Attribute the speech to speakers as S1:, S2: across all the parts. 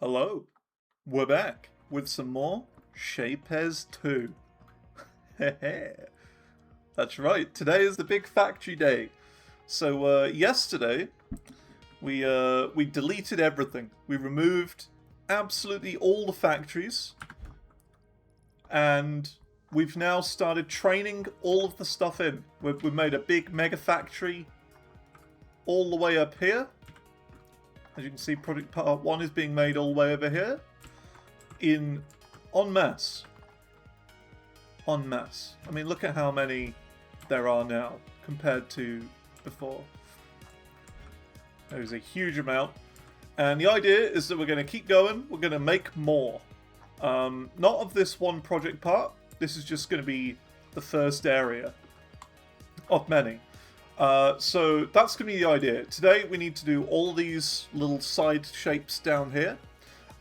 S1: Hello, we're back with some more Shapez 2. That's right, today is the big factory day. So yesterday we deleted everything. We removed absolutely all the factories, and we've now started training all of the stuff in. We've made a big mega factory all the way up here. As you can see, project part 1 is being made all the way over here. En masse. En masse. I mean, look at how many there are now compared to before. There's a huge amount. And the idea is that we're going to keep going. We're going to make more. Not of this one project part. This is just going to be the first area of many. So that's going to be the idea. Today we need to do all these little side shapes down here.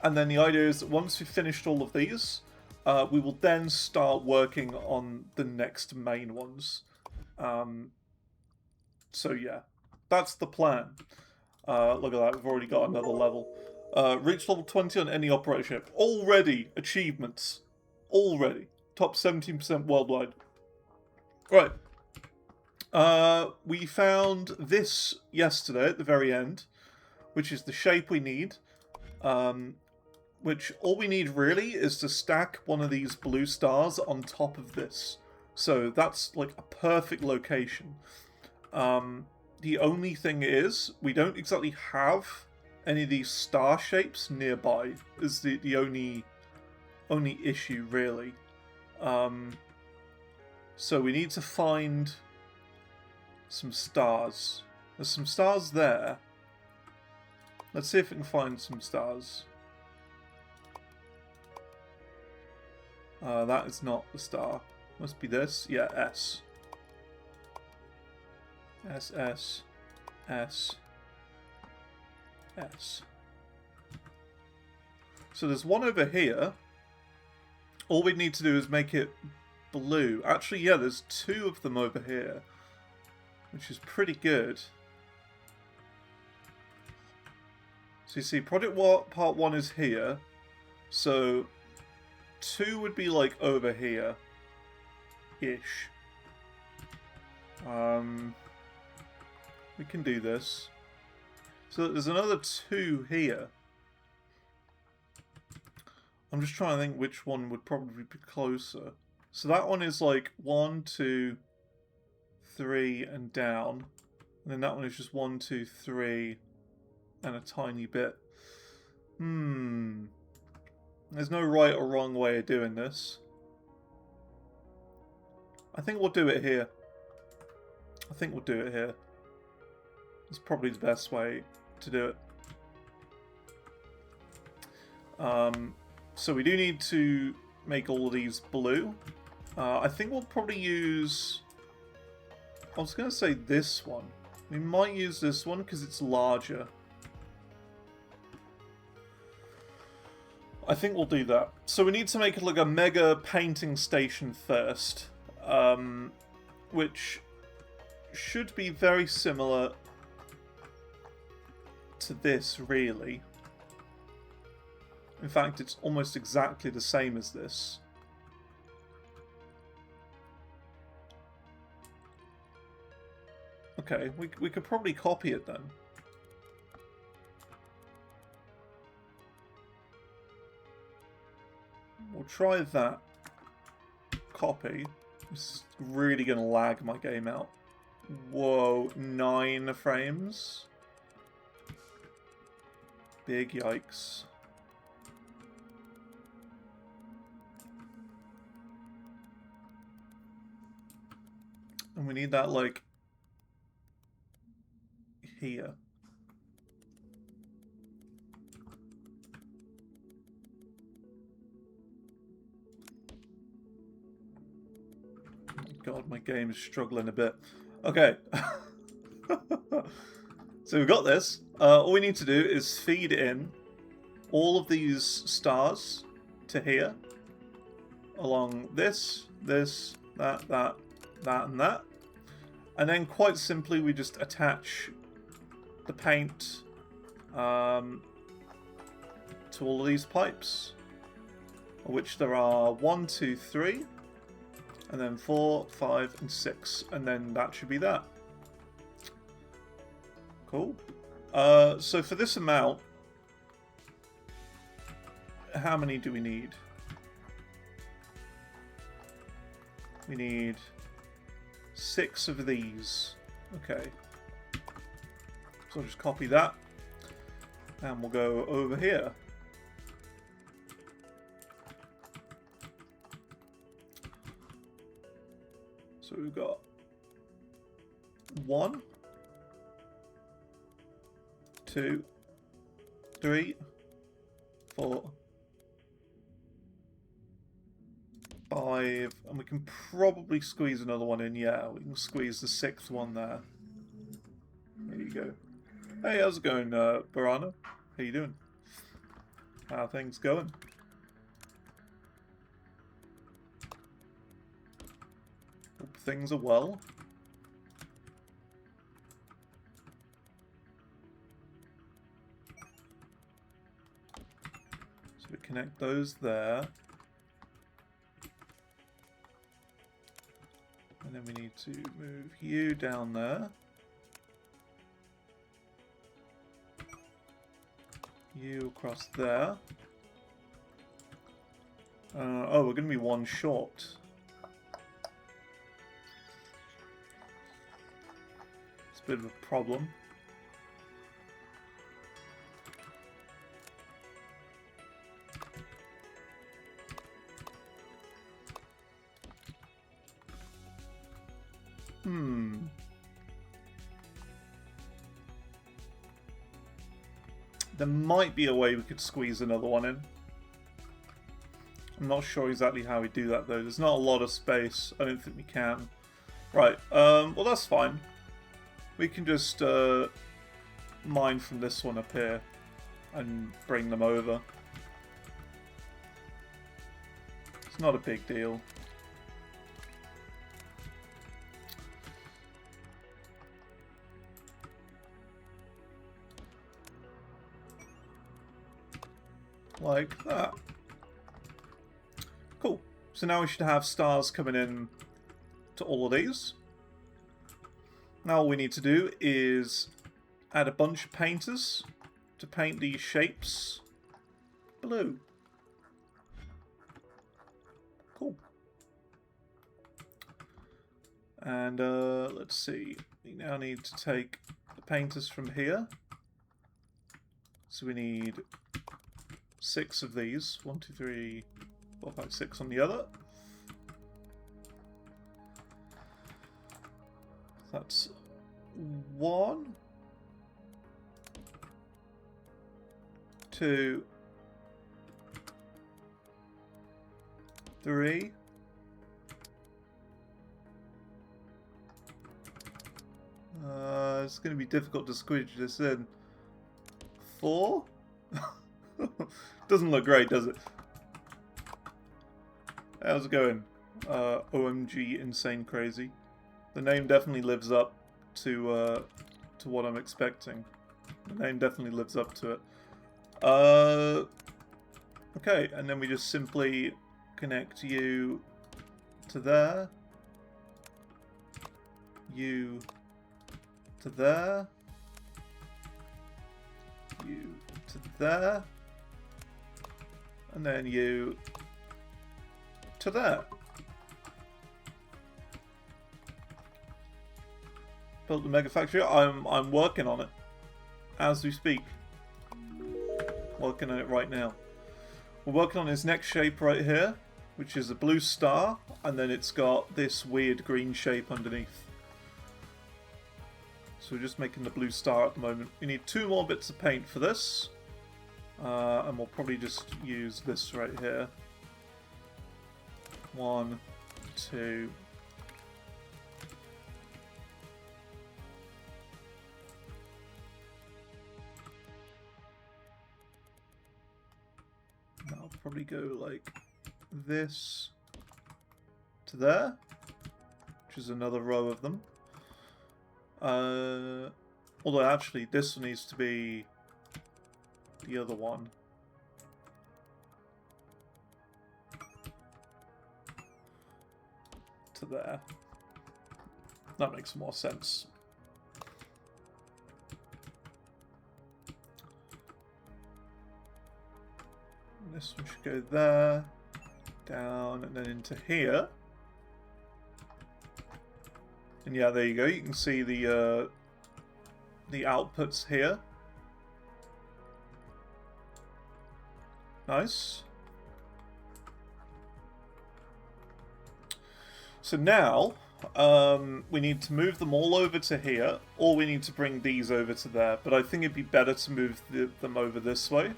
S1: And then the idea is that once we've finished all of these, we will then start working on the next main ones. So yeah, that's the plan. Look at that, we've already got another level. Reach level 20 on any operation ship. Already achievements. Already. Top 17% worldwide. Right. We found this yesterday at the very end, which is the shape we need. Which all we need really is to stack one of these blue stars on top of this. So that's like a perfect location. The only thing is, we don't exactly have any of these star shapes nearby, is the only issue really. So we need to find some stars. There's some stars there. Let's see if we can find some stars. That is not the star. Must be this. Yeah, S. S, S, S, S. So there's one over here. All we need to do is make it blue. Actually, yeah, there's two of them over here, which is pretty good. So you see, project part 1 is here. So 2 would be like over here ish. We can do this. So there's another 2 here. I'm just trying to think which one would probably be closer. So that one is like 1, 2, 3 and down. And then that one is just 1, 2, 3 and a tiny bit. There's no right or wrong way of doing this. I think we'll do it here. It's probably the best way to do it. So we do need to make all of these blue. I think we'll probably use... I was going to say this one. We might use this one because it's larger. I think we'll do that. So we need to make like a mega painting station first. Which should be very similar to this, really. In fact, it's almost exactly the same as this. Okay, we could probably copy it then. We'll try that. Copy. This is really going to lag my game out. Whoa, 9 frames? Big yikes. And we need that, like, here. God, my game is struggling a bit. Okay. So we've got this. All we need to do is feed in all of these stars to here. Along this, that, and that. And then quite simply we just attach the paint to all of these pipes, of which there are 1, 2, 3, and then 4, 5, and 6, and then that should be that. Cool. So for this amount, how many do we need? We need 6 of these. Okay. So I'll just copy that. And we'll go over here. So we've got 1, 2, 3, 4, 5, and we can probably squeeze another one in. Yeah, we can squeeze the 6th one there. There you go. Hey, how's it going, Barana? How you doing? How are things going? Hope things are well. So we connect those there. And then we need to move you down there. You across there. Oh, we're going to be one short. It's a bit of a problem. There might be a way we could squeeze another one in. I'm not sure exactly how we do that though. There's not a lot of space. I don't think we can. Right, well that's fine. We can just mine from this one up here and bring them over. It's not a big deal. Like that. Cool. So now we should have stars coming in to all of these. Now all we need to do is add a bunch of painters to paint these shapes blue. Cool. And let's see. We now need to take the painters from here. So we need 6 of these. 1, 2, 3, 4, 5, 6 on the other. That's 1, 2, 3. It's going to be difficult to squeeze this in. 4? Doesn't look great, does it? How's it going? OMG Insane Crazy. The name definitely lives up to what I'm expecting. The name definitely lives up to it. Okay, and then we just simply connect you to there. You to there. You to there. And then you to there. Built the MegaFactory. I'm working on it as we speak. Working on it right now. We're working on his next shape right here, which is a blue star, and then it's got this weird green shape underneath. So we're just making the blue star at the moment. We need 2 more bits of paint for this. And we'll probably just use this right here. 1, 2. I'll probably go like this to there, which is another row of them. Although actually this needs to be the other one. to there. That makes more sense. This one should go there, down, and then into here. And yeah, there you go. You can see the outputs here. Nice. So now, we need to move them all over to here, or we need to bring these over to there. But I think it'd be better to move them over this way.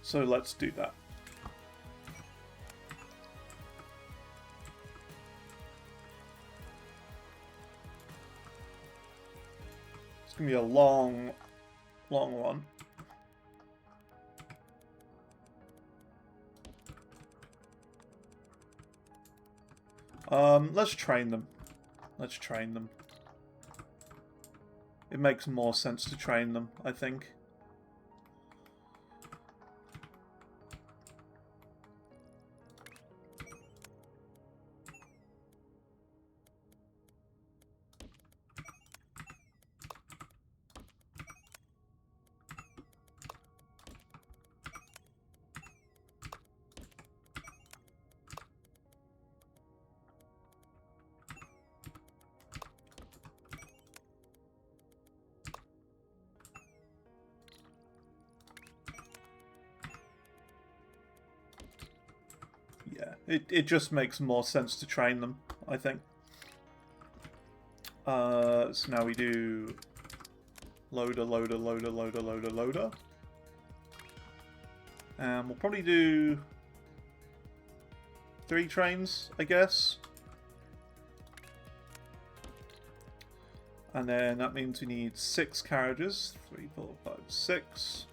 S1: So let's do that. It's going to be a long, long one. Let's train them. Let's train them. It makes more sense to train them, I think. Yeah, it just makes more sense to train them, I think. So now we do loader, loader, loader, loader, loader, loader. And we'll probably do 3 trains, I guess. And then that means we need 6 carriages. 3, 4, 5, 6.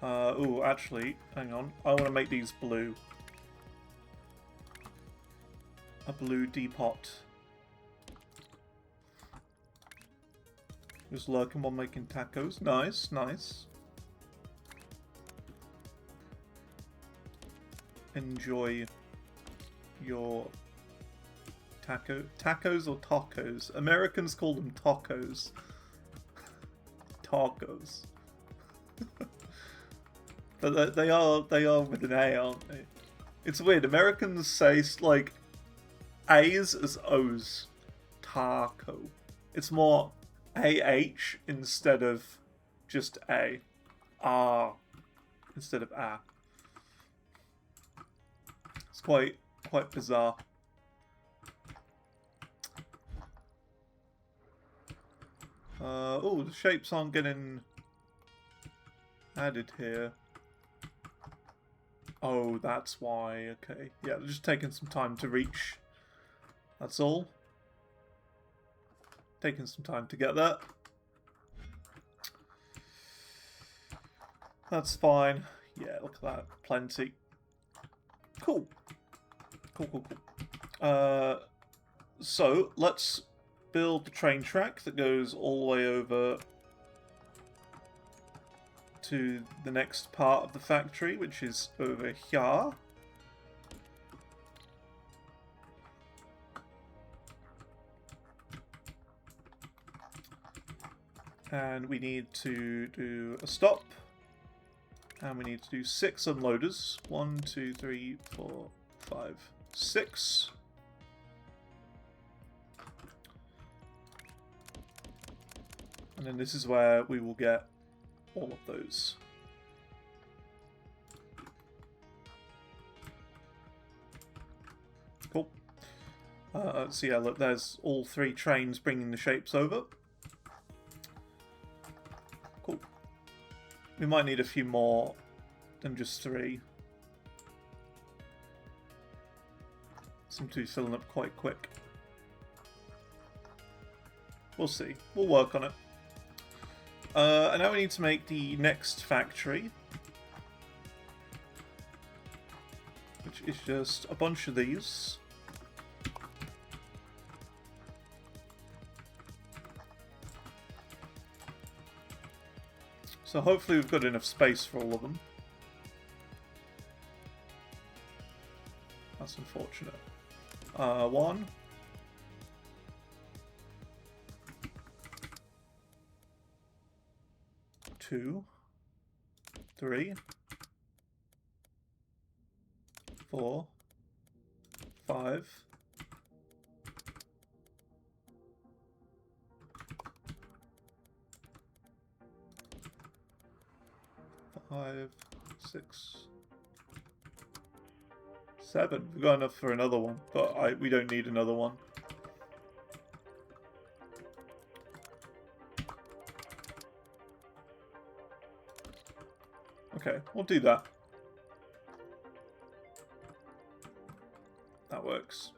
S1: Ooh, actually, hang on. I want to make these blue. A blue depot. Just lurking while making tacos. Nice, nice. Enjoy your tacos or tacos. Americans call them tacos. Tacos. But they are with an A, aren't they? It's weird. Americans say like A's as O's. Taco. It's more AH instead of just A. R instead of A. It's quite bizarre. Oh, the shapes aren't getting added here. Oh, that's why. Okay. Yeah, they're just taking some time to reach. That's all. Taking some time to get that. That's fine. Yeah, look at that. Plenty. Cool. Cool, cool, cool. So, let's build the train track that goes all the way over to the next part of the factory, which is over here. And we need to do a stop. And we need to do 6 unloaders. 1, 2, 3, 4, 5, 6. And then this is where we will get all of those. Cool. So yeah, look, there's all 3 trains bringing the shapes over. Cool. We might need a few more than just 3. Seem to be filling up quite quick. We'll see. We'll work on it. And now we need to make the next factory, which is just a bunch of these. So hopefully we've got enough space for all of them. That's unfortunate. 1. 2. 3. 4. 5. 5, 6, 7. We've got enough for another one, but we don't need another one. Okay, we'll do that. That works.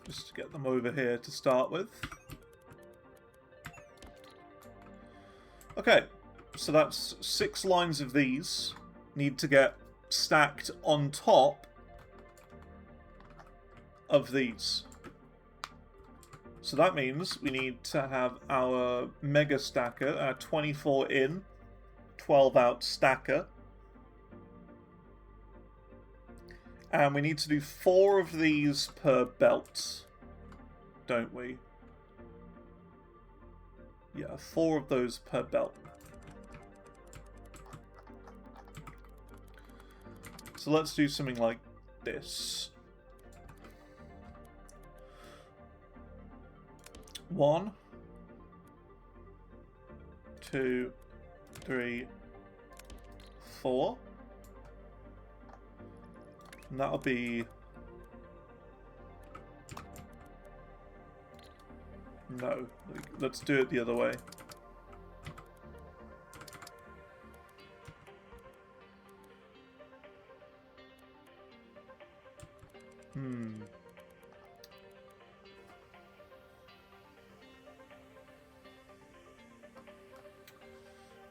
S1: Just to get them over here to start with. Okay, so that's 6 lines of these need to get stacked on top of these. So that means we need to have our mega stacker, our 24 in, 12 out stacker. And we need to do 4 of these per belt, don't we? Yeah, 4 of those per belt. So let's do something like this. 1, 2, 3, 4. And that'll be... No, let's do it the other way.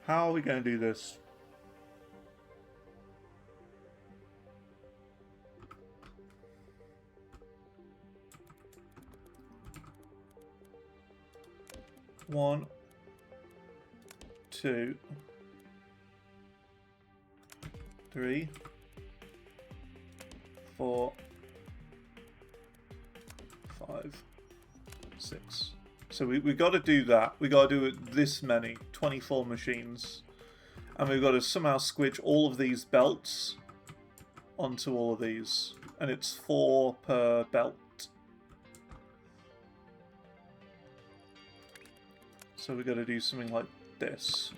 S1: How are we going to do this? One, 2, 3, 4, 5, 6. So we got to do that. We got to do it this many, 24 machines, and we've got to somehow squidge all of these belts onto all of these, and it's 4 per belt. So we got to do something like this.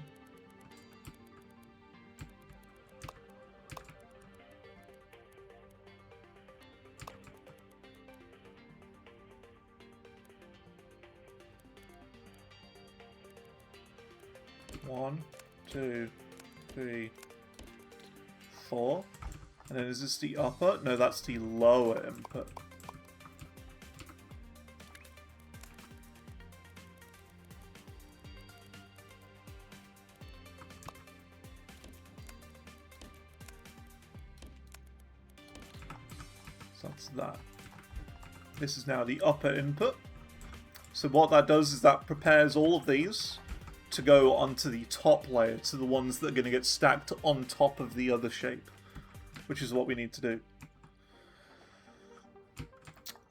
S1: One, 2, 3, 4. And then is this the upper? No, that's the lower input. So that's that. This is now the upper input. So what that does is that prepares all of these to go onto the top layer, to the ones that are going to get stacked on top of the other shape, which is what we need to do.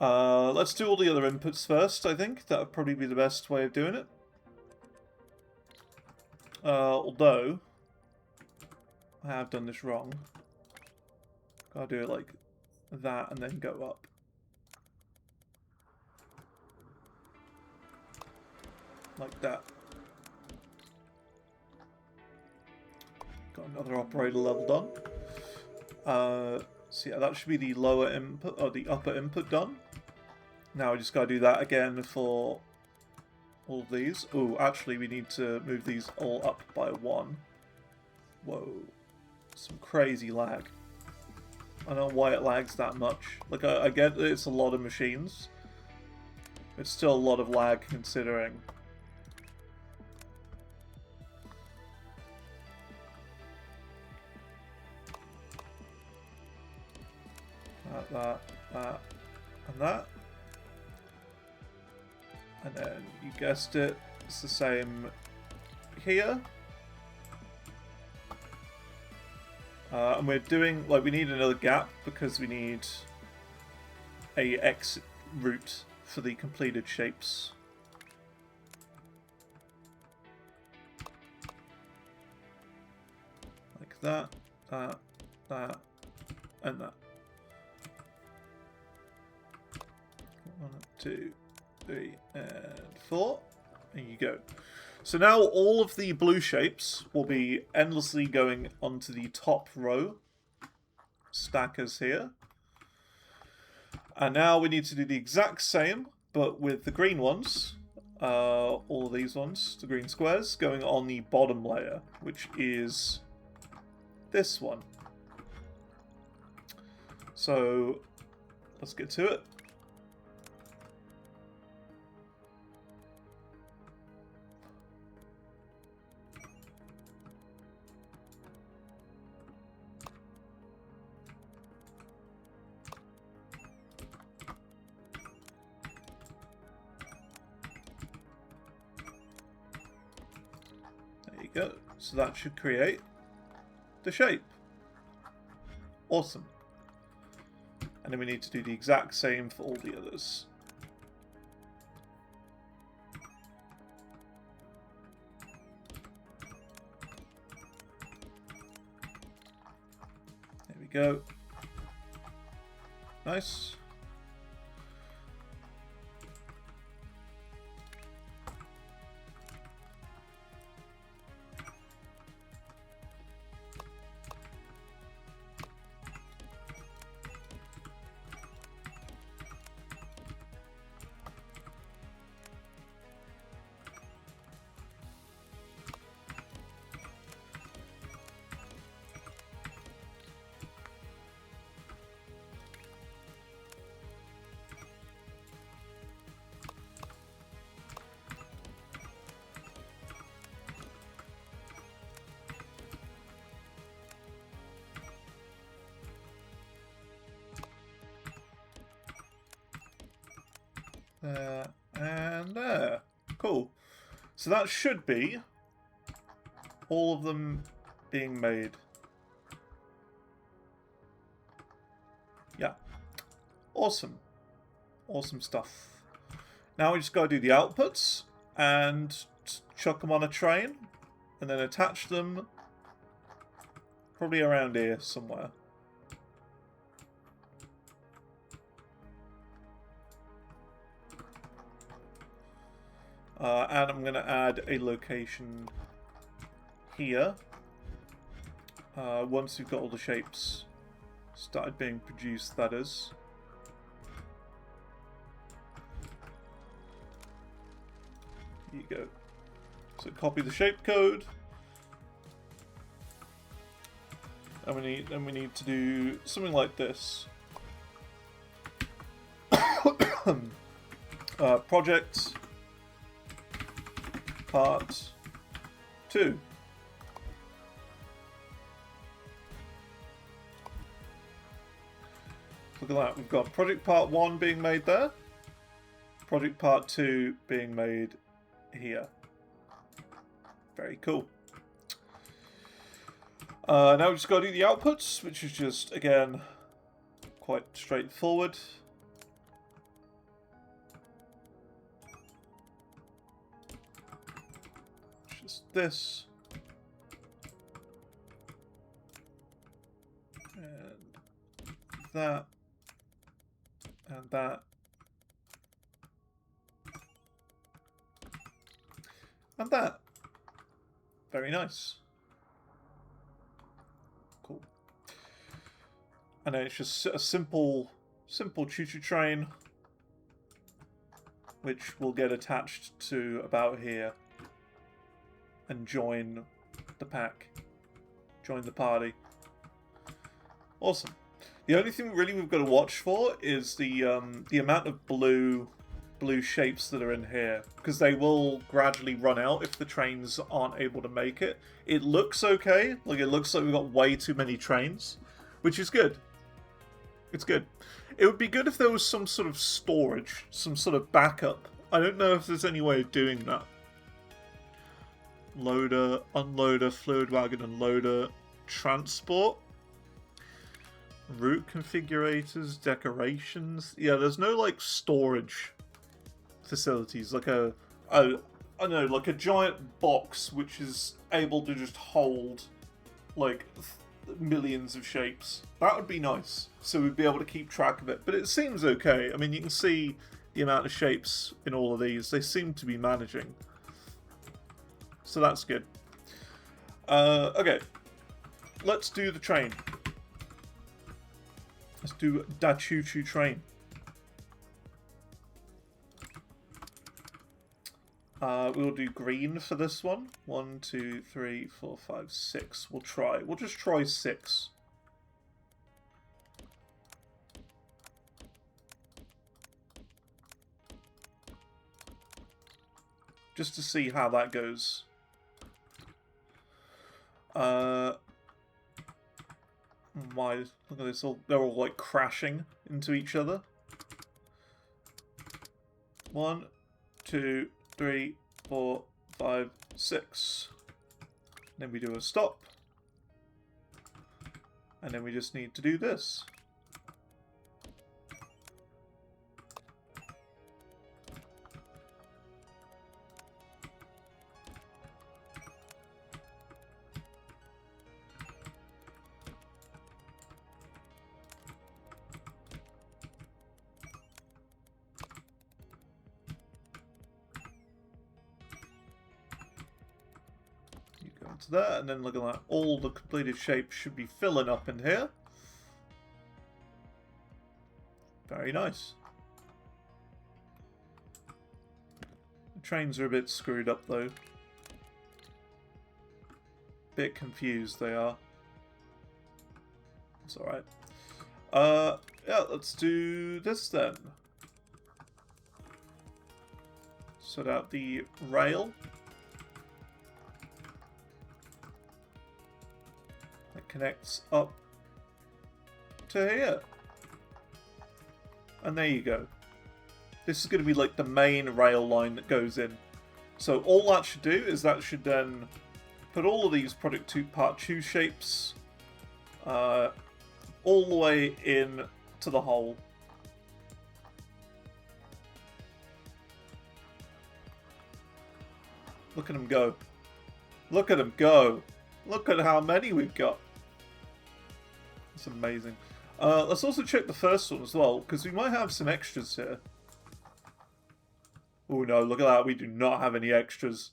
S1: Let's do all the other inputs first, I think. That would probably be the best way of doing it. Although, I have done this wrong. Gotta do it like that and then go up. Like that. Got another operator level done. So yeah, that should be the lower input, or the upper input done. Now we just gotta do that again for all of these. Oh, actually we need to move these all up by 1. Whoa. Some crazy lag. I don't know why it lags that much. Like, I get that it's a lot of machines. It's still a lot of lag considering. That, and that. And then, you guessed it, It's the same here. And we're doing, like, we need another gap because we need a exit route for the completed shapes. Like that, that, and that. 1, 2, 3, and 4. There you go. So now all of the blue shapes will be endlessly going onto the top row. Stackers here. And now we need to do the exact same, but with the green ones. All these ones, the green squares, going on the bottom layer, which is this one. So let's get to it. Go. So that should create the shape. Awesome. And then we need to do the exact same for all the others. There we go. Nice. There and there. Cool. So that should be all of them being made. Yeah. Awesome. Awesome stuff. Now we just got to do the outputs and chuck them on a train and then attach them probably around here somewhere. And I'm going to add a location here. Once we've got all the shapes started being produced, that is. Here you go. So copy the shape code. And we need to do something like this. Project Part 2. Look at that, we've got Project Part 1 being made there. Project Part 2 being made here. Very cool. Now we just got to do the outputs, which is just, again, quite straightforward. Just this. And that. And that. And that. Very nice. Cool. And then it's just a simple choo-choo train, which will get attached to about here and join the pack, join the party. Awesome. The only thing really we've got to watch for is the amount of blue shapes that are in here, because they will gradually run out if the trains aren't able to make it. It looks okay, like it looks like we've got way too many trains, which is good. It's good. It would be good if there was some sort of storage, some sort of backup. I don't know if there's any way of doing that. Loader, unloader, fluid wagon, and loader. Transport. Route configurators, decorations. Yeah, there's no, like, storage facilities. Like I don't know, like a giant box which is able to just hold, like, millions of shapes. That would be nice. So we'd be able to keep track of it. But it seems okay. I mean, you can see the amount of shapes in all of these. They seem to be managing. So that's good. Okay. Let's do the train. Let's do da choo-choo train. We'll do green for this one. 1, 2, 3, 4, 5, 6. We'll try. We'll just try 6. Just to see how that goes. My, look at this, they're all like crashing into each other. 1, 2, 3, 4, 5, 6. Then we do a stop. And then we just need to do this. To that, and then look at that. All the completed shapes should be filling up in here. Very nice. The trains are a bit screwed up though. Bit confused they are. It's alright. Yeah, let's do this then. Sort out the rail. Connects up to here. And there you go. This is going to be like the main rail line that goes in. So all that should do is that should then put all of these part 2 shapes all the way in to the hole. Look at them go. Look at them go. Look at how many we've got. It's amazing. Let's also check the first one as well, because we might have some extras here. Oh no, look at that. We do not have any extras.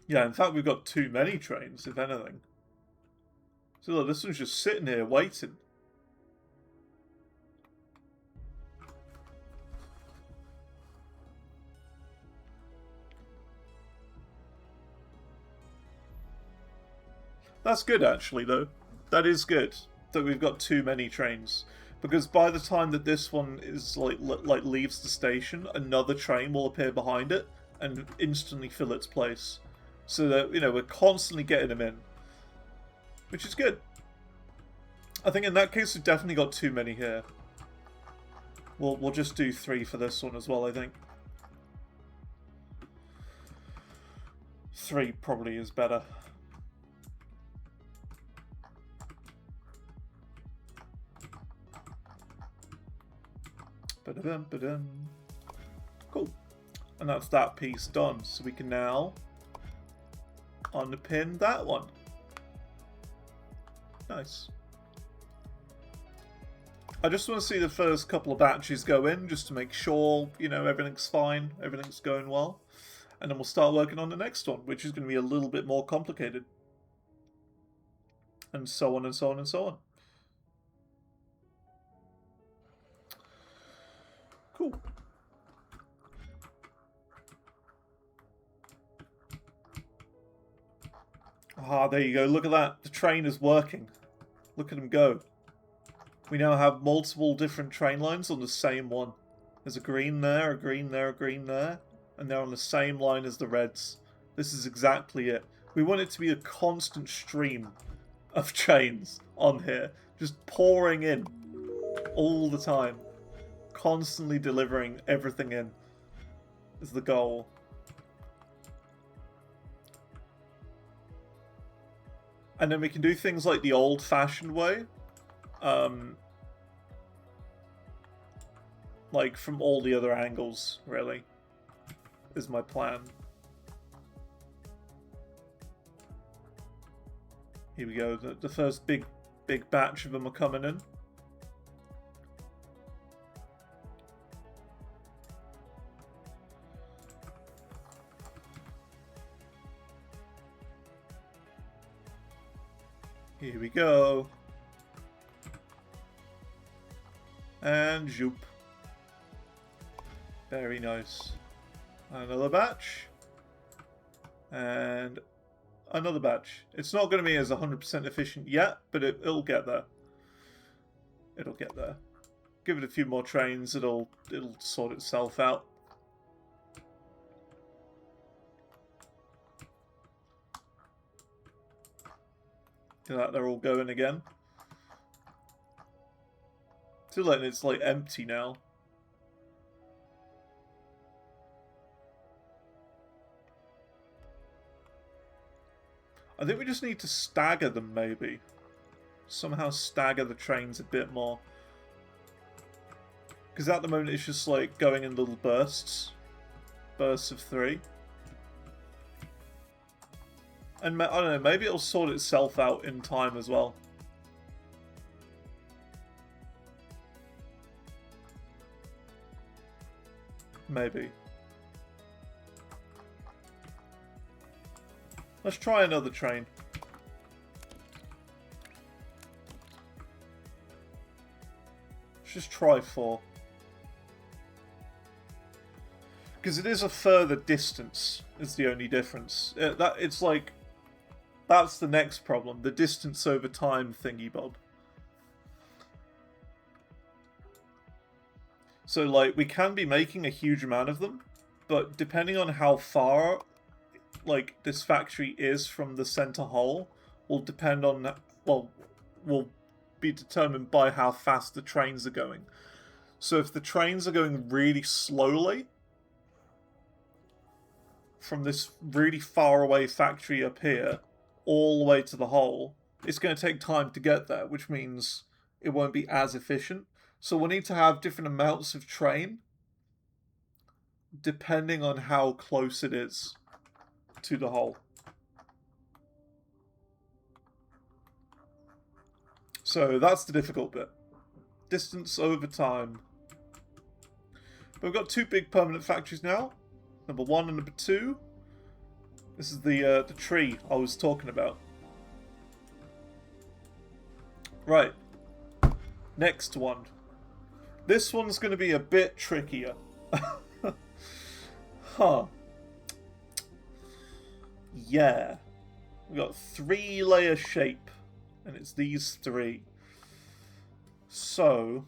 S1: Yeah, in fact, we've got too many trains, if anything. So look, this one's just sitting here waiting. That's good, actually, though. That is good that we've got too many trains, because by the time that this one is like leaves the station, another train will appear behind it and instantly fill its place. So that, you know, we're constantly getting them in, which is good. I think in that case we've definitely got too many here. We'll just do 3 for this one as well, I think. 3 probably is better. Cool. And that's that piece done. So we can now underpin that one. Nice. I just want to see the first couple of batches go in, just to make sure, you know, everything's fine, everything's going well. And then we'll start working on the next one, which is going to be a little bit more complicated. And so on and so on and so on. Cool. Ah, there you go. Look at that. The train is working. Look at them go. We now have multiple different train lines on the same one. There's a green there, a green there, a green there. And they're on the same line as the reds. This is exactly it. We want it to be a constant stream of trains on here. Just pouring in all the time. Constantly delivering everything in is the goal. And then we can do things like the old-fashioned way. Like from all the other angles, really, is my plan. Here we go. The first big batch of them are coming in. Here we go. And zoop. Very nice. Another batch. And another batch. It's not going to be as 100% efficient yet, but it'll get there. It'll get there. Give it a few more trains, it'll sort itself out. Look at that, they're all going again. Too late, it's like empty now. I think we just need to stagger them, maybe. Somehow stagger the trains a bit more. Because at the moment it's just like going in little bursts. Bursts of 3. And I don't know, maybe it'll sort itself out in time as well. Maybe. Let's try another train. Let's just try 4. Because it is a further distance, is the only difference. It's like, that's the next problem, the distance over time thingy bob. So like, we can be making a huge amount of them, but depending on how far like this factory is from the center hole will depend on, well, will be determined by how fast the trains are going. So if the trains are going really slowly from this really far away factory up here all the way to the hole, it's going to take time to get there, which means it won't be as efficient. So we'll need to have different amounts of train depending on how close it is to the hole. So that's the difficult bit. Distance over time. But we've got 2 big permanent factories now. Number 1 and number 2. This is the tree I was talking about. Right. Next one. This one's going to be a bit trickier. Huh. Yeah. We've got 3-layer shape. And it's these 3. So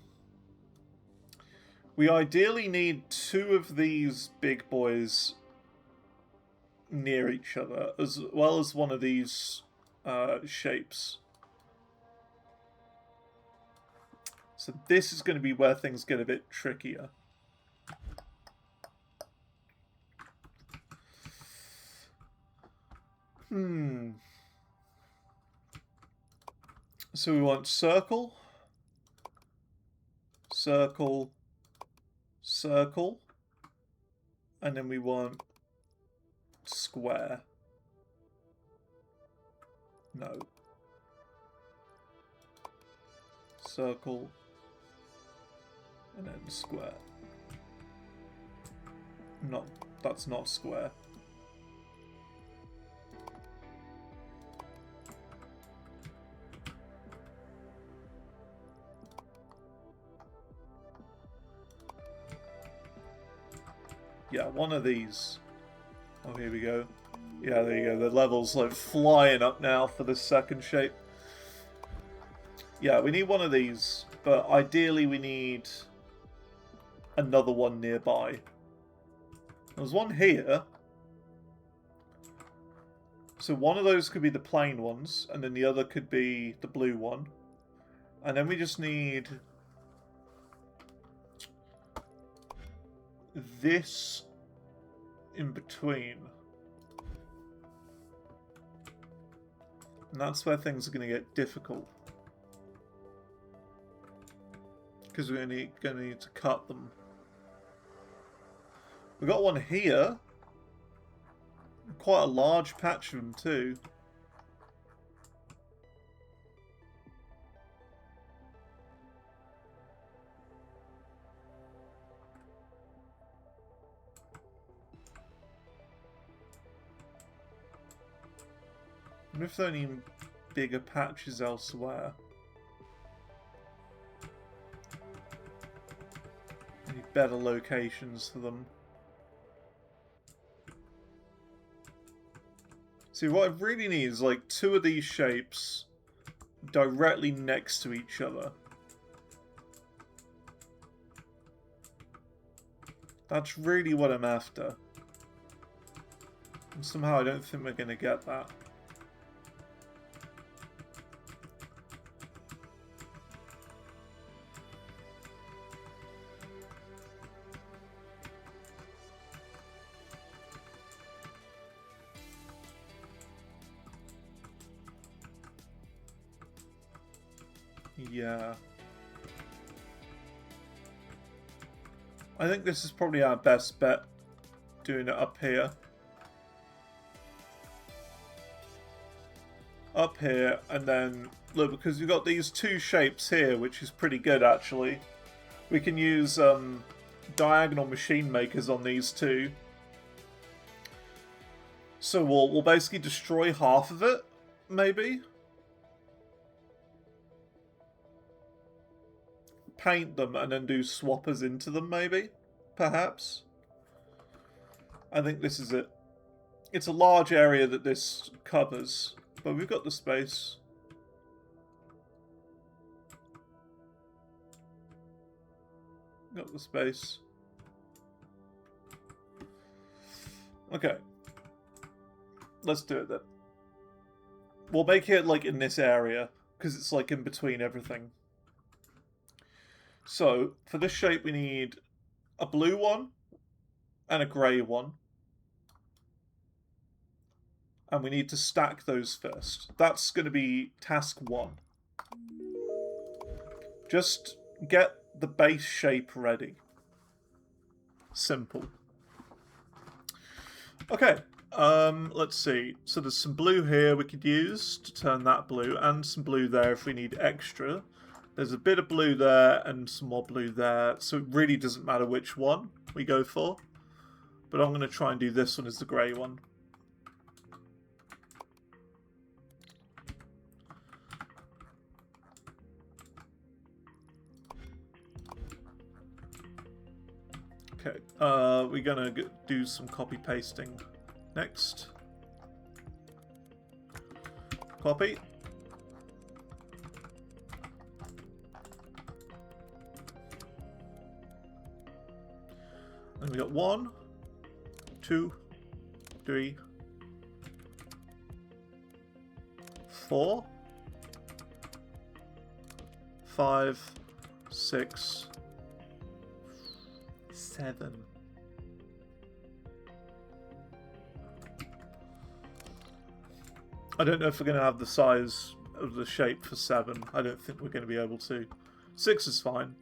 S1: we ideally need 2 of these big boys near each other, as well as one of these shapes. So this is going to be where things get a bit trickier. So we want circle, circle, circle, and then we want square. No. Circle, and then square. No, that's not square. Yeah, one of these. Oh, here we go. Yeah, there you go. The level's like flying up now for this second shape. Yeah, we need one of these, but ideally we need another one nearby. There's one here. So one of those could be the plain ones, and then the other could be the blue one. And then we just need this in between. And that's where things are going to get difficult. Because we're going to need to cut them. We've got one here. Quite a large patch of them too. I wonder if there are any bigger patches elsewhere. Any better locations for them. See, what I really need is like 2 of these shapes directly next to each other. That's really what I'm after. And somehow I don't think we're going to get that. Yeah. I think this is probably our best bet, doing it up here. Up here, and then, look, because we've got these 2 shapes here, which is pretty good, actually. We can use diagonal machine makers on these 2. So we'll basically destroy half of it, maybe? Paint them and then do swappers into them, maybe? Perhaps? I think this is it. It's a large area that this covers, but we've got the space. Got the space. Okay. Let's do it then. We'll make it like in this area, because it's like in between everything. So, for this shape we need a blue one and a grey one. And we need to stack those first. That's going to be task 1. Just get the base shape ready. Simple. Okay, let's see. So there's some blue here we could use to turn that blue, and some blue there if we need extra. There's a bit of blue there and some more blue there, so it really doesn't matter which one we go for. But I'm going to try and do this one as the grey one. Okay, we're going to do some copy pasting next. Copy. And we got 1, 2, 3, 4, 5, 6, 7. I don't know if we're going to have the size of the shape for 7. I don't think we're going to be able to. 6 is fine.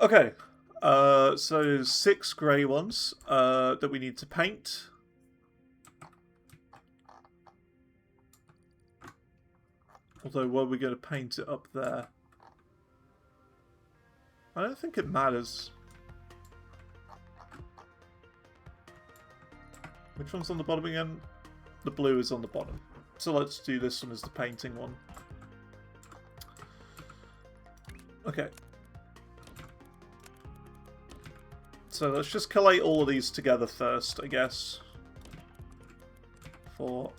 S1: Okay. So 6 grey ones that we need to paint. Although, were we going to paint it up there? I don't think it matters. Which one's on the bottom again? The blue is on the bottom. So let's do this one as the painting one. Okay. So let's just collate all of these together first, I guess. 4,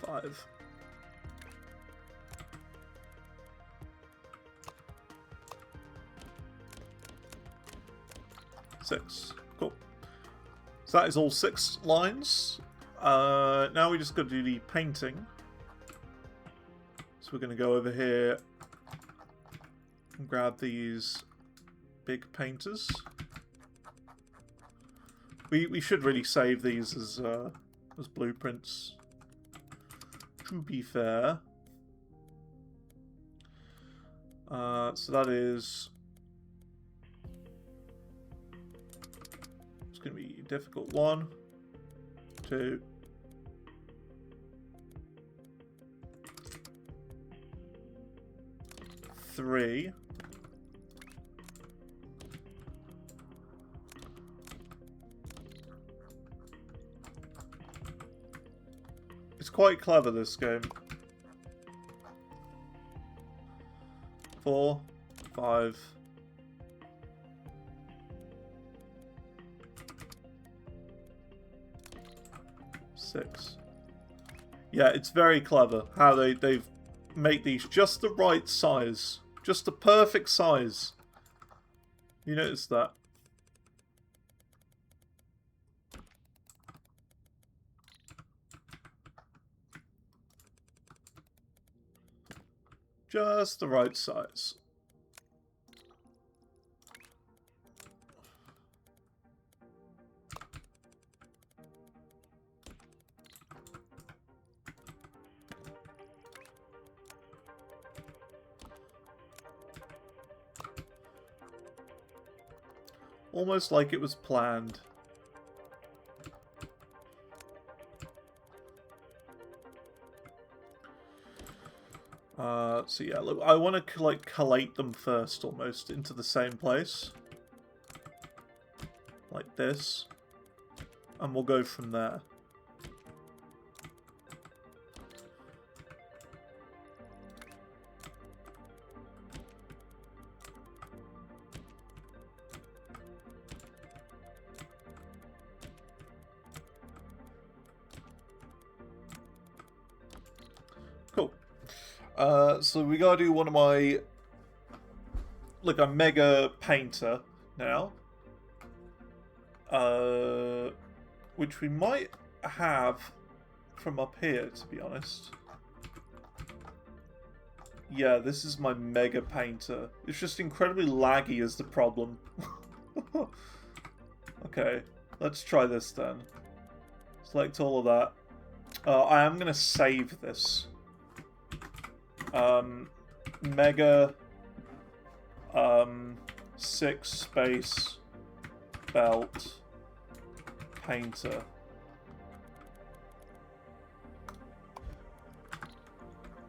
S1: 5. Six. Cool. So that is all 6 lines. Now we just got to do the painting. So we're going to go over here and grab these big painters. We should really save these as blueprints, to be fair. So that is... It's going to be difficult. 1, 2... 3. It's quite clever, this game. 4, 5. 6. Yeah, it's very clever how they've made these just the right size. Just the perfect size. You notice that? Just the right size. Almost like it was planned. So yeah, look, I want to like collate them first, almost into the same place, like this, and we'll go from there. Cool. So we gotta do one of my... Look, a mega painter now. Which we might have from up here, to be honest. Yeah, this is my mega painter. It's just incredibly laggy is the problem. Okay, let's try this then. Select all of that. I am gonna save this. Mega 6 space belt painter.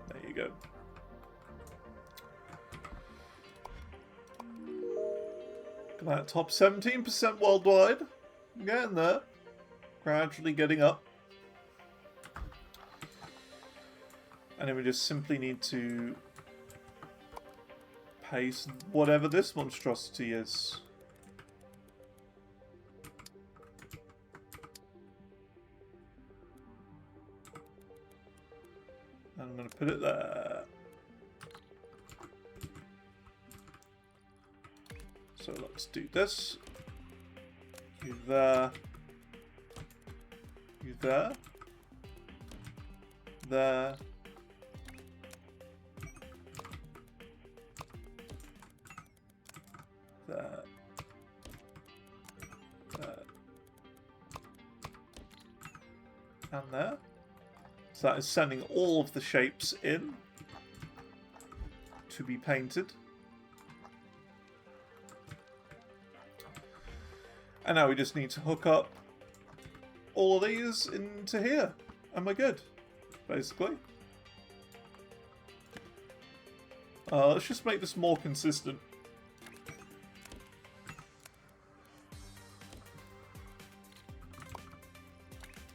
S1: There you go. Look at that, top 17% worldwide. I'm getting there. Gradually getting up. And then we just simply need to paste whatever this monstrosity is. And I'm going to put it there. So let's do this. You there. You there. There. There. There. And there. So that is sending all of the shapes in to be painted. And now we just need to hook up all of these into here. And we're good, basically. Let's just make this more consistent.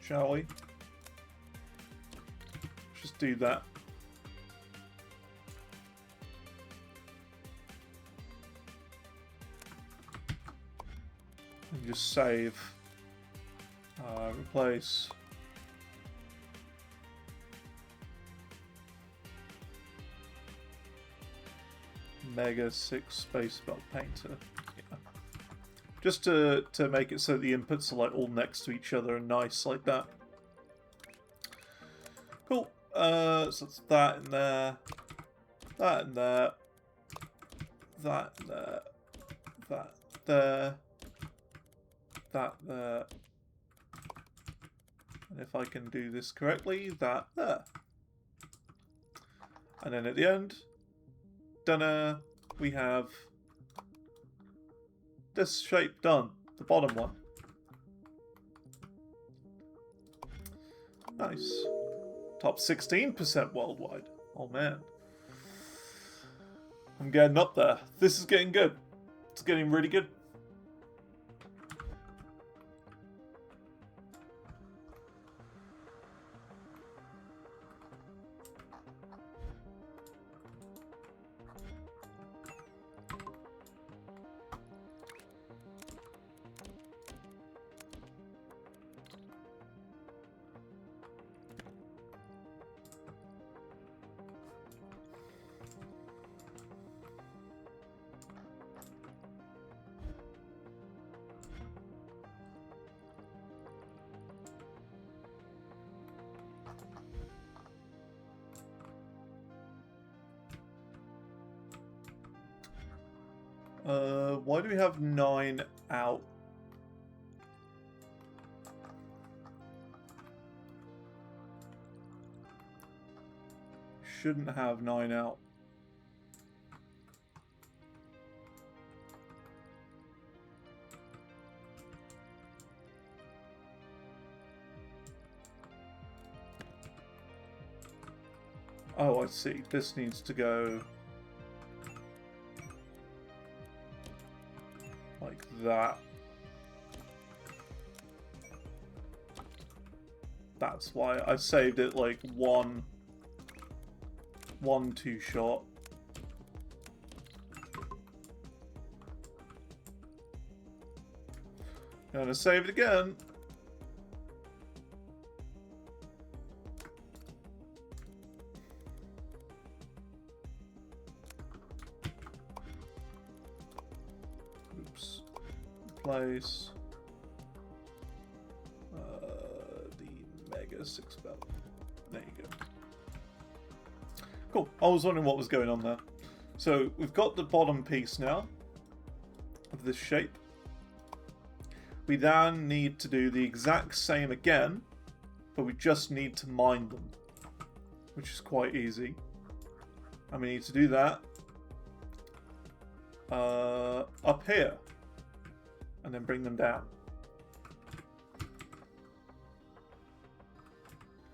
S1: Shall we? Just do that. And just save. Replace. Mega 6 space belt painter. Yeah. Just to make it so the inputs are like all next to each other and nice like that. Cool. So it's that in there, that in there, that in there, that there, that there. And if I can do this correctly, that there. And then at the end, dunno, we have this shape done, the bottom one. Nice. Top 16% worldwide. Oh man. I'm getting up there. This is getting good. It's getting really good. Why do we have 9 out? Shouldn't have 9 out. Oh, I see. This needs to go like that. That's why I saved it like one too short. Gonna save it again. Oops. Place the Mega 6 belt. There you go. Cool. I was wondering what was going on there. So we've got the bottom piece now of this shape. We then need to do the exact same again, but we just need to mine them, which is quite easy. And we need to do that up here, and then bring them down.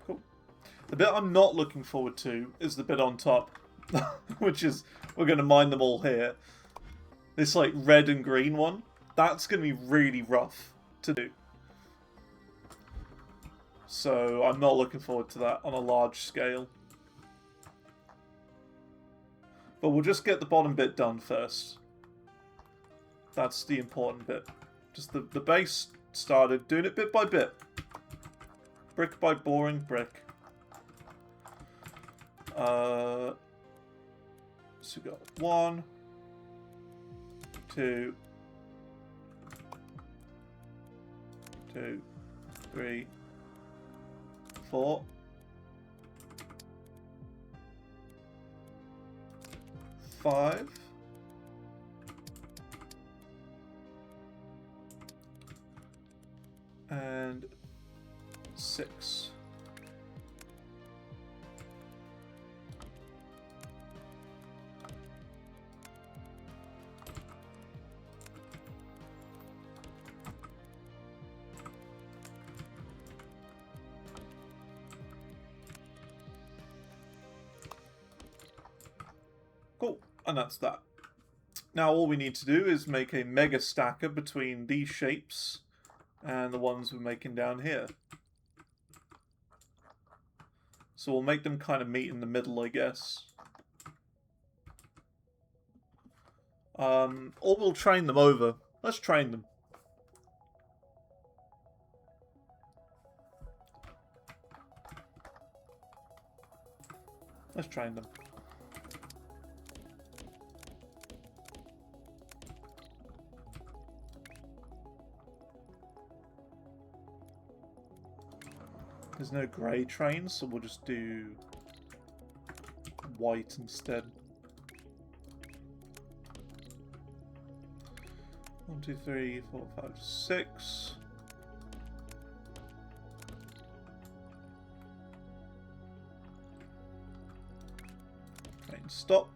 S1: Cool. The bit I'm not looking forward to is the bit on top, which is we're going to mine them all here. This like red and green one. That's going to be really rough to do. So I'm not looking forward to that on a large scale. But we'll just get the bottom bit done first. That's the important bit. Just the base started, doing it bit by bit. Brick by boring brick. So we got 1, 2, 2, 3, 4, 5, and 6. Cool, and that's that. Now all we need to do is make a mega stacker between these shapes and the ones we're making down here. So we'll make them kind of meet in the middle, I guess. Or we'll train them over. Let's train them. Let's train them. There's no grey trains, so we'll just do white instead. 1, 2, 3, 4, 5, 6. Train stop.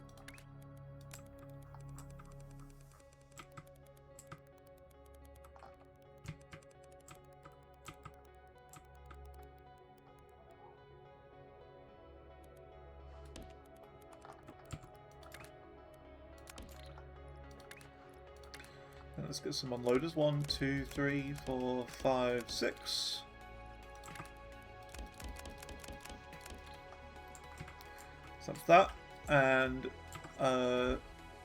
S1: Let's get some unloaders. 1, 2, 3, 4, 5, 6. So that's that. And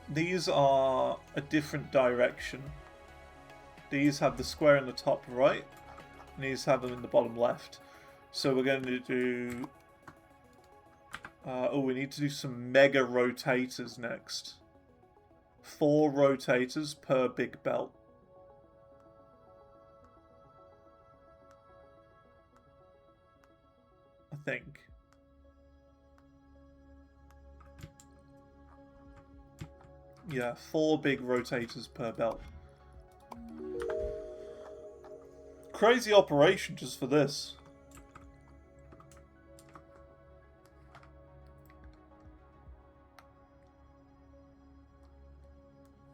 S1: these are a different direction. These have the square in the top right, and these have them in the bottom left. So we're going to do... oh, we need to do some mega rotators next. 4 rotators per big belt. I think. Yeah, 4 big rotators per belt. Crazy operation just for this.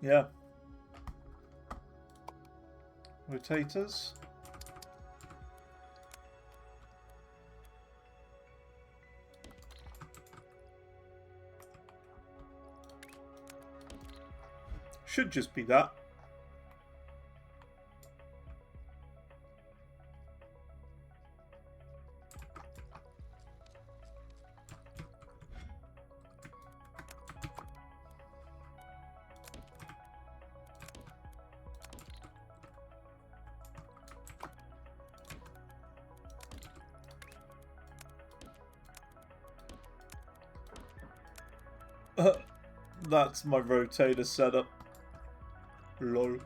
S1: Yeah. Rotators. Should just be that. That's my rotator setup. Lol.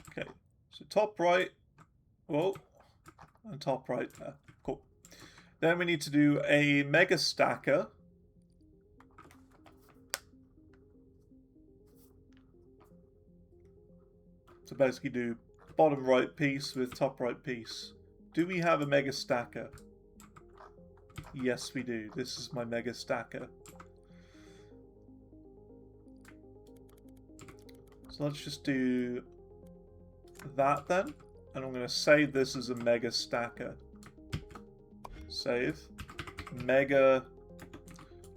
S1: Okay, so top right. Whoa. And top right there. Cool. Then we need to do a mega stacker. So basically do bottom right piece with top right piece. Do we have a mega stacker? Yes, we do. This is my mega stacker. So let's just do that then. And I'm going to save this as a mega stacker. Save. Mega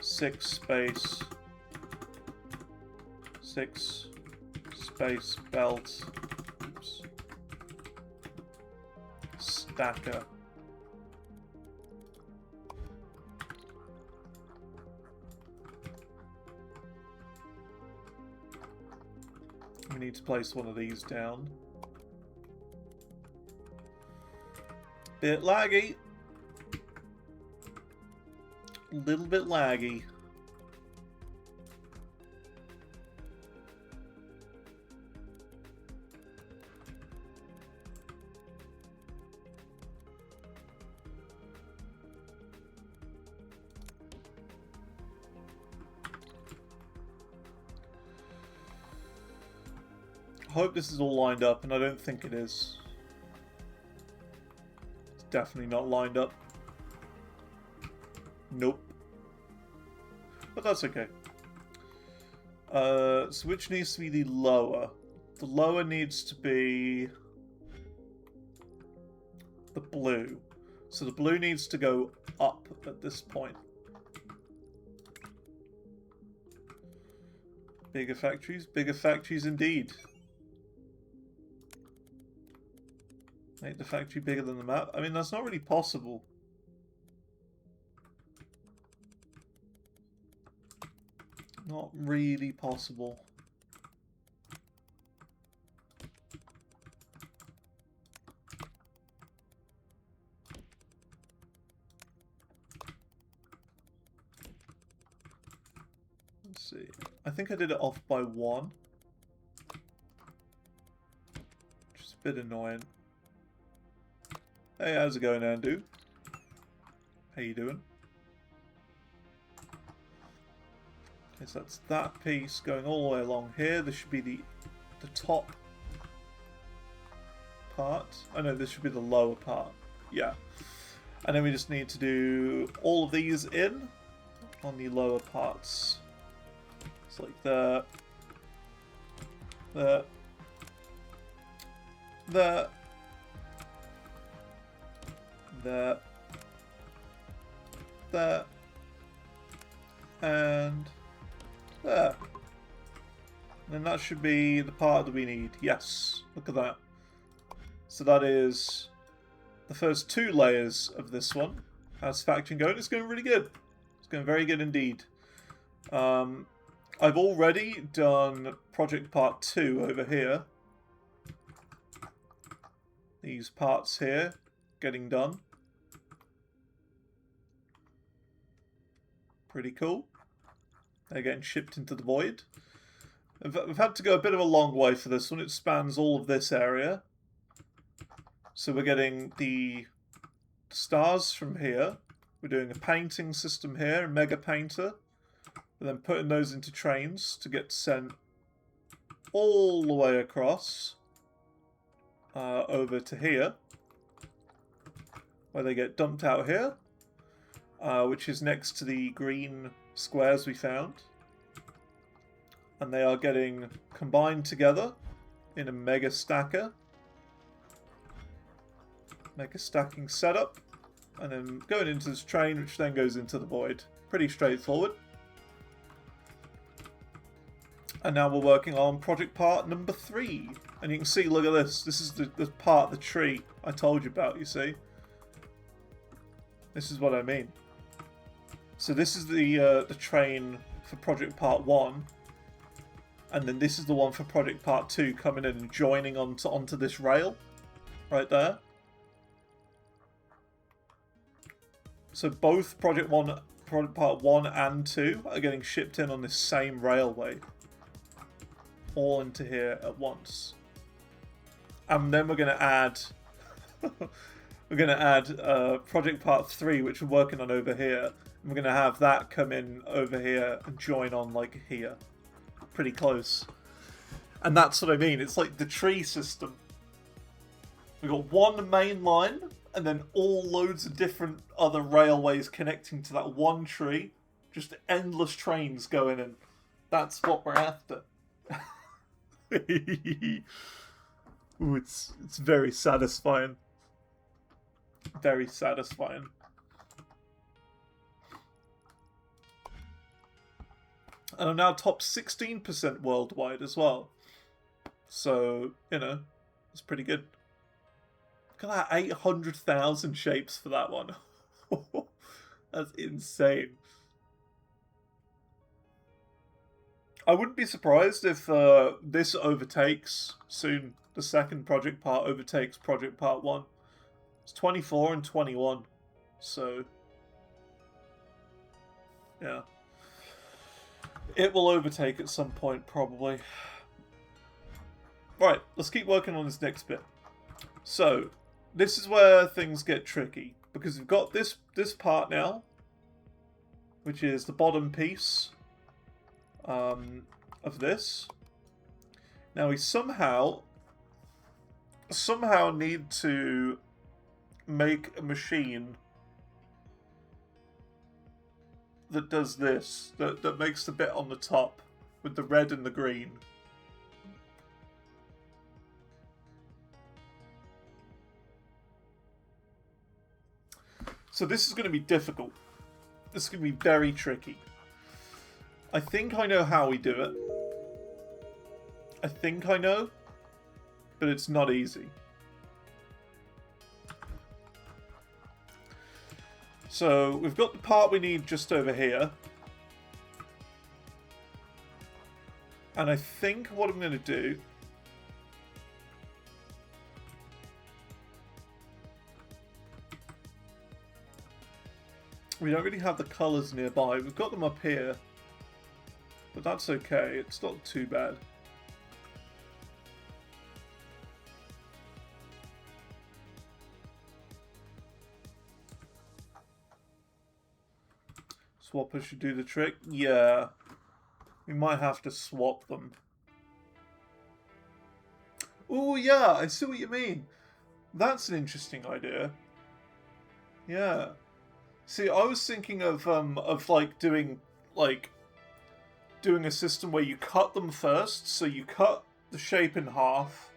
S1: 6 space 6 space belt. Oops. Stacker. We need to place one of these down. Bit laggy. Little bit laggy. I hope this is all lined up, and I don't think it is. Definitely not lined up. Nope. But that's okay. So which needs to be the lower? The lower needs to be the blue. So the blue needs to go up at this point. Bigger factories? Bigger factories indeed. Make the factory bigger than the map? I mean, that's not really possible. Not really possible. Let's see. I think I did it off by 1. Which is a bit annoying. Hey, how's it going, Andu? How you doing? Okay, so that's that piece going all the way along here. This should be the top part. Oh no, this should be the lower part. Yeah. And then we just need to do all of these in on the lower parts. It's like that. That. That. That. That. And there. And then that should be the part that we need. Yes. Look at that. So that is the first 2 layers of this one. How's factoring going? It's going really good. It's going very good indeed. I've already done project part 2 over here. These parts here getting done. Pretty cool. They're getting shipped into the void. We've had to go a bit of a long way for this one. It spans all of this area. So we're getting the stars from here. We're doing a painting system here, a mega painter. We're then putting those into trains to get sent all the way across over to here, where they get dumped out here, which is next to the green squares we found. And they are getting combined together in a mega stacker. Mega stacking setup. And then going into this train, which then goes into the void. Pretty straightforward. And now we're working on project part number 3. And you can see, look at this. This is the part, the tree I told you about, you see. This is what I mean. So this is the train for project part 1. And then this is the one for project part 2 coming in and joining onto this rail. Right there. So both project part 1 and 2 are getting shipped in on this same railway. All into here at once. And then we're going to add project part 3, which we're working on over here. And we're going to have that come in over here and join on like here. Pretty close. And that's what I mean. It's like the tree system. We've got one main line and then all loads of different other railways connecting to that one tree. Just endless trains going in. That's what we're after. Ooh, it's very satisfying. Very satisfying. And I'm now top 16% worldwide as well. So, you know, it's pretty good. Look at that, 800,000 shapes for that one. That's insane. I wouldn't be surprised if this overtakes soon. The second project part overtakes project part 1. It's 24 and 21. So, yeah. It will overtake at some point, probably. Right, let's keep working on this next bit. So, this is where things get tricky. Because we've got this part now, which is the bottom piece of this. Now we somehow need to make a machine that does this, that makes the bit on the top with the red and the green. So this is going to be difficult. This is going to be very tricky. I think I know how we do it. I think I know, but it's not easy. So we've got the part we need just over here. And I think what I'm going to do we don't really have the colours nearby. We've got them up here. But that's okay, it's not too bad. Swapper should do the trick? Yeah. We might have to swap them. Oh yeah, I see what you mean. That's an interesting idea. Yeah. See, I was thinking of like doing a system where you cut them first, so you cut the shape in half,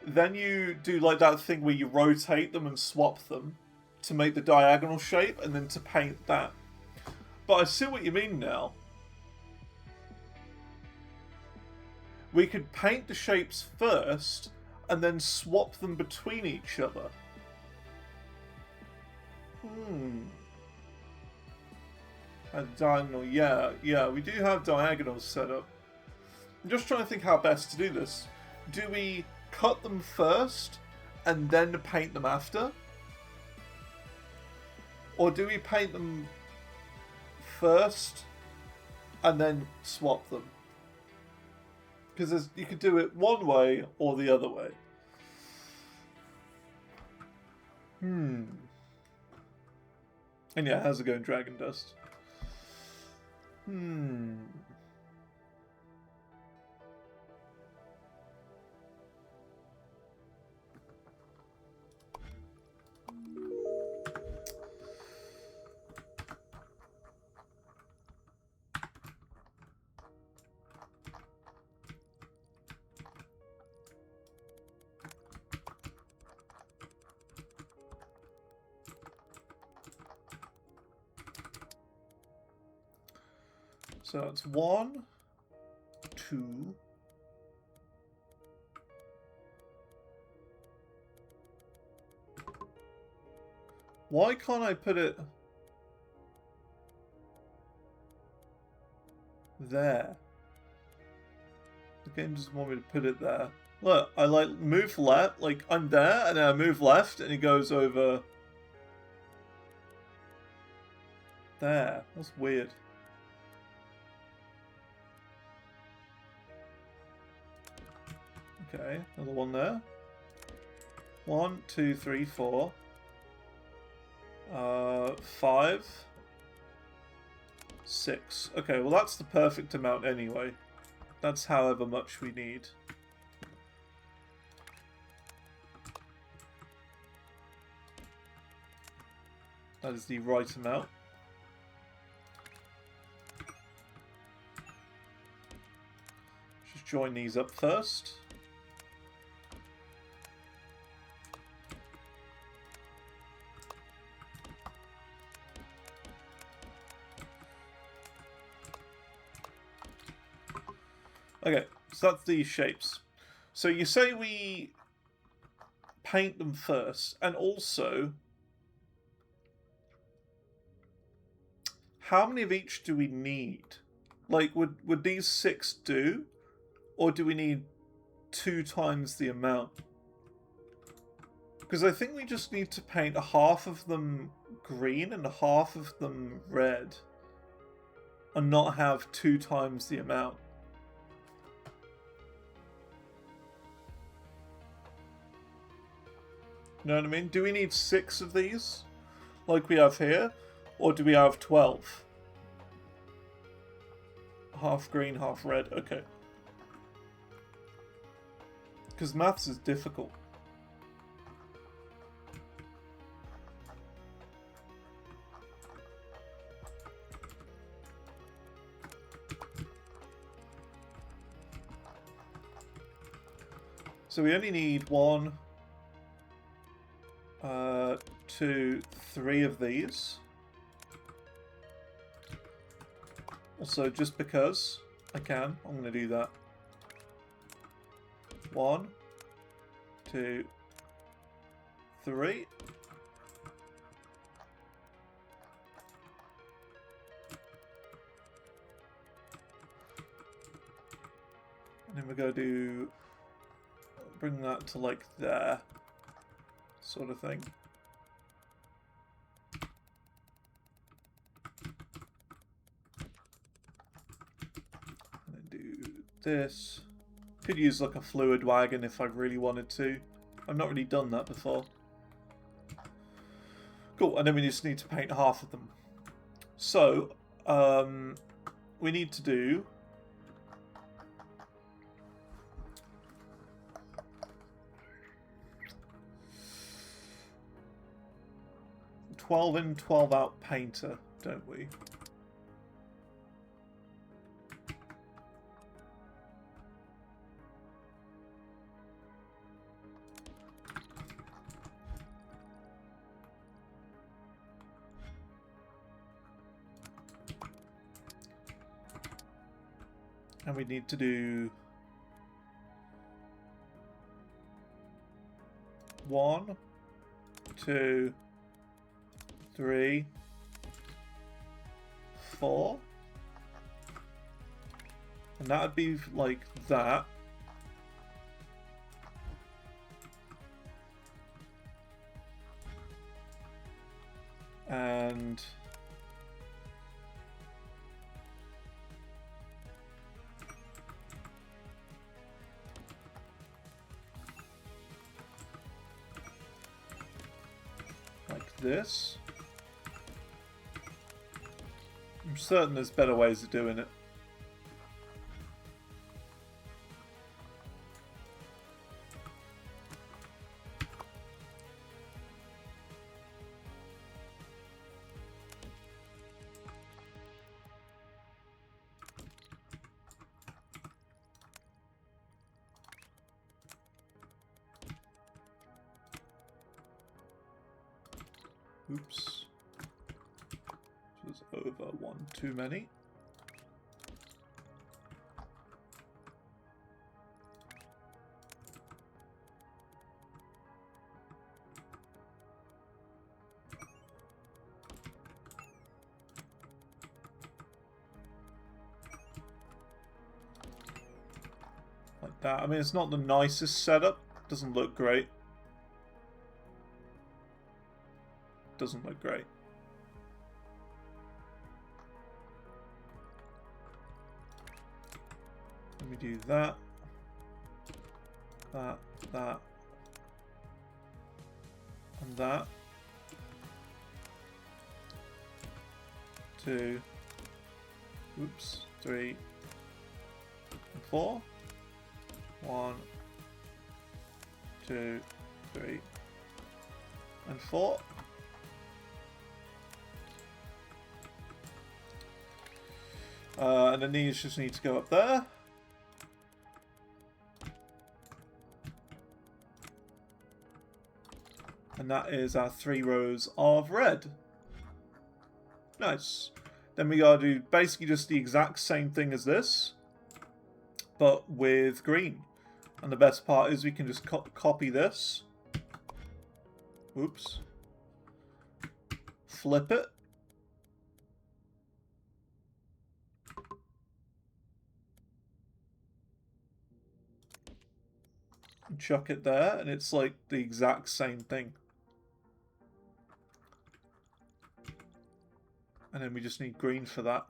S1: then you do like that thing where you rotate them and swap them to make the diagonal shape, and then to paint that. But I see what you mean now. We could paint the shapes first, and then swap them between each other. A diagonal, yeah, we do have diagonals set up. I'm just trying to think how best to do this. Do we cut them first, and then paint them after? Or do we paint them first, and then swap them? Because you could do it one way or the other way. And yeah, how's it going, Dragon Dust? So it's 1, 2. Why can't I put it there? The game doesn't want me to put it there. Look, I like move left, like I'm there, and then I move left, and it goes over there. That's weird. Okay, another one there. 1, 2, 3, 4. 5. 6. Okay, well that's the perfect amount anyway. That's however much we need. That is the right amount. Just join these up first. Okay, so that's these shapes. So you say we paint them first, and also, how many of each do we need? Like, would these 6 do? Or do we need 2 times the amount? Because I think we just need to paint half of them green and half of them red. And not have 2 times the amount. You know what I mean? Do we need 6 of these, like we have here, or do we have 12? Half green, half red, okay. Because maths is difficult. So we only need 1, 2, 3 of these. Also, just because I can, I'm going to do that. 1, 2, 3. And then we're going to do, bring that to like there, sort of thing. this. Could use like a fluid wagon if I really wanted to. I've not really done that before. Cool, and then we just need to paint half of them. So, we need to do 12 in, 12 out painter, don't we? And we need to do 1, 2, 3, 4. And that would be like that. And like this. I'm certain there's better ways of doing it. Oops. Just over one too many. Like that. I mean, it's not the nicest setup. Doesn't look great. Doesn't look great. Let me do that, that, and that. 2, oops, 3, and 4. 1, 2, 3, and 4. And then these just need to go up there. And that is our 3 rows of red. Nice. Then we gotta do basically just the exact same thing as this, but with green. And the best part is we can just copy this. Oops. Flip it. And chuck it there, and it's like the exact same thing. And then we just need green for that.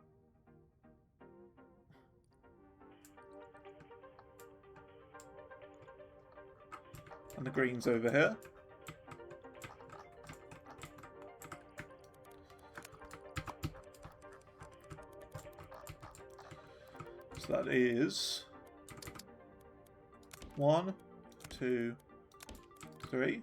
S1: And the green's over here. So that is 1, 2, 3.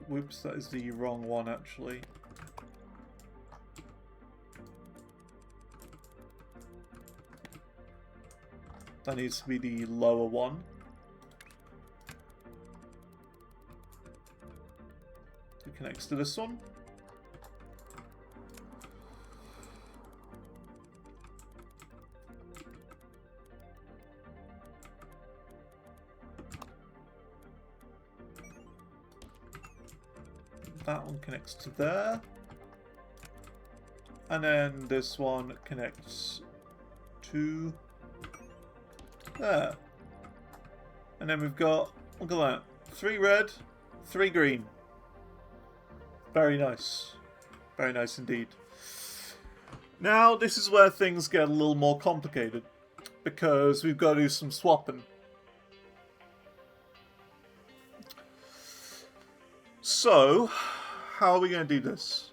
S1: Whoops, that is the wrong one actually. That needs to be the lower one. It connects to this one. that one connects to there. And then this one connects to there. And then we've got, look at that, 3 red, 3 green. Very nice. Very nice indeed. Now, this is where things get a little more complicated, because we've got to do some swapping. So, how are we going to do this?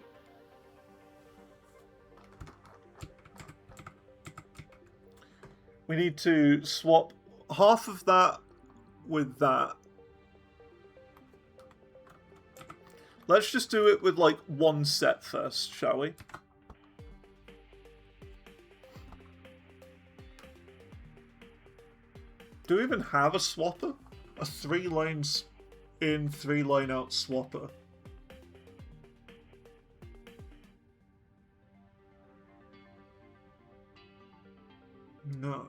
S1: We need to swap half of that with that. Let's just do it with like one set first, shall we? Do we even have a swapper? A 3 lanes in, 3 lane out swapper? No.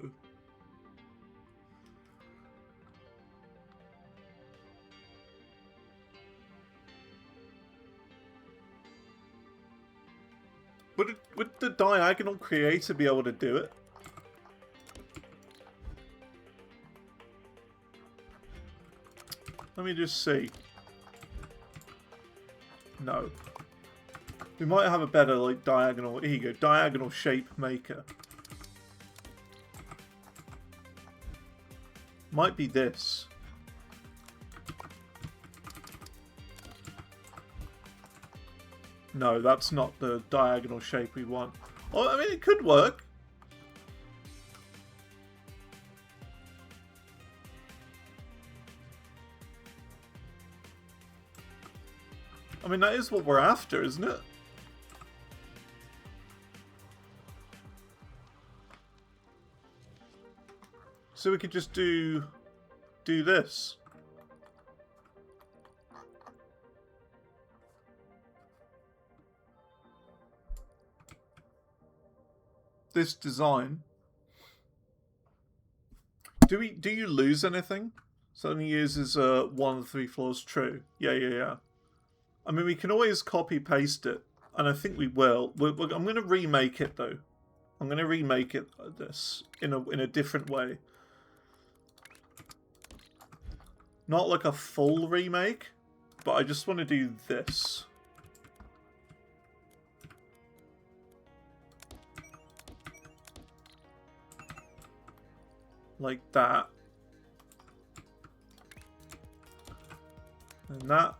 S1: Would the diagonal creator be able to do it? Let me just see. No. We might have a better, like, diagonal... Here you go. Diagonal shape maker. Might be this. No, that's not the diagonal shape we want. Well, I mean, it could work. I mean, that is what we're after, isn't it? So we could just do this. This design. Do you lose anything? So it only uses 1 of the 3 floors. True. Yeah. I mean, we can always copy paste it, and I think we will. I'm going to remake it though. I'm going to remake it this in a different way. Not like a full remake, but I just want to do this. Like that. And that.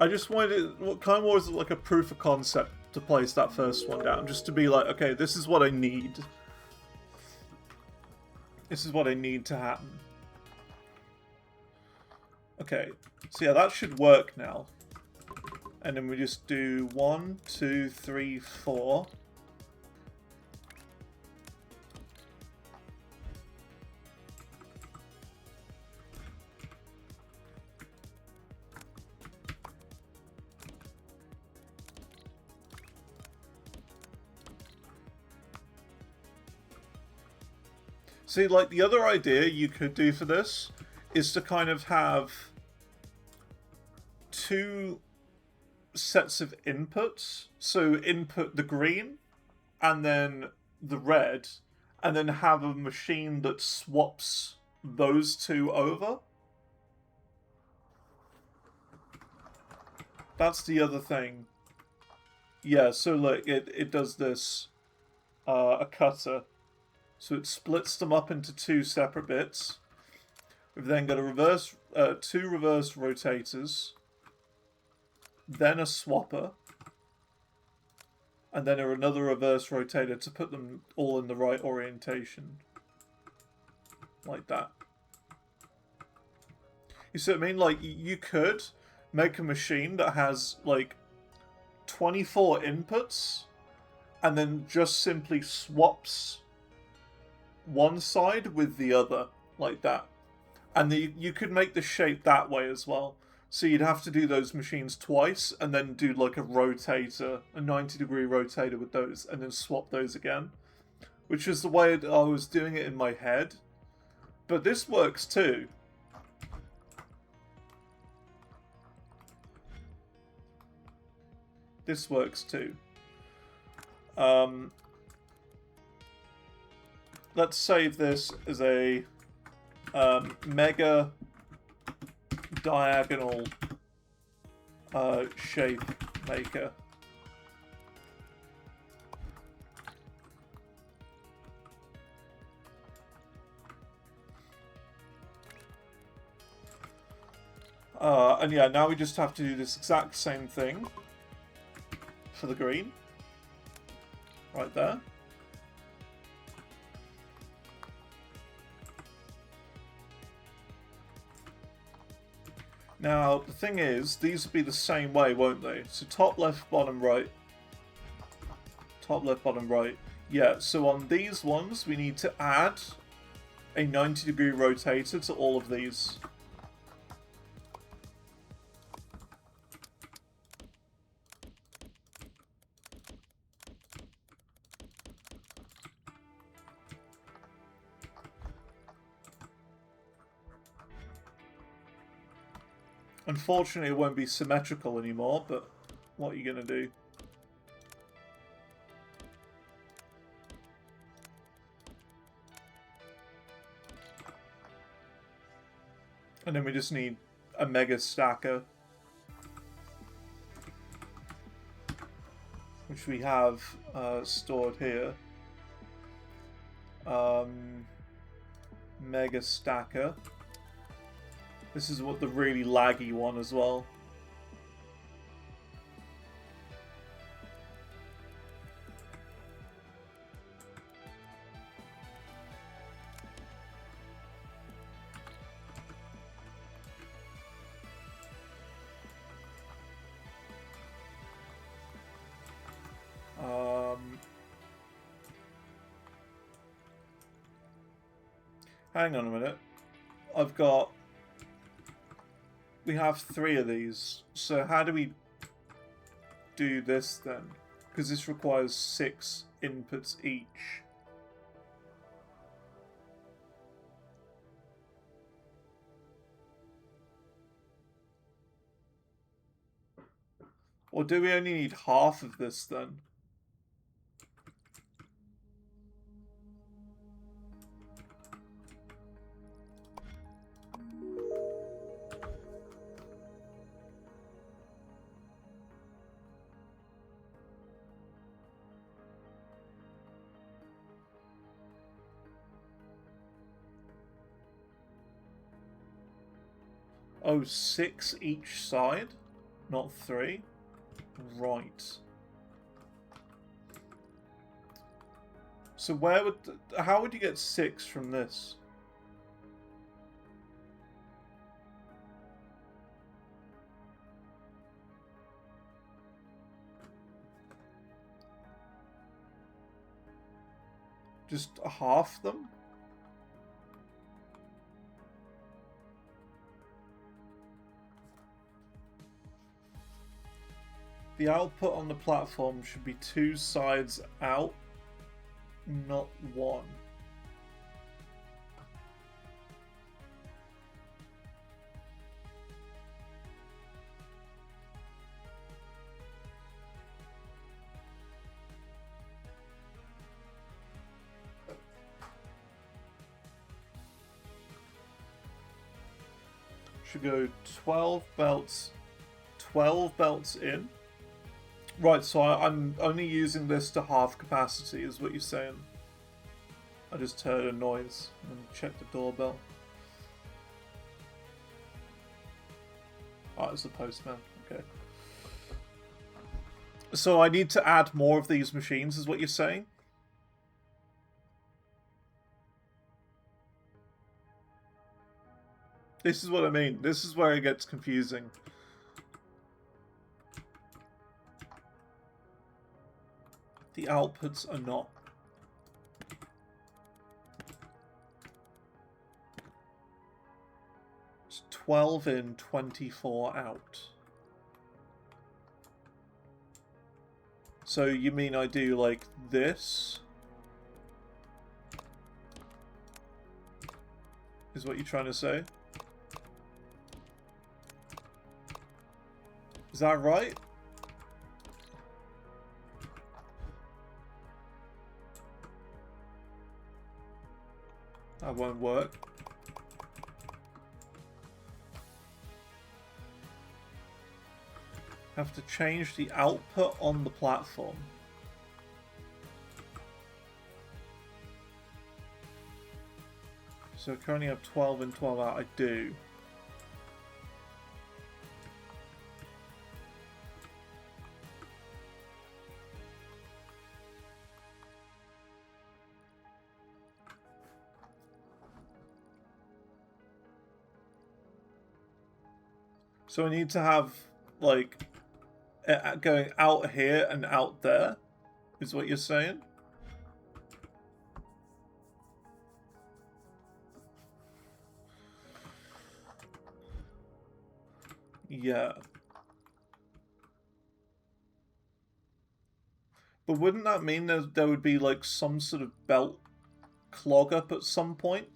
S1: I just wanted it, what kind of was like a proof of concept to place that first one down, just to be like, okay, this is what I need. This is what I need to happen. Okay, so yeah, that should work now. And then we just do 1, 2, 3, 4. See, like, the other idea you could do for this is to kind of have 2 sets of inputs. So input the green and then the red, and then have a machine that swaps those 2 over. That's the other thing. Yeah, so look, it does this, a cutter. So it splits them up into 2 separate bits. We've then got a 2 reverse rotators, then a swapper, and then another reverse rotator to put them all in the right orientation. Like that. You see what I mean? Like, you could make a machine that has, like, 24 inputs, and then just simply swaps one side with the other, like that. And you could make the shape that way as well. So you'd have to do those machines twice and then do like a rotator, a 90-degree rotator with those, and then swap those again. Which is the way I was doing it in my head. But this works too. This works too. Let's save this as a mega diagonal shape maker. And yeah, now we just have to do this exact same thing for the green. Right there. Now, the thing is, these will be the same way, won't they? So top left, bottom right. Top left, bottom right. Yeah, so on these ones, we need to add a 90-degree rotator to all of these. Unfortunately, it won't be symmetrical anymore, but what are you going to do? And then we just need a mega stacker, which we have stored here. Mega stacker. This is what the really laggy one as well. Hang on a minute. We have 3 of these. So how do we do this then? Because this requires 6 inputs each. Or do we only need half of this then? Oh, 6 each side? Not 3? Right. So how would you get 6 from this? Just half them? The output on the platform should be 2 sides out, not 1. Should go 12 belts in. Right, so I'm only using this to half capacity, is what you're saying. I just heard a noise and checked the doorbell. Oh, it's the postman. Okay. So I need to add more of these machines, is what you're saying? This is what I mean. This is where it gets confusing. The outputs are not. It's 12 in, 24 out. So you mean I do like this? Is what you're trying to say? Is that right? That won't work. Have to change the output on the platform. So I currently have 12 and 12 out. I do. So I need to have, like, going out here and out there, is what you're saying? Yeah. But wouldn't that mean that there would be, like, some sort of belt clog up at some point?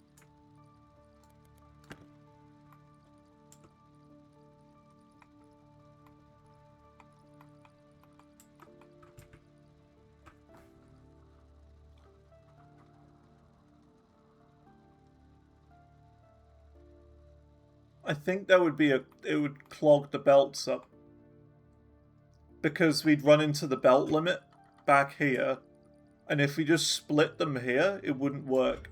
S1: I think there would be it would clog the belts up. Because we'd run into the belt limit back here. And if we just split them here, it wouldn't work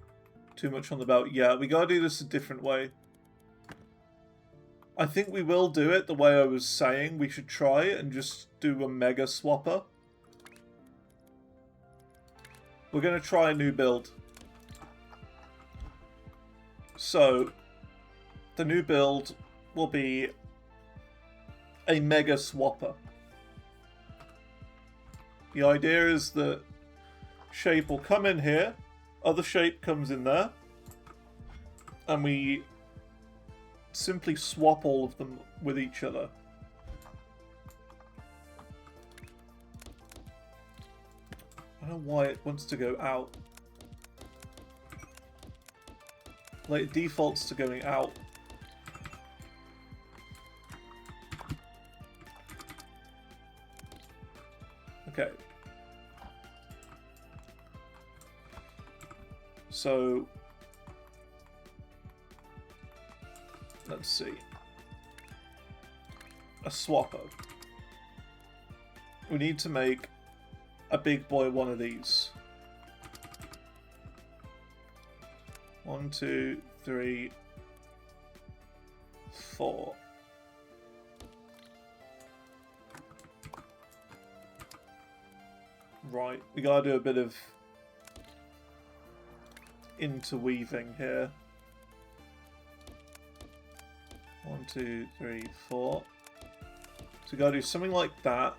S1: too much on the belt. Yeah, we gotta do this a different way. I think we will do it the way I was saying. We should try it and just do a mega swapper. We're gonna try a new build. So, the new build will be a mega swapper. The idea is that shape will come in here, other shape comes in there, and we simply swap all of them with each other. I don't know why it wants to go out. Like, it defaults to going out. Okay. So, let's see. A swapper. We need to make a big boy one of these. 1, 2, 3, 4. Right, we gotta do a bit of interweaving here. 1, 2, 3, 4. So we gotta do something like that.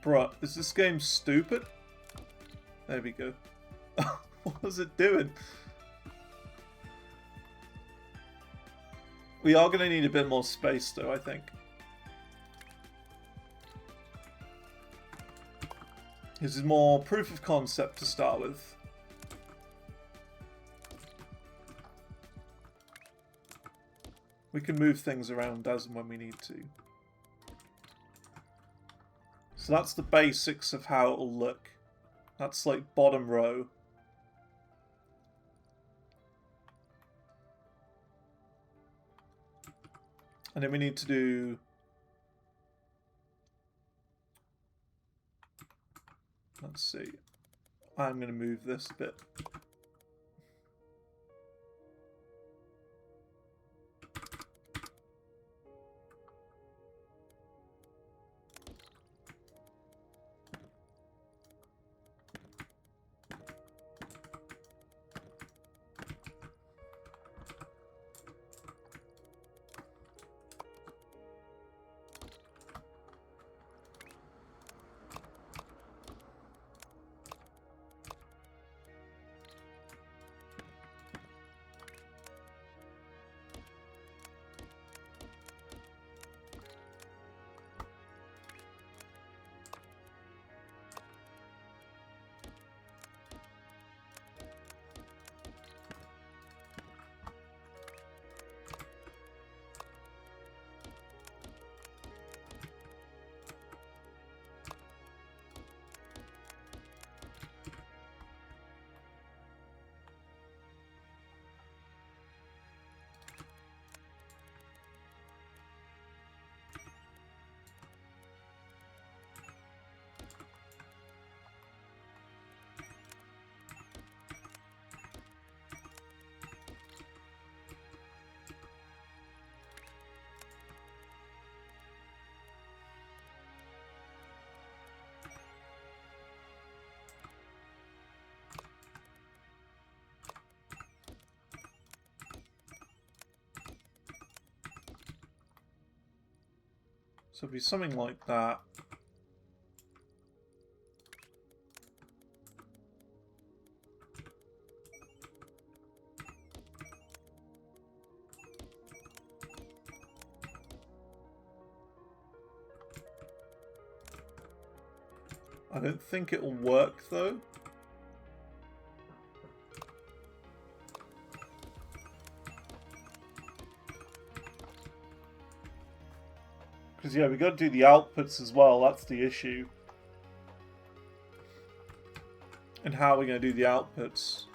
S1: Bruh, is this game stupid? There we go. What was it doing? We are going to need a bit more space though, I think. This is more proof of concept to start with. We can move things around as and when we need to. So that's the basics of how it'll look. That's like bottom row. And then we need to do... Let's see. I'm going to move this bit. So it'd be something like that. I don't think it'll work though. Because yeah, we got to do the outputs as well, that's the issue. And how are we going to do the outputs?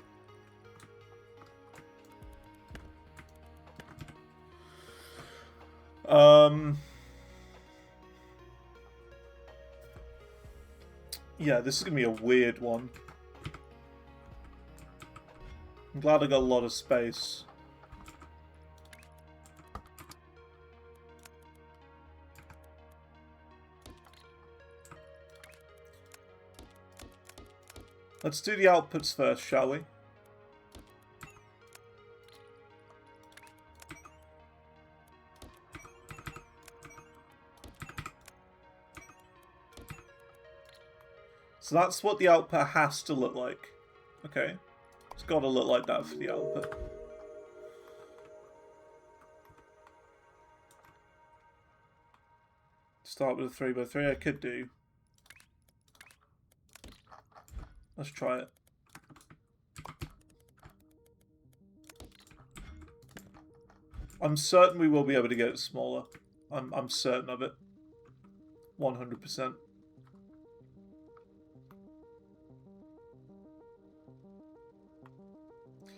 S1: Yeah, this is going to be a weird one. I'm glad I got a lot of space. Let's do the outputs first, shall we? So that's what the output has to look like. Okay. It's got to look like that for the output. Start with a 3x3, I could do. Let's try it. I'm certain we will be able to get it smaller. I'm certain of it. 100%.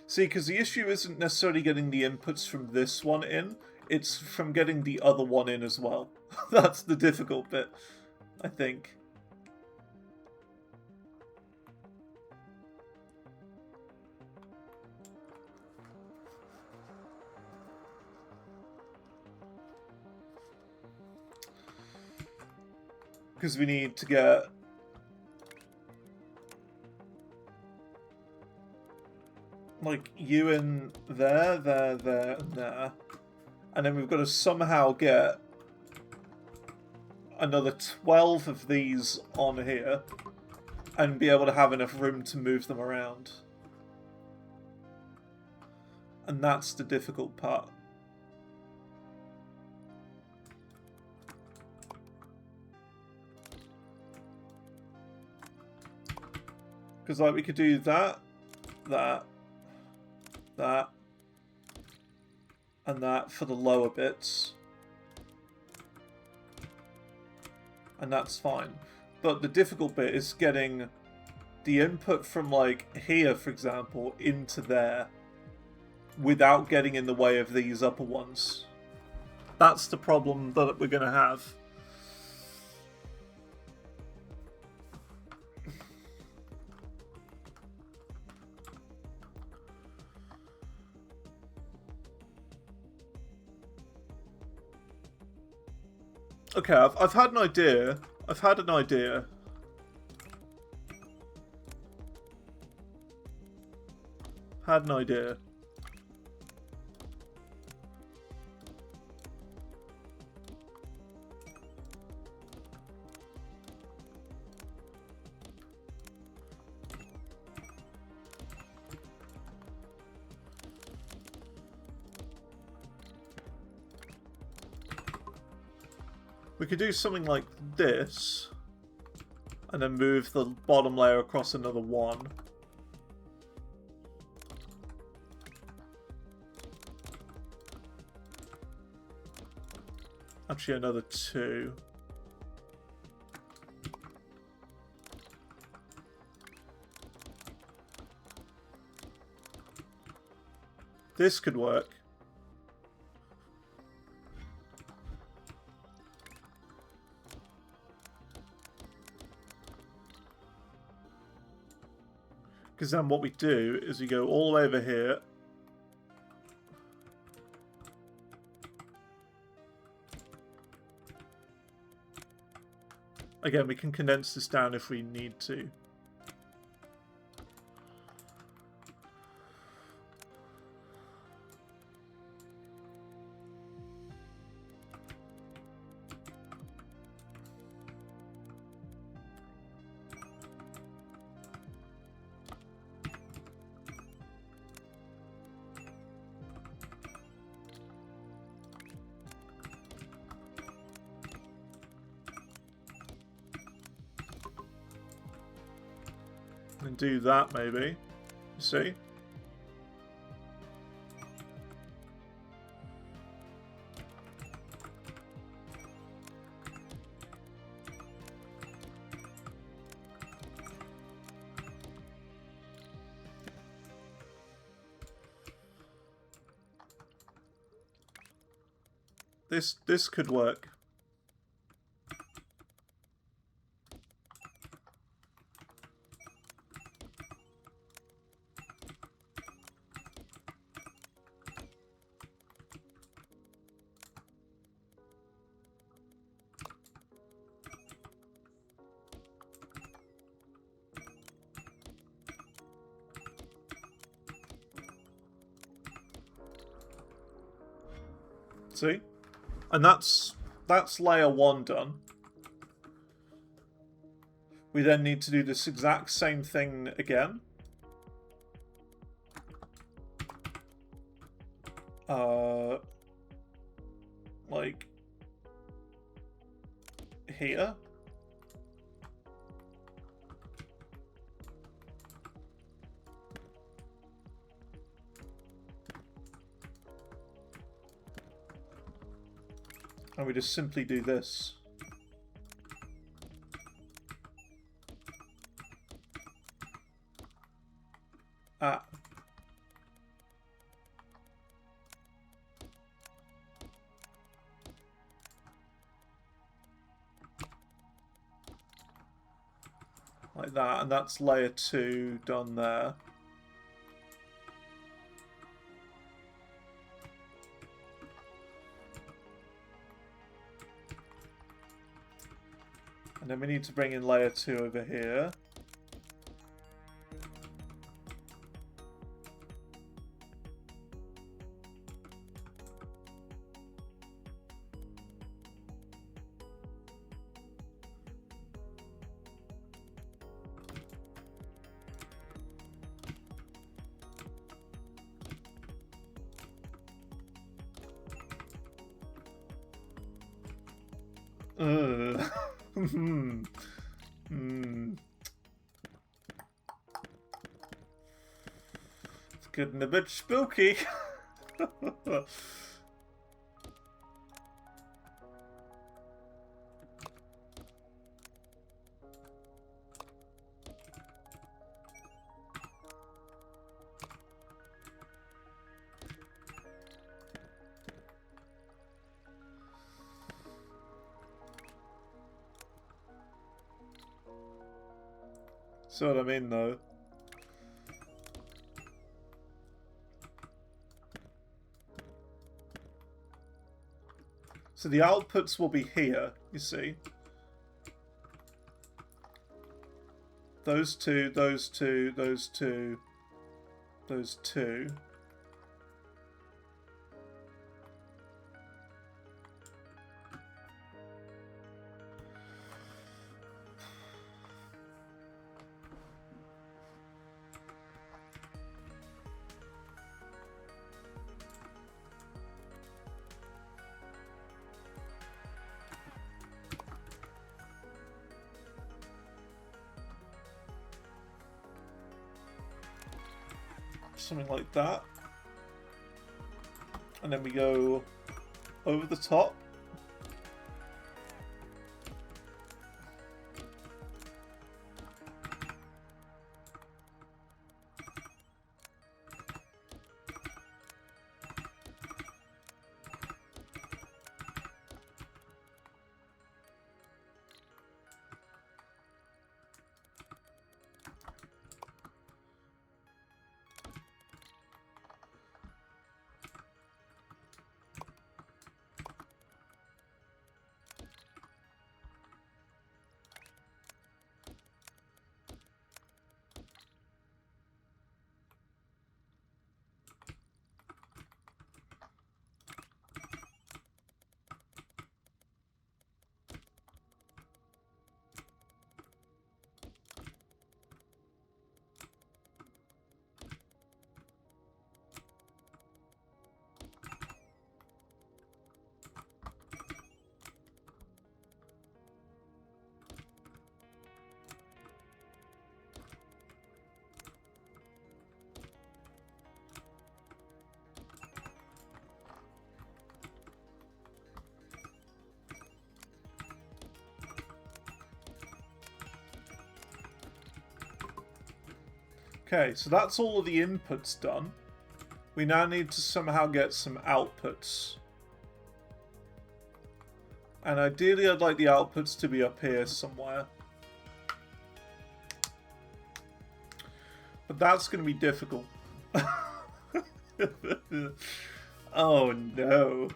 S1: See, because the issue isn't necessarily getting the inputs from this one in, it's from getting the other one in as well. That's the difficult bit, I think. Because we need to get... like, you in there, there, there, and there. And then we've got to somehow get another 12 of these on here and be able to have enough room to move them around. And that's the difficult part. Because, like, we could do that, that, that, and that for the lower bits. And that's fine. But the difficult bit is getting the input from, like, here, for example, into there without getting in the way of these upper ones. That's the problem that we're going to have. Okay, I've had an idea. I've had an idea. Had an idea. We could do something like this, and then move the bottom layer across another one. Actually, another 2. This could work. Because then what we do is we go all the way over here. Again, we can condense this down if we need to. can do that maybe. You see? This could work. See? And that's layer 1 done. We then need to do this exact same thing again. Like here. And we just simply do this. Ah. Like that, and that's layer 2 done there. And then we need to bring in layer 2 over here. It's getting a bit spooky. See what I mean, though? So the outputs will be here, you see. Those two, those two, those two, those two. Something like that. And then we go over the top. Okay, so that's all of the inputs done. We now need to somehow get some outputs. And ideally I'd like the outputs to be up here somewhere. But that's going to be difficult. Oh no.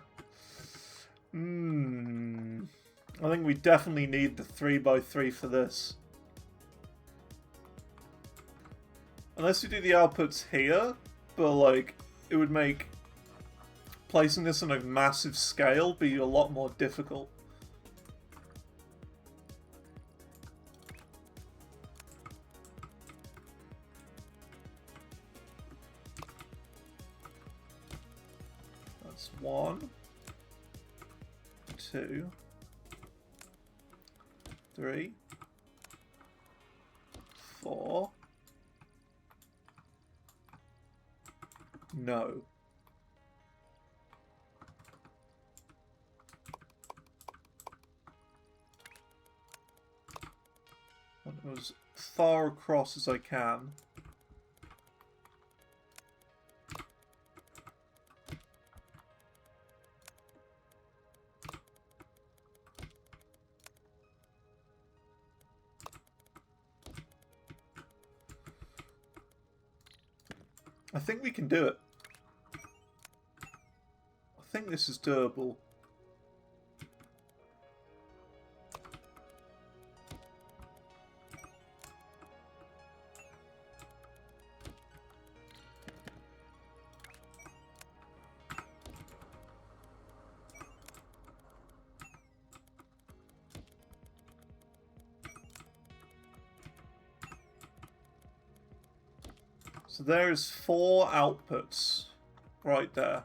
S1: I think we definitely need the 3x3 for this. Unless we do the outputs here, but like, it would make placing this on a massive scale be a lot more difficult. That's 1, 2, 3, 4. No. I want it as far across as I can. I think we can do it. I think this is doable. So there's 4 outputs right there.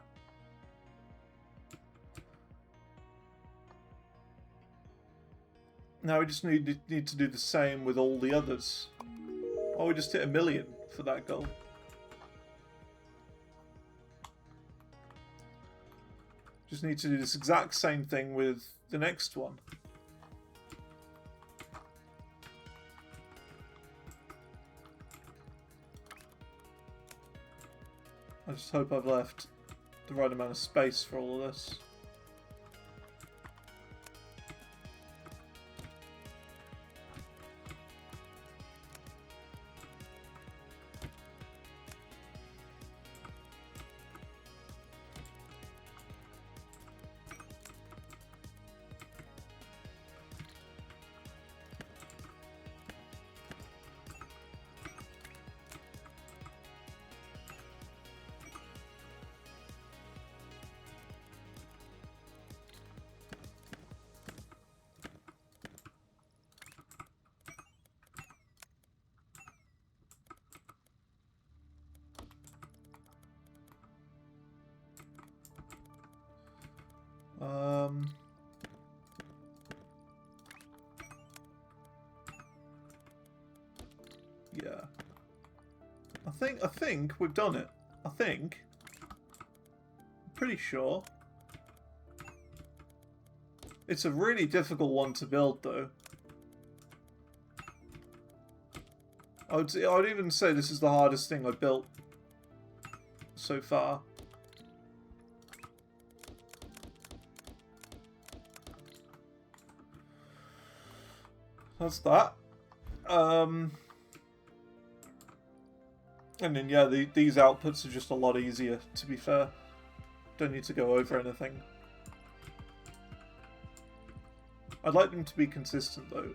S1: Now we just need to do the same with all the others. Oh, we just hit 1 million for that goal. Just need to do this exact same thing with the next one. I just hope I've left the right amount of space for all of this. Yeah. I think we've done it. I think. I'm pretty sure. It's a really difficult one to build, though. I'd even say this is the hardest thing I've built so far. That's that. And then, yeah, these outputs are just a lot easier, to be fair. Don't need to go over anything. I'd like them to be consistent, though.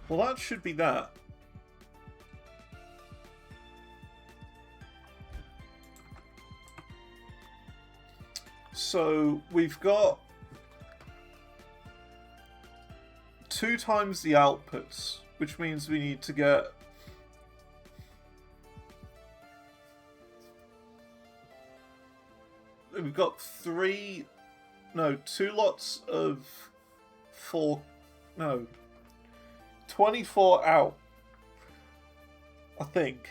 S1: Well, that should be that. So we've got 2 times the outputs, which means we need to get... We've got 2 lots of 4... No. 24 out. I think.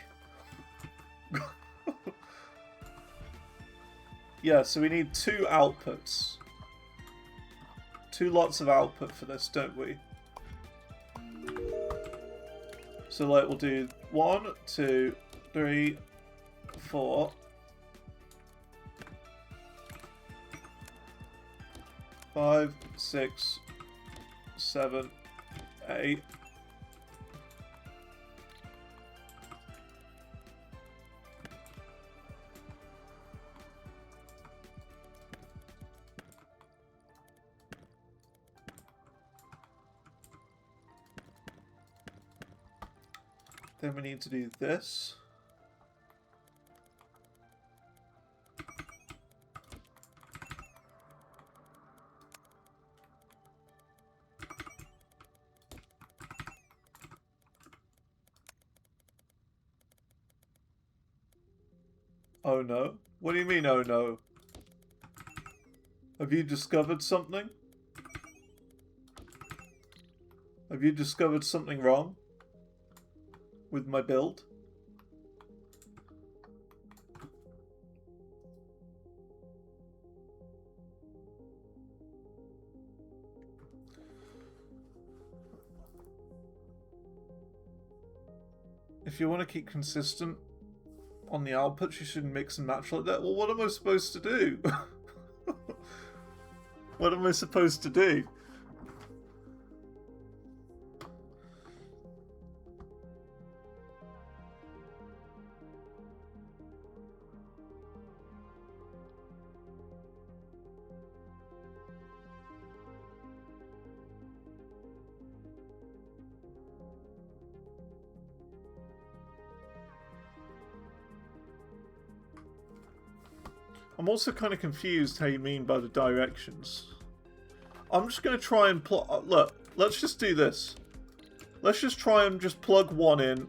S1: Yeah, so we need 2 outputs. 2 lots of output for this, don't we? So like we'll do 1, 2, 3, 4. 5, 6, 7, 8. Then we need to do this. Oh no? What do you mean, oh no? Have you discovered something? Have you discovered something wrong with my build? If you want to keep consistent on the outputs, you shouldn't mix and match like that. Well, what am I supposed to do? What am I supposed to do? I'm also kind of confused how you mean by the directions. I'm just going to try and plot... Look, let's just do this. Let's just try and just plug one in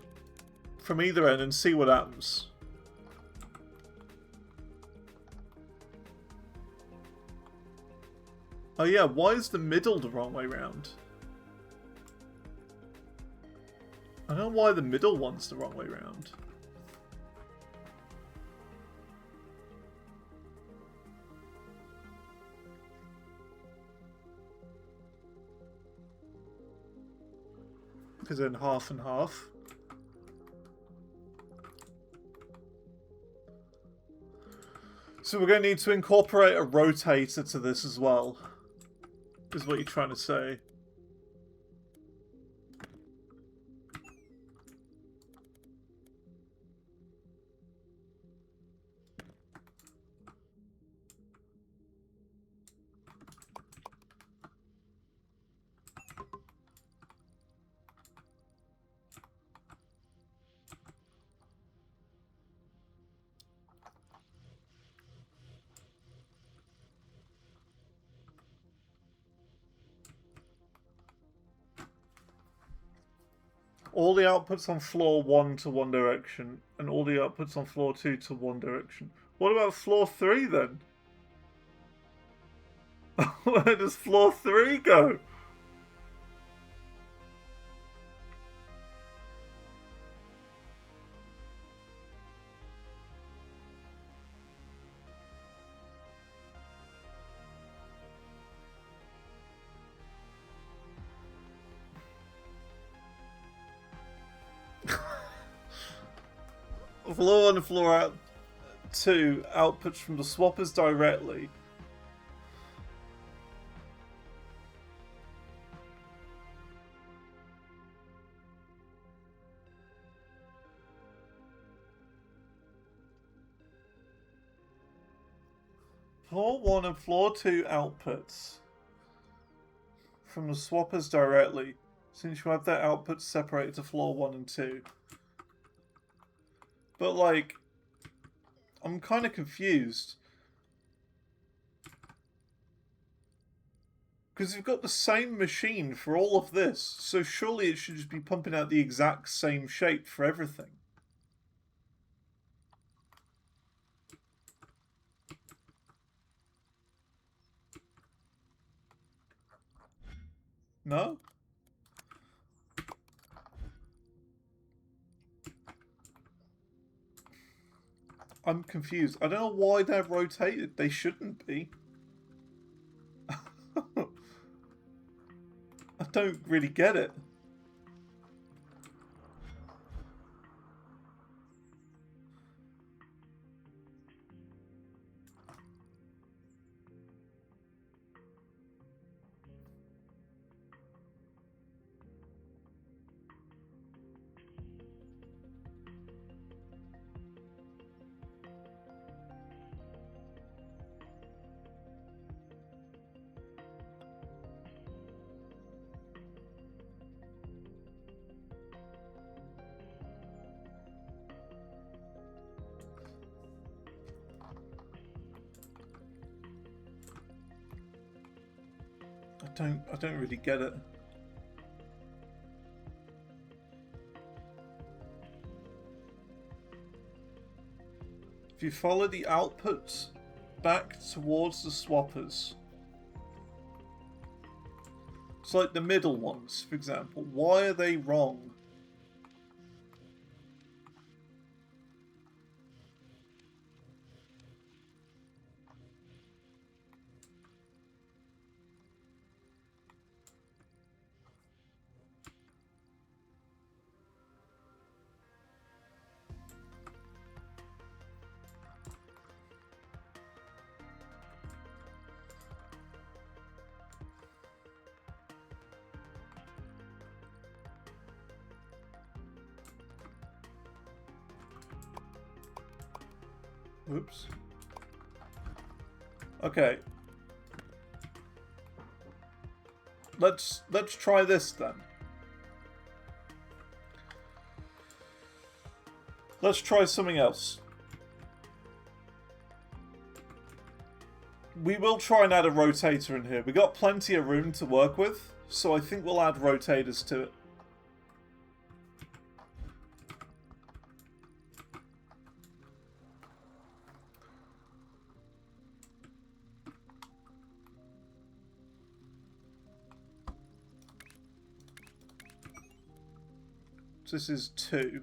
S1: from either end and see what happens. Oh yeah, why is the middle the wrong way round? I don't know why the middle one's the wrong way round. Because then half and half. So we're going to need to incorporate a rotator to this as well, is what you're trying to say. All the outputs on floor 1 to one direction, and all the outputs on floor 2 to one direction. What about floor 3 then? Where does floor 3 go? Floor 1 and floor 2 outputs from the swappers directly. Floor 1 and floor 2 outputs from the swappers directly, since you have their outputs separated to floor 1 and 2. But, like, I'm kind of confused. Because you've got the same machine for all of this, so surely it should just be pumping out the exact same shape for everything. No? I'm confused. I don't know why they're rotated. They shouldn't be. I don't really get it. I don't really get it. If you follow the outputs back towards the swappers, it's like the middle ones, for example. Why are they wrong? Oops. Okay. Let's try this then. Let's try something else. We will try and add a rotator in here. We got plenty of room to work with, so I think we'll add rotators to it. So this is 2.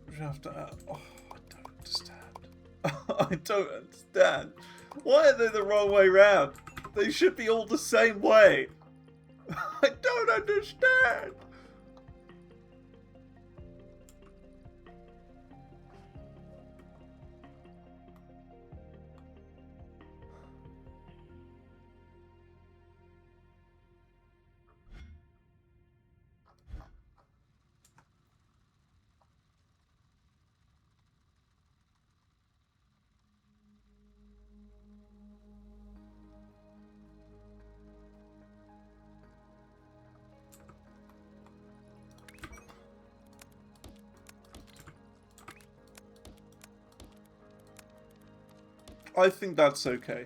S1: We have to add. Oh, I don't understand. I don't understand. Why are they the wrong way round? They should be all the same way. I don't understand. I think that's okay.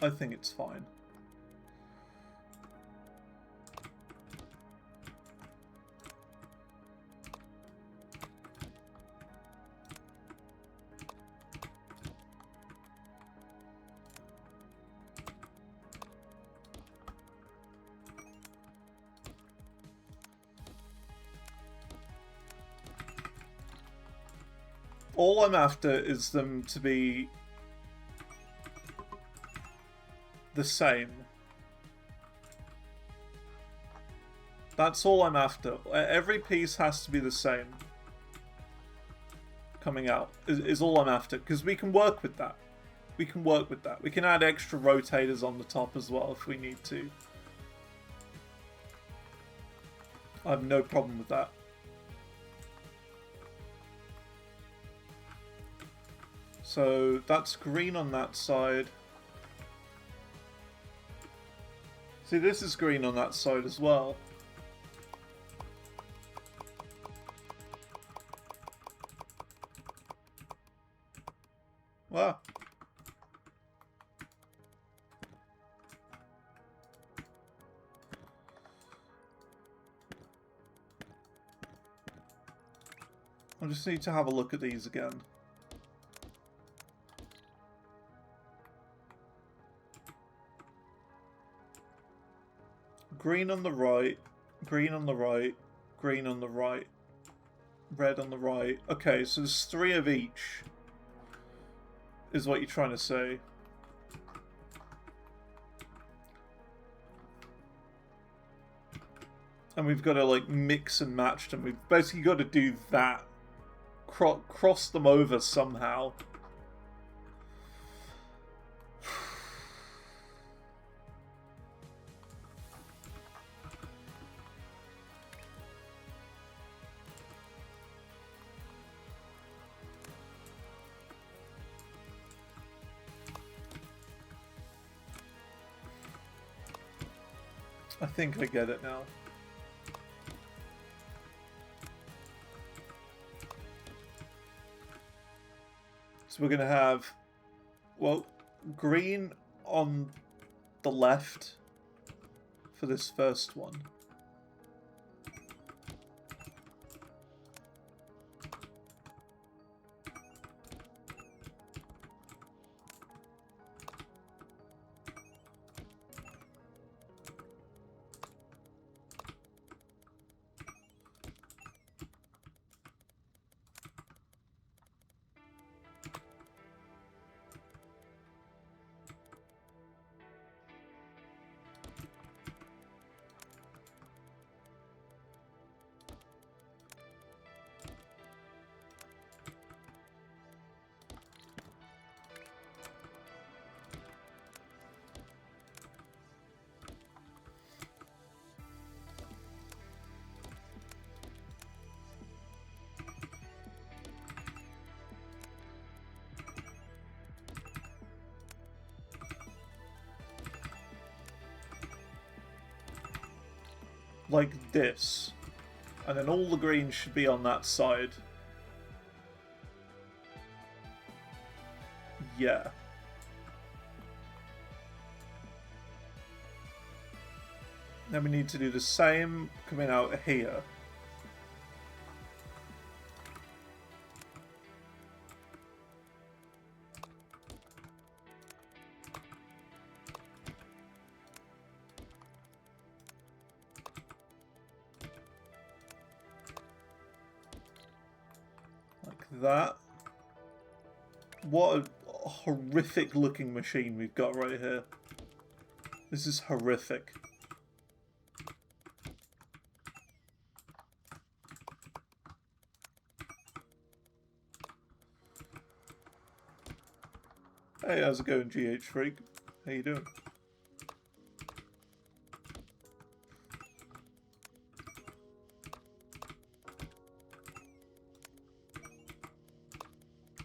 S1: I think it's fine. All I'm after is them to be the same. That's all I'm after. Every piece has to be the same. coming out is all I'm after, because we can work with that. We can work with that. We can add extra rotators on the top as well if we need to. I have no problem with that. So that's green on that side. See, this is green on that side as well. Wow. I just need to have a look at these again. Green on the right, green on the right, green on the right, red on the right. Okay, so there's 3 of each, is what you're trying to say. And we've got to, like, mix and match them. We've basically got to do that. Cross them over somehow. I think I get it now. So we're going to have, well, green on the left for this first one. Like this. And then all the greens should be on that side. Yeah. Then we need to do the same coming out here. That. What a horrific looking machine we've got right here. This is horrific. Hey, how's it going, GH Freak? How you doing?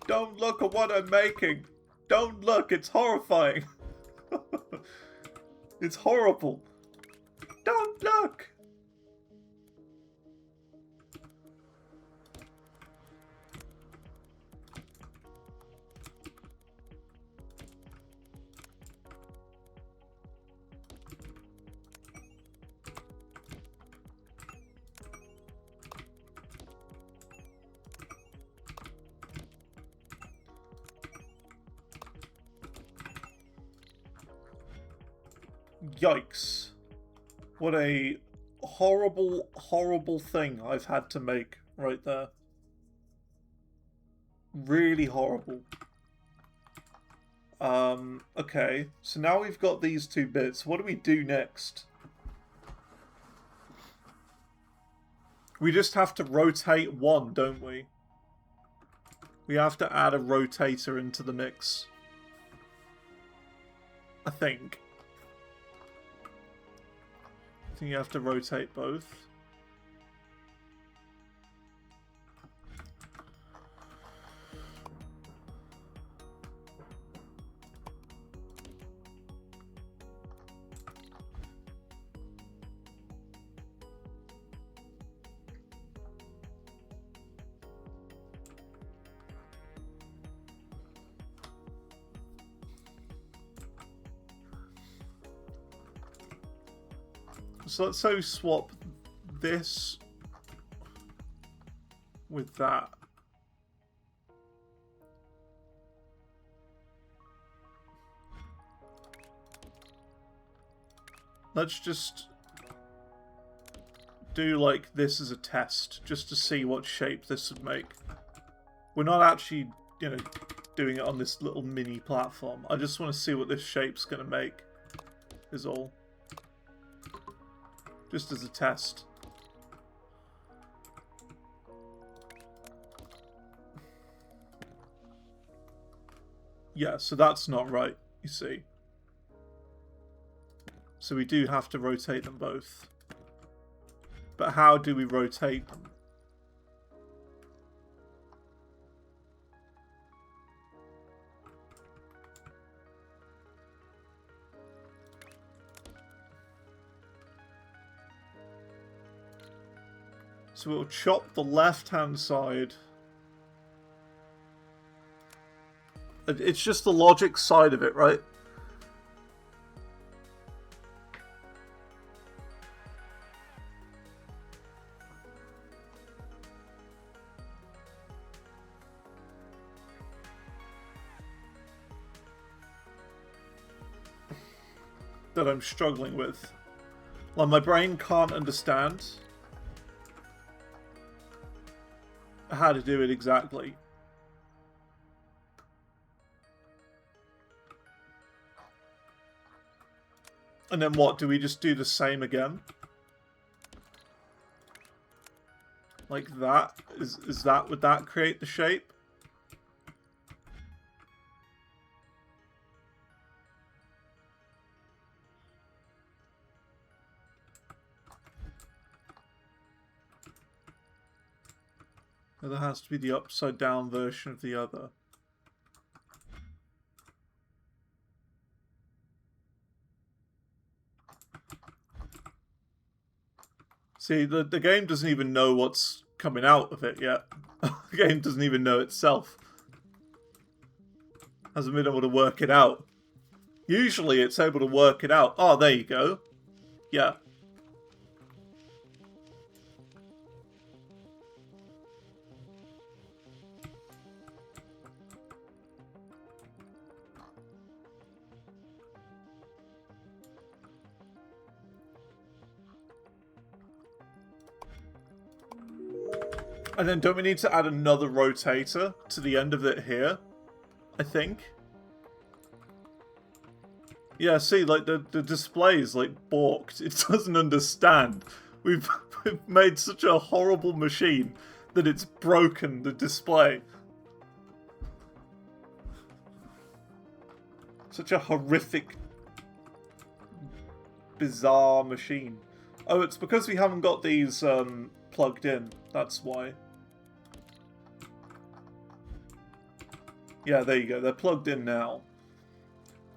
S1: Don't look at what I'm making. Don't look, it's horrifying. It's horrible. Don't look. Yikes. What a horrible, horrible thing I've had to make right there. Really horrible. Okay. So now we've got these 2 bits. What do we do next? We just have to rotate 1, don't we? We have to add a rotator into the mix. I think you have to rotate both. So let's say we swap this with that. Let's just do like this as a test, just to see what shape this would make. We're not actually, you know, doing it on this little mini platform. I just want to see what this shape's going to make, is all. Just as a test. Yeah, so that's not right, you see. So we do have to rotate them both. But how do we rotate them? So we'll chop the left-hand side. It's just the logic side of it, right? That I'm struggling with. Like, my brain can't understand how to do it exactly. And then what? Do we just do the same again? Like that? Is that, would that create the shape? The other has to be the upside down version of the other. See, the game doesn't even know what's coming out of it yet. The game doesn't even know itself. Hasn't been able to work it out. Usually it's able to work it out. Oh, there you go. Yeah. And then don't we need to add another rotator to the end of it here? I think. Yeah, see, like, the display is, like, balked. It doesn't understand. We've made such a horrible machine that it's broken the display. Such a horrific, bizarre machine. Oh, it's because we haven't got these plugged in. That's why. Yeah, there you go. They're plugged in now.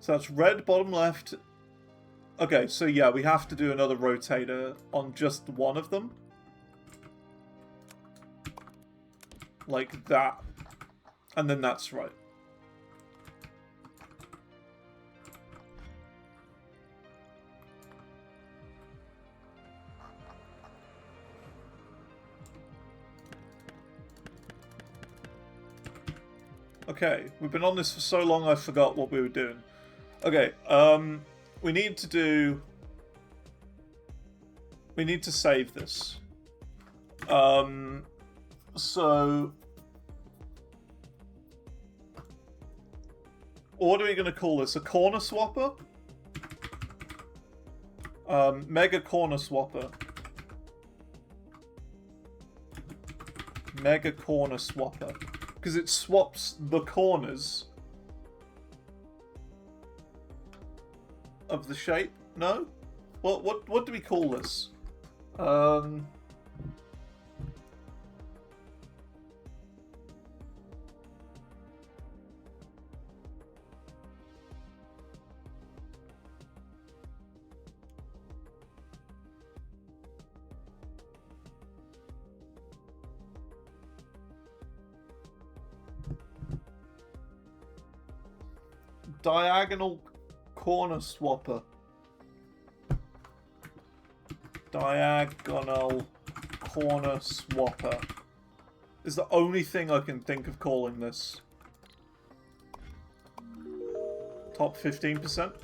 S1: So that's red, bottom left. Okay, so yeah, we have to do another rotator on just one of them. Like that. And then that's right. Okay, we've been on this for so long I forgot what we were doing. Okay, we need to save this. So what are we going to call this? A corner swapper? Mega corner swapper. Mega corner swapper. Because it swaps the corners of the shape. No? What do we call this? Diagonal corner swapper. Diagonal corner swapper is the only thing I can think of calling this. Top 15%.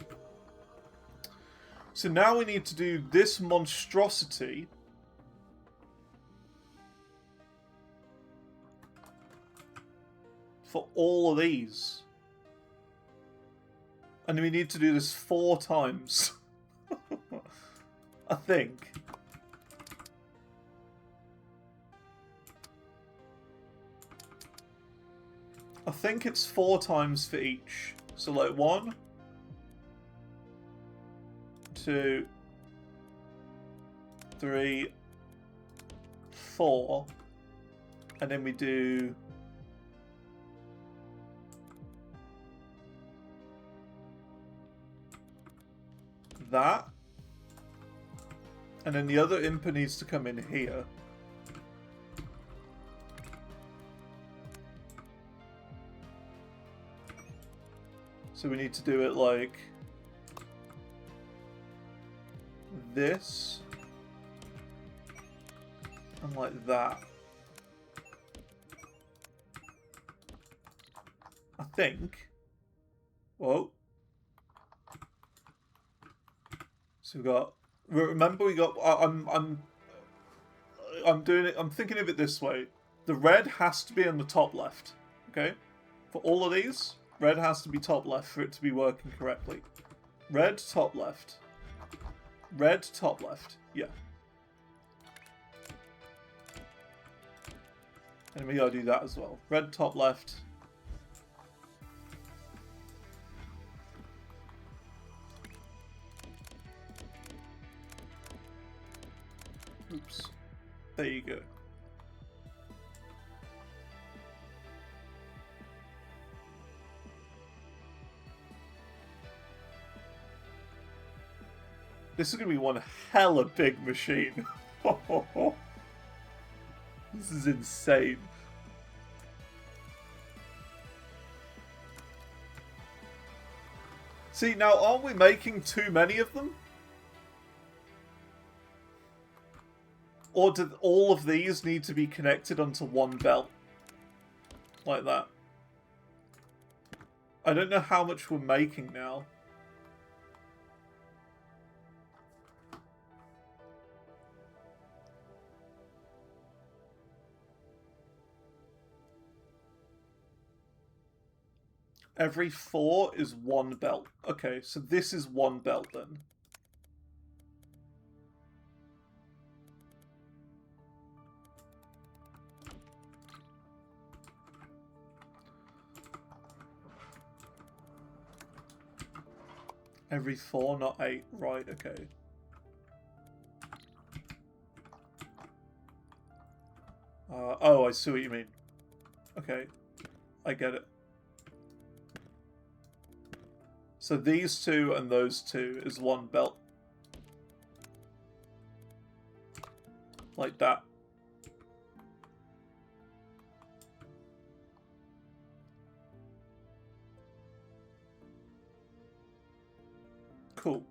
S1: So now we need to do this monstrosity. For all of these. And we need to do this 4 times. I think. I think it's 4 times for each. So like 1, 2, 3, 4. And then we do... that. And then the other input needs to come in here. So we need to do it like this and like that. I think. Whoa. So we got. Remember, we got. I'm doing it. I'm thinking of it this way. The red has to be on the top left. Okay, for all of these, red has to be top left for it to be working correctly. Red top left. Red top left. Yeah. And we gotta do that as well. Red top left. Oops. There you go. This is going to be one hella big machine. This is insane. See, now aren't we making too many of them? Or do all of these need to be connected onto one belt? Like that. I don't know how much we're making now. Every 4 is 1 belt. Okay, so this is 1 belt then. Every 4, not 8. Right, okay. Oh, I see what you mean. Okay, I get it. So these 2 and those 2 is 1 belt. Like that. Cool.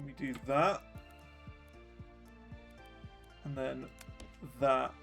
S1: We do that. And then that.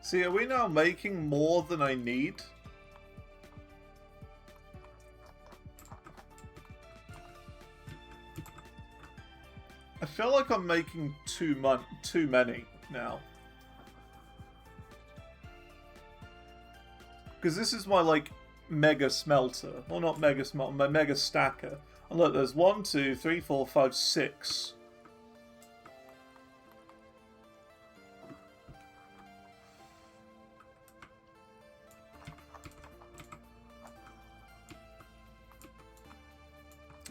S1: See, are we now making more than I need? I feel like I'm making too many now. Because this is my, like, mega smelter. Well, not mega smelter, my mega stacker. And look, there's 1, 2, 3, 4, 5, 6.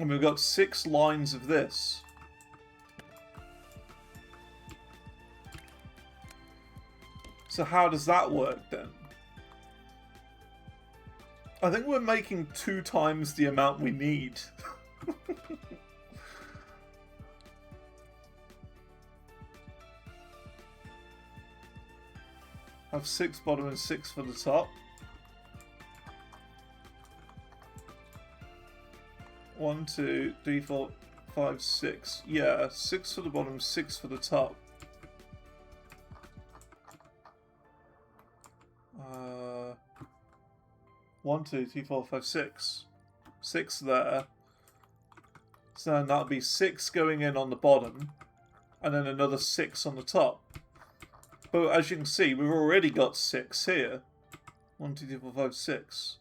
S1: And we've got 6 lines of this. So how does that work then? I think we're making 2 times the amount we need. Have 6 bottom and 6 for the top. 1, 2, 3, 4, 5, 6. Yeah, 6 for the bottom, 6 for the top. 1, 2, 3, 4, 5, 6. 6 there. So then that'll be 6 going in on the bottom, and then another 6 on the top. But as you can see, we've already got 6 here. 1, 2, 3, 4, 5, 6.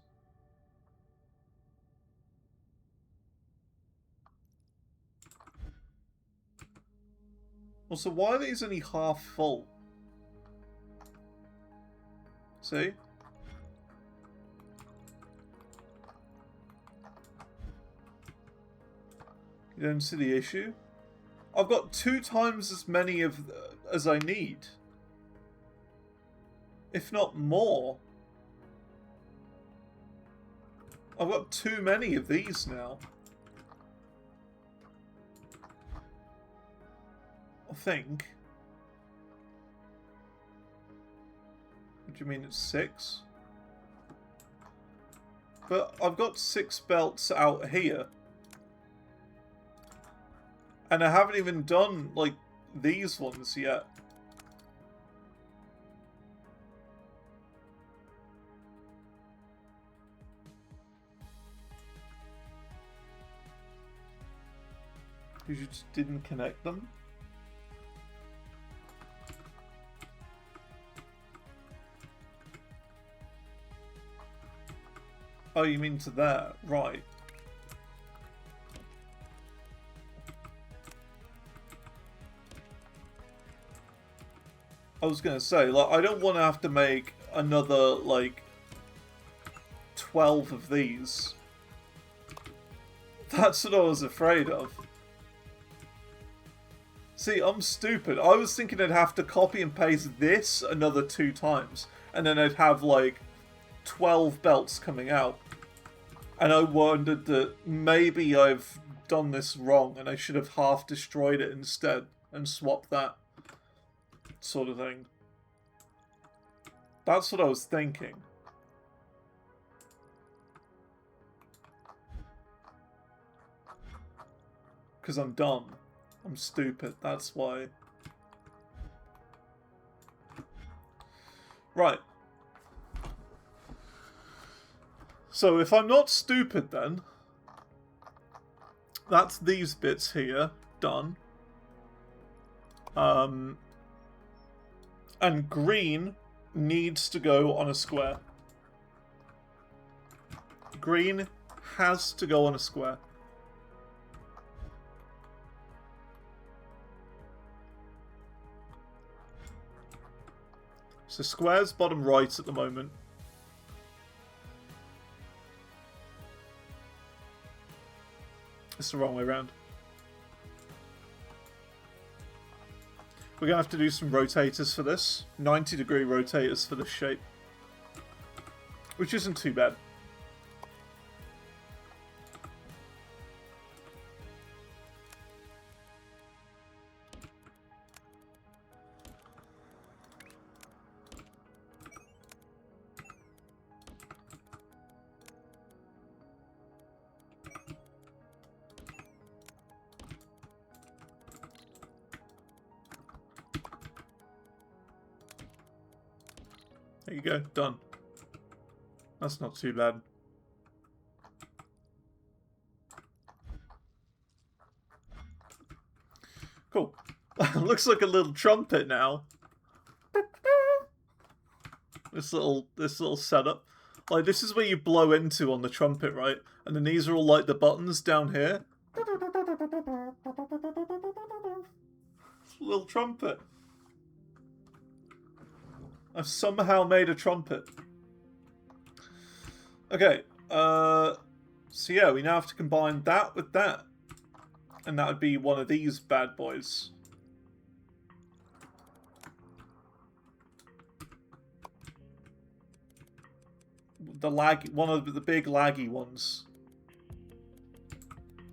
S1: Also, why are these only half full? See? You don't see the issue? I've got 2 times as many as I need. If not more. I've got too many of these now. I think. What do you mean it's 6? But I've got 6 belts out here. And I haven't even done, like, these ones yet. You just didn't connect them? Oh, you mean to there? Right. I was gonna say, like, I don't want to have to make another, like, 12 of these. That's what I was afraid of. See, I'm stupid. I was thinking I'd have to copy and paste this another 2 times, and then I'd have, like, 12 belts coming out. And I wondered that maybe I've done this wrong, and I should have half destroyed it instead, and swapped that. Sort of thing. That's what I was thinking. Because I'm dumb. I'm stupid, that's why. Right. So if I'm not stupid then, that's these bits here, done. And green needs to go on a square. Green has to go on a square. So square's bottom right at the moment. It's the wrong way around. We're going to have to do some rotators for this. 90-degree rotators for this shape. Which isn't too bad. There you go, done. That's not too bad. Cool. Looks like a little trumpet now. This little setup. Like, this is where you blow into on the trumpet, right? And then these are all like the buttons down here. Little trumpet. I've somehow made a trumpet. Okay, so yeah, we now have to combine that with that. And that would be one of these bad boys. One of the big laggy ones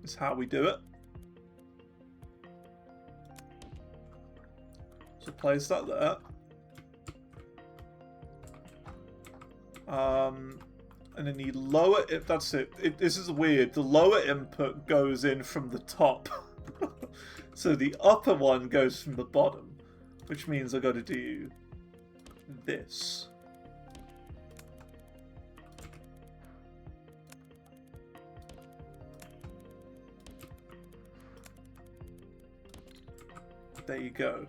S1: is how we do it. So place that there. And then you lower it. That's it. This is weird. The lower input goes in from the top. So the upper one goes from the bottom. Which means I've got to do this. There you go.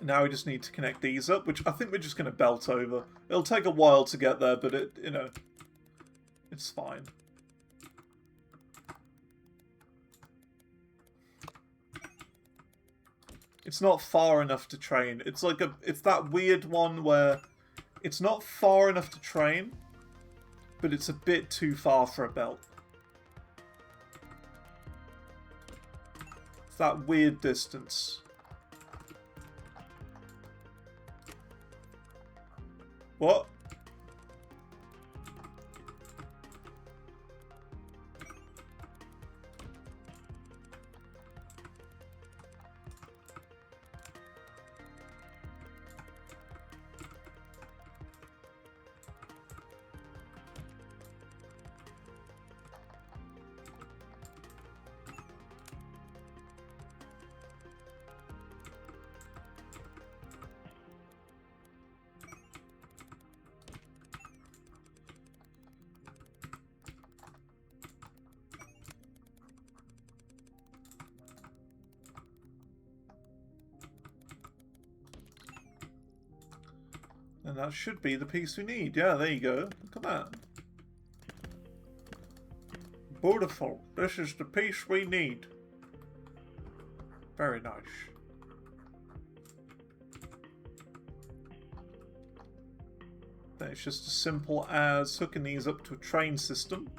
S1: Now we just need to connect these up, which I think we're just going to belt over. It'll take a while to get there, but it's fine. It's not far enough to train. It's that weird one where it's not far enough to train, but it's a bit too far for a belt. It's that weird distance. What? And that should be the piece we need. Yeah, there you go. Look at that. Beautiful. This is the piece we need. Very nice. Then it's just as simple as hooking these up to a train system.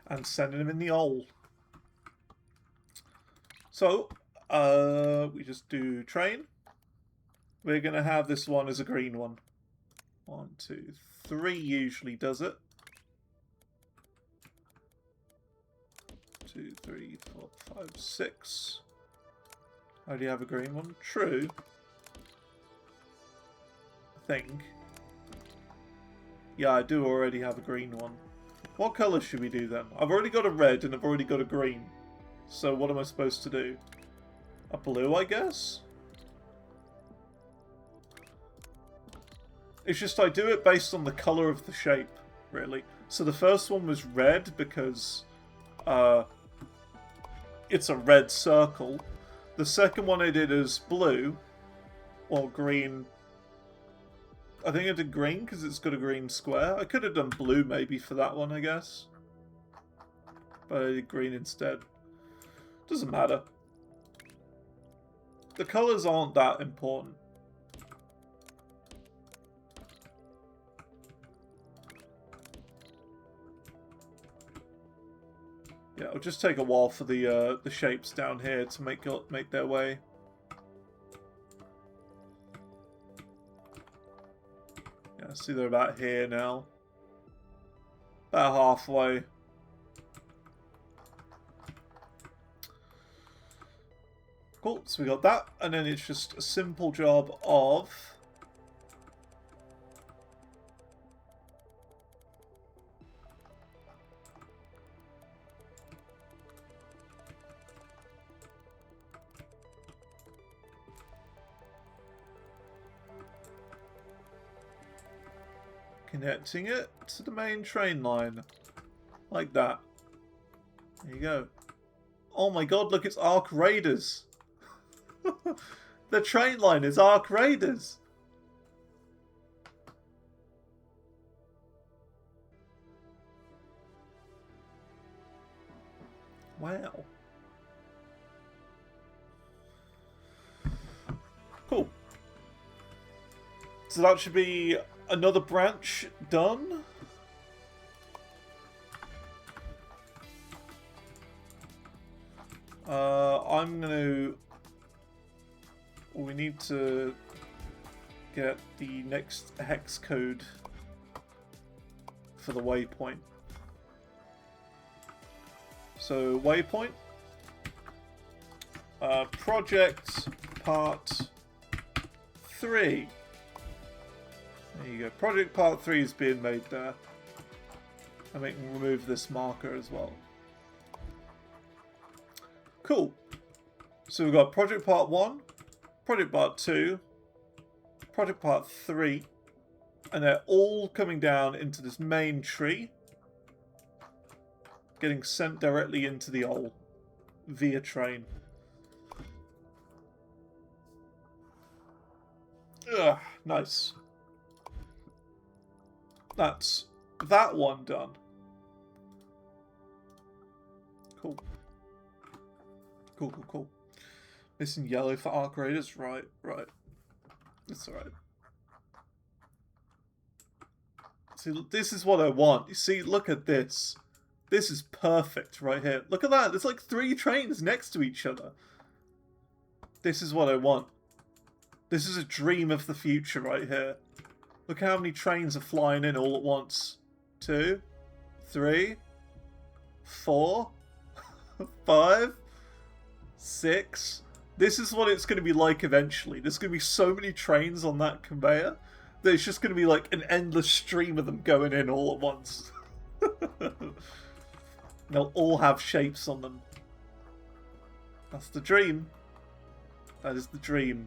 S1: And sending them in the hole. So, we just do train. We're going to have this one as a green one. 1, 2, 3 usually does it. 2, 3, 4, 5, 6. I already have a green one. True. I think. Yeah, I do already have a green one. What colour should we do then? I've already got a red and I've already got a green. So what am I supposed to do? A blue, I guess? It's just I do it based on the colour of the shape, really. So the first one was red because it's a red circle. The second one I did is blue or green. I think I did green because it's got a green square. I could have done blue maybe for that one, I guess. But I did green instead. Doesn't matter. The colours aren't that important. Yeah, it'll just take a while for the shapes down here to make their way. Yeah, see they're about here now. About halfway. Cool, so we got that, and then it's just a simple job of connecting it to the main train line. Like that. There you go. Oh my god, look, it's Arc Raiders. The train line is Arc Raiders. Wow. Cool. So that should be another branch done. I'm gonna... We need to get the next hex code for the waypoint. So, waypoint. Project part 3. There you go. Project part 3 is being made there. And we can remove this marker as well. Cool. So we've got project part 1, project part 2, project part 3, and they're all coming down into this main tree, getting sent directly into the hole via train. Ugh, nice. That's that one done. Cool. Cool, cool, cool. Missing yellow for Arc Raiders? Right, right. That's alright. See, this is what I want. You see, look at this. This is perfect right here. Look at that. There's like 3 trains next to each other. This is what I want. This is a dream of the future right here. Look how many trains are flying in all at once. 2, 3, 4, 5, 6. This is what it's going to be like eventually. There's going to be so many trains on that conveyor that it's just going to be like an endless stream of them going in all at once. They'll all have shapes on them. That's the dream. That is the dream.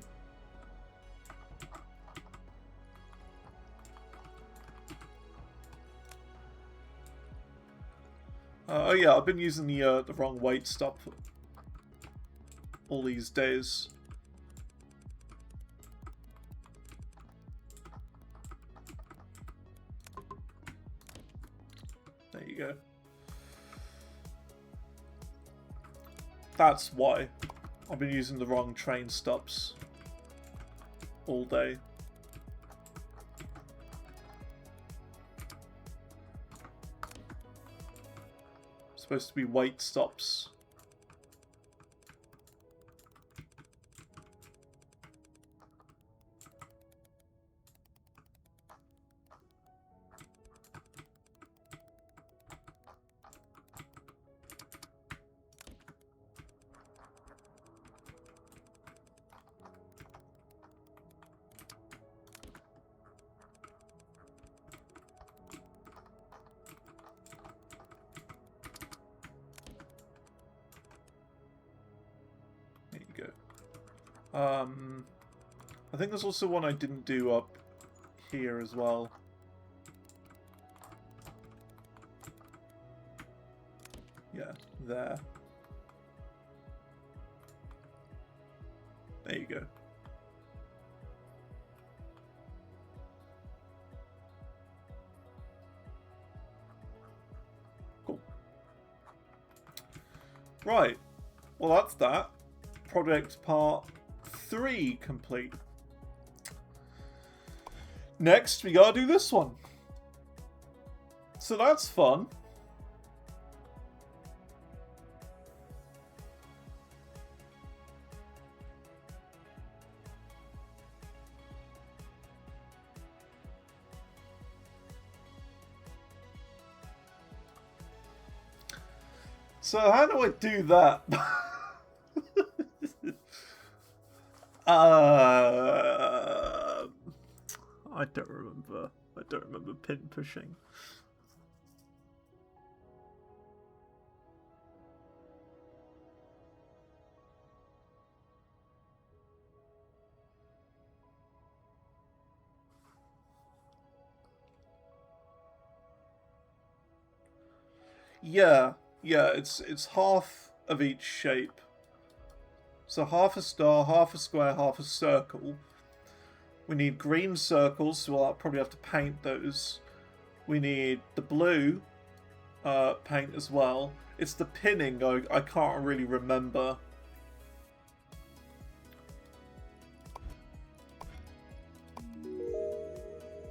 S1: Oh yeah, I've been using the wrong weight stop all these days. There you go. That's why I've been using the wrong train stops all day. Supposed to be weight stops. I think there's also one I didn't do up here as well. Yeah, there. There you go. Cool. Right. Well, that's that. Project part 3 complete. Next, we gotta do this one. So that's fun. So how do I do that? I don't remember. I don't remember pin pushing. Yeah, it's half of each shape. So half a star, half a square, half a circle. We need green circles, so we'll probably have to paint those. We need the blue paint as well. It's the pinning I can't really remember.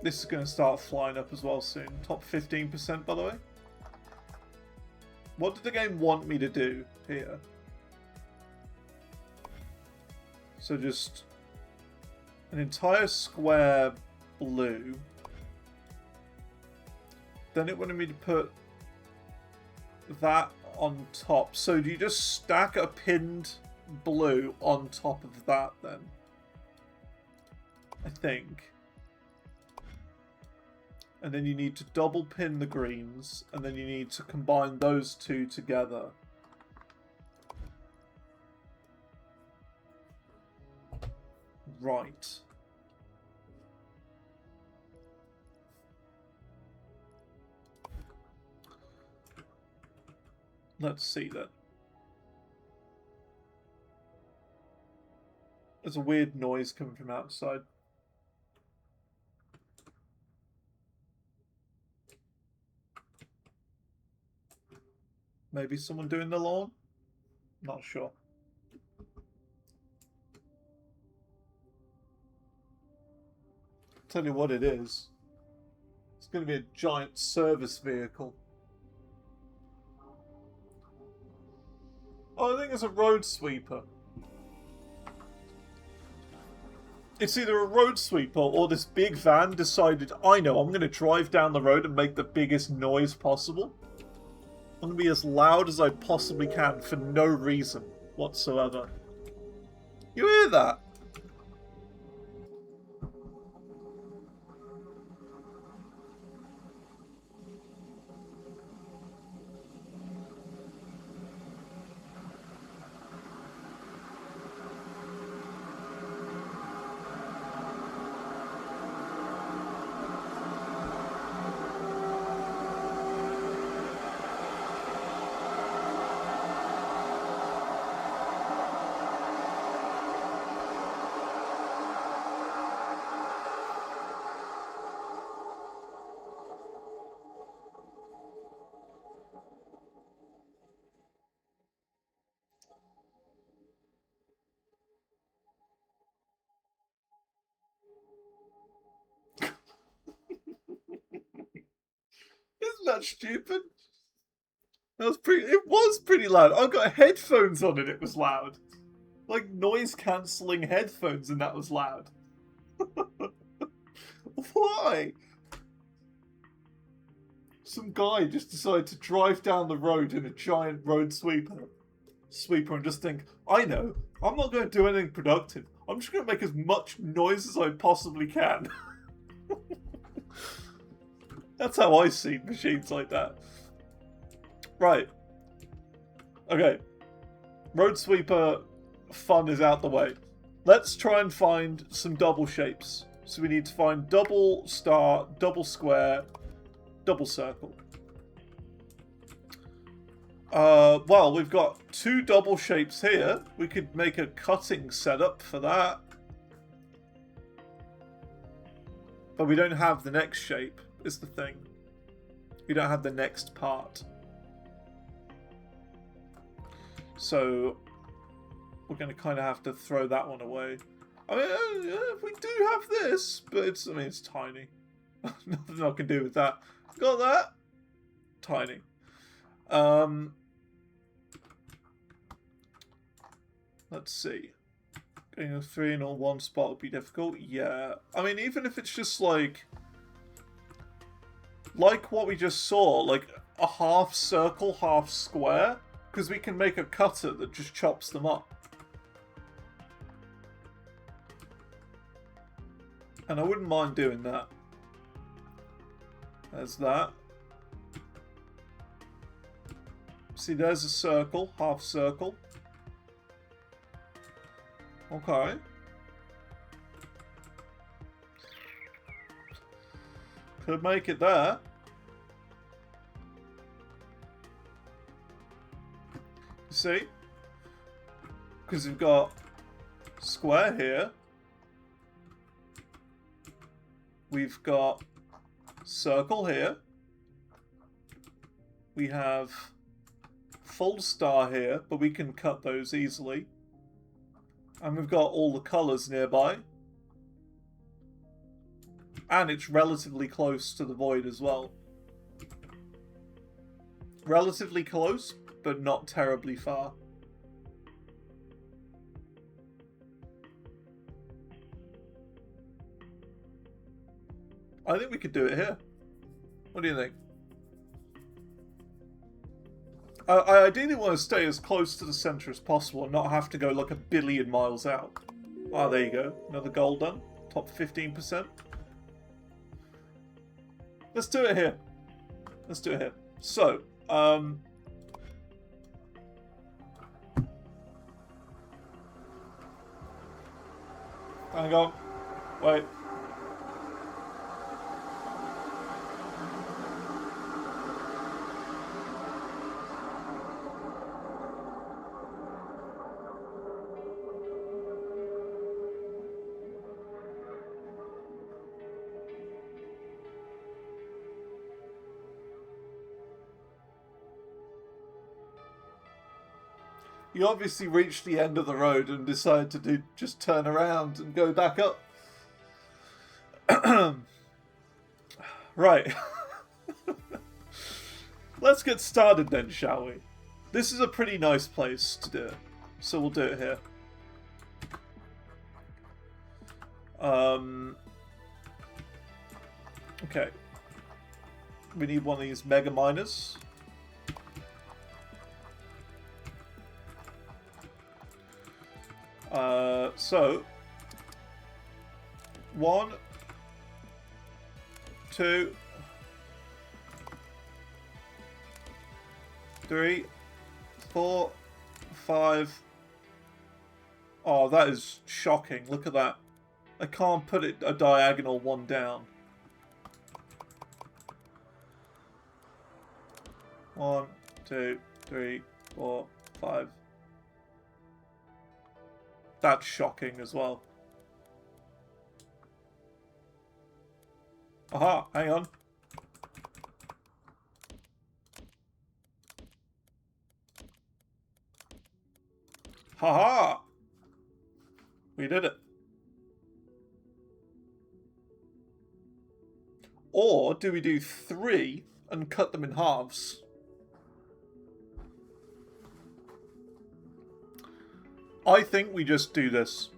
S1: This is going to start flying up as well soon. Top 15%, by the way. What did the game want me to do here? So just an entire square blue. Then it wanted me to put that on top. So do you just stack a pinned blue on top of that then? I think. And then you need to double pin the greens, and then you need to combine those two together. Right. Let's see then. There's a weird noise coming from outside. Maybe someone doing the lawn? Not sure. Tell you what it is. It's going to be a giant service vehicle. Oh, I think it's a road sweeper. It's either a road sweeper or this big van decided, I know, I'm going to drive down the road and make the biggest noise possible. I'm going to be as loud as I possibly can for no reason whatsoever. You hear that? Isn't that stupid? It was pretty loud. I got headphones on and it was loud. Like noise cancelling headphones and that was loud. Why? Some guy just decided to drive down the road in a giant road sweeper and just think, I know, I'm not going to do anything productive. I'm just going to make as much noise as I possibly can. That's how I see machines like that. Right. Okay. Road sweeper fun is out the way. Let's try and find some double shapes. So we need to find double star, double square, double circle. Well, we've got two double shapes here. We could make a cutting setup for that. But we don't have the next shape, is the thing. We don't have the next part. So we're going to kind of have to throw that one away. I mean, we do have this, but it's tiny. Nothing I can do with that. Got that? Tiny. Let's see. Getting a 3 in all one spot would be difficult. Yeah. I mean, even if it's just like what we just saw, like a half circle, half square, Because we can make a cutter that just chops them up. And I wouldn't mind doing that. There's that. See, there's a circle, half circle. Okay. Could make it there. You see? Because we've got square here. We've got circle here. We have full star here, but we can cut those easily. And we've got all the colours nearby. And it's relatively close to the void as well. Relatively close, but not terribly far. I think we could do it here. What do you think? I ideally want to stay as close to the centre as possible and not have to go like 1 billion miles out. Ah, there you go. Another goal done. Top 15%. Let's do it here. Let's do it here. So, hang on. Wait. You obviously reached the end of the road and decided to just turn around and go back up. Right. Let's get started then, shall we? This is a pretty nice place to do it, so we'll do it here. Okay. We need one of these mega miners. So 1, 2, 3, 4, 5. Oh, that is shocking. Look at that. I can't put it a diagonal one down. 1, 2, 3, 4, 5. That's shocking as well. Aha, hang on. Haha! We did it. Or do we do 3 and cut them in halves? I think we just do this.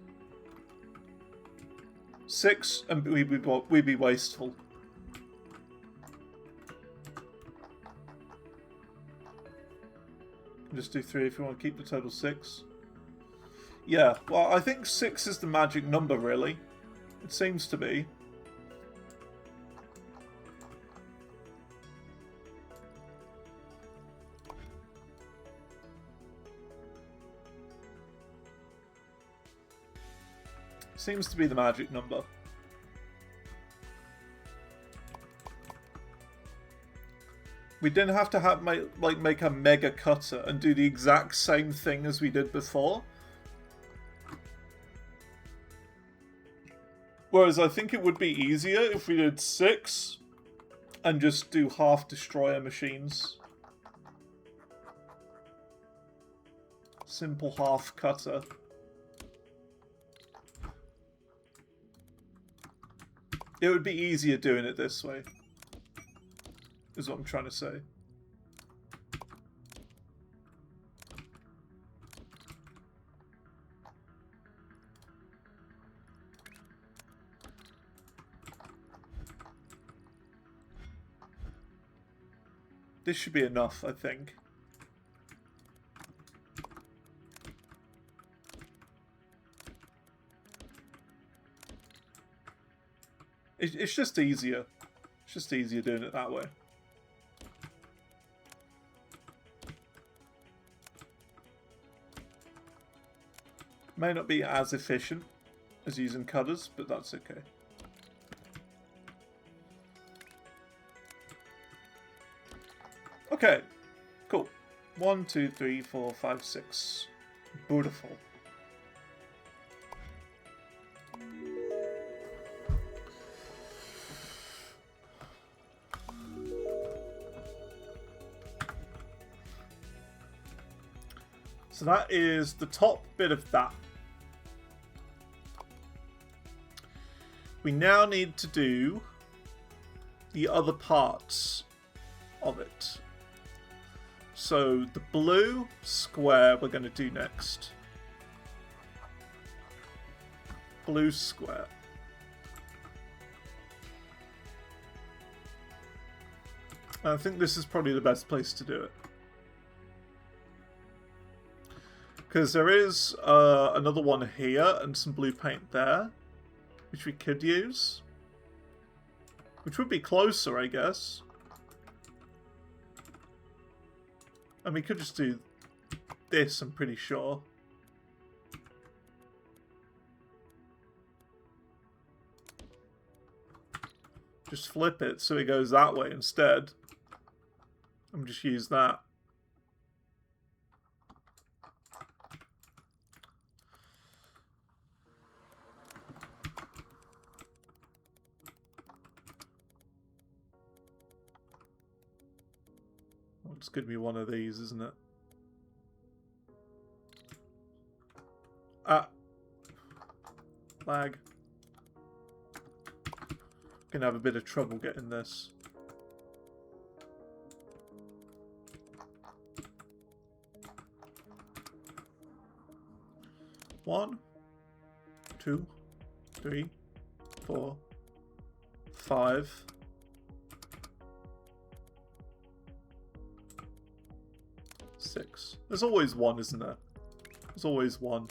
S1: 6 and we'd be wasteful. Just do 3 if you want to keep the total 6. Yeah, well, I think 6 is the magic number, really. It seems to be. Seems to be the magic number. We didn't have to make a mega cutter and do the exact same thing as we did before. Whereas I think it would be easier if we did 6 and just do half destroyer machines. Simple half cutter. It would be easier doing it this way, is what I'm trying to say. This should be enough, I think. It's just easier. It's just easier doing it that way. May not be as efficient as using cutters, but that's okay. Okay, cool. 1, 2, 3, 4, 5, 6. Beautiful. So that is the top bit of that. We now need to do the other parts of it. So the blue square we're going to do next. Blue square. And I think this is probably the best place to do it. Because there is another one here and some blue paint there, which we could use. Which would be closer, I guess. And we could just do this, I'm pretty sure. Just flip it so it goes that way instead. And just use that. It's going to be one of these, isn't it? Ah. Lag. Gonna have a bit of trouble getting this. One, 2, 3, 4, 5. 6. There's always one, isn't there? There's always one.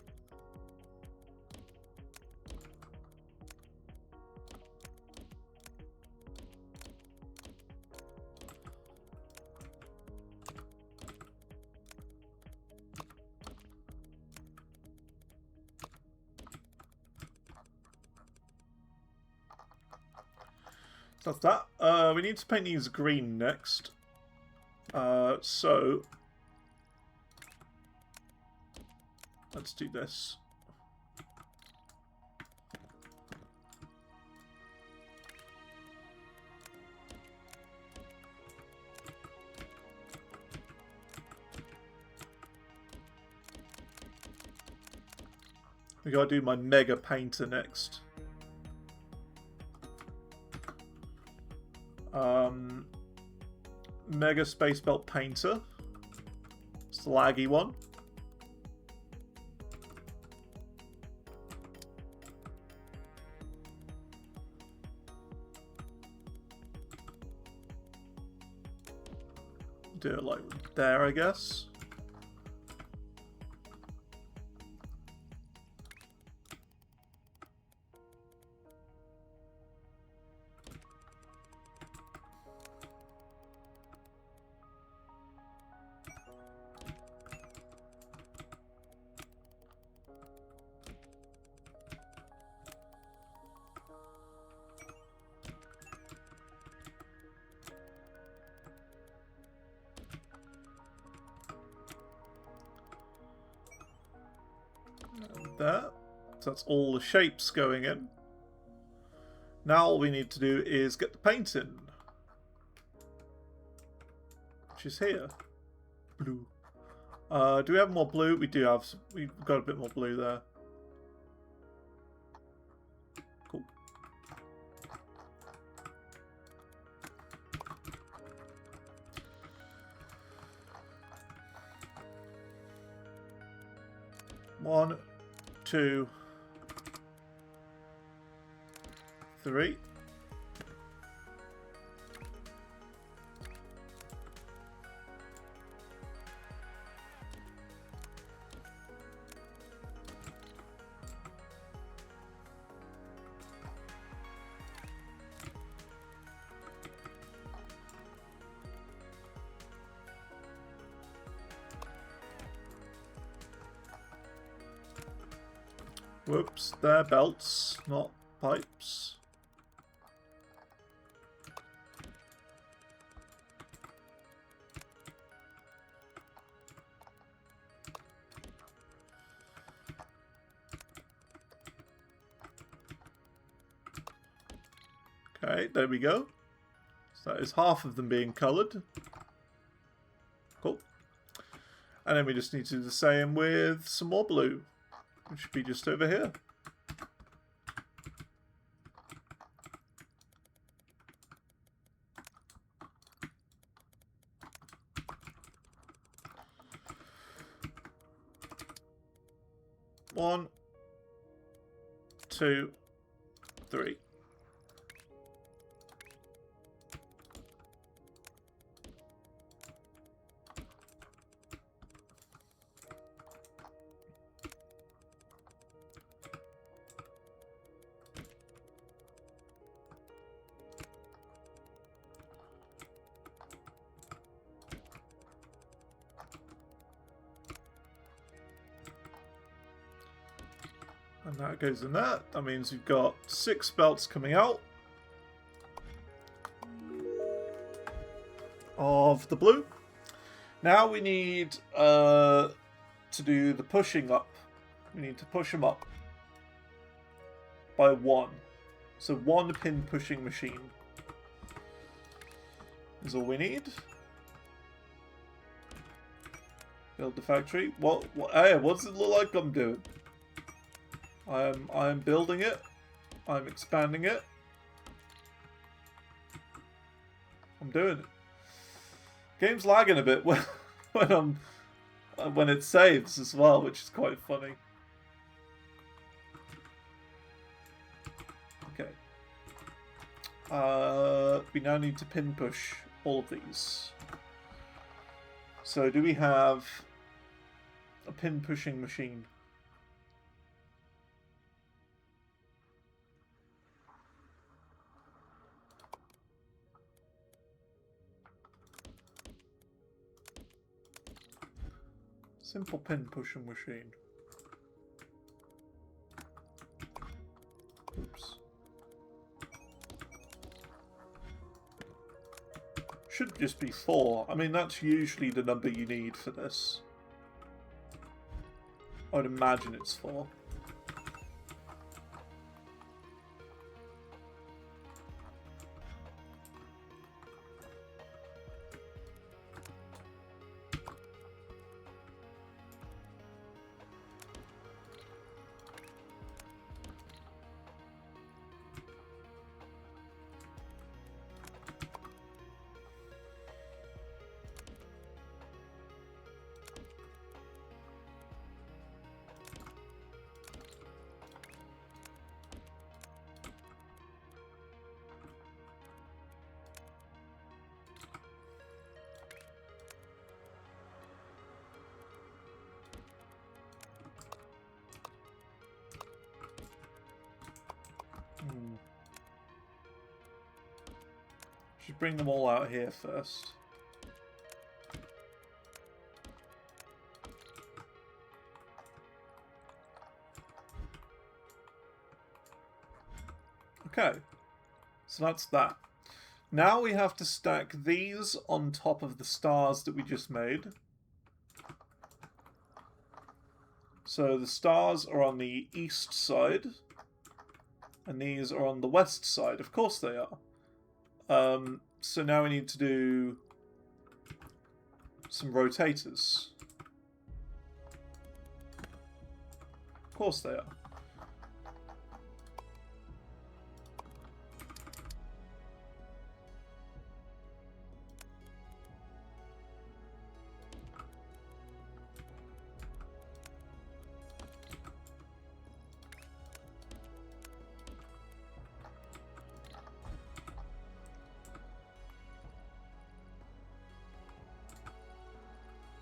S1: So that's that. We need to paint these green next. So let's do this. We gotta do my Mega Painter next. Mega Space Belt Painter. It's the laggy one. Do it like there, I guess. There. So that's all the shapes going in. Now all we need to do is get the paint in. Which is here. Blue. Do we have more blue? We do have. We've got a bit more blue there. Cool. One, 2, 3. Whoops, they're belts, not pipes. Okay, there we go. So that is half of them being coloured. Cool. And then we just need to do the same with some more blue, which should be just over here. One, two, three. And that goes in there. That means we've got 6 belts coming out of the blue. Now we need to do the pushing up. We need to push them up by 1. So 1 pin pushing machine is all we need. Build the factory. Hey, what does it look like I'm doing? I'm building it. I'm expanding it. I'm doing it. Game's lagging a bit when it saves as well, which is quite funny. Okay. We now need to pin push all of these. So do we have a pin pushing machine? Simple pin pushing machine. Oops. Should just be 4. I mean, that's usually the number you need for this. I'd imagine it's 4. Should bring them all out here first. Okay, so that's that. Now we have to stack these on top of the stars that we just made. So the stars are on the east side, and these are on the west side. Of course they are. So now we need to do some rotators. Of course they are.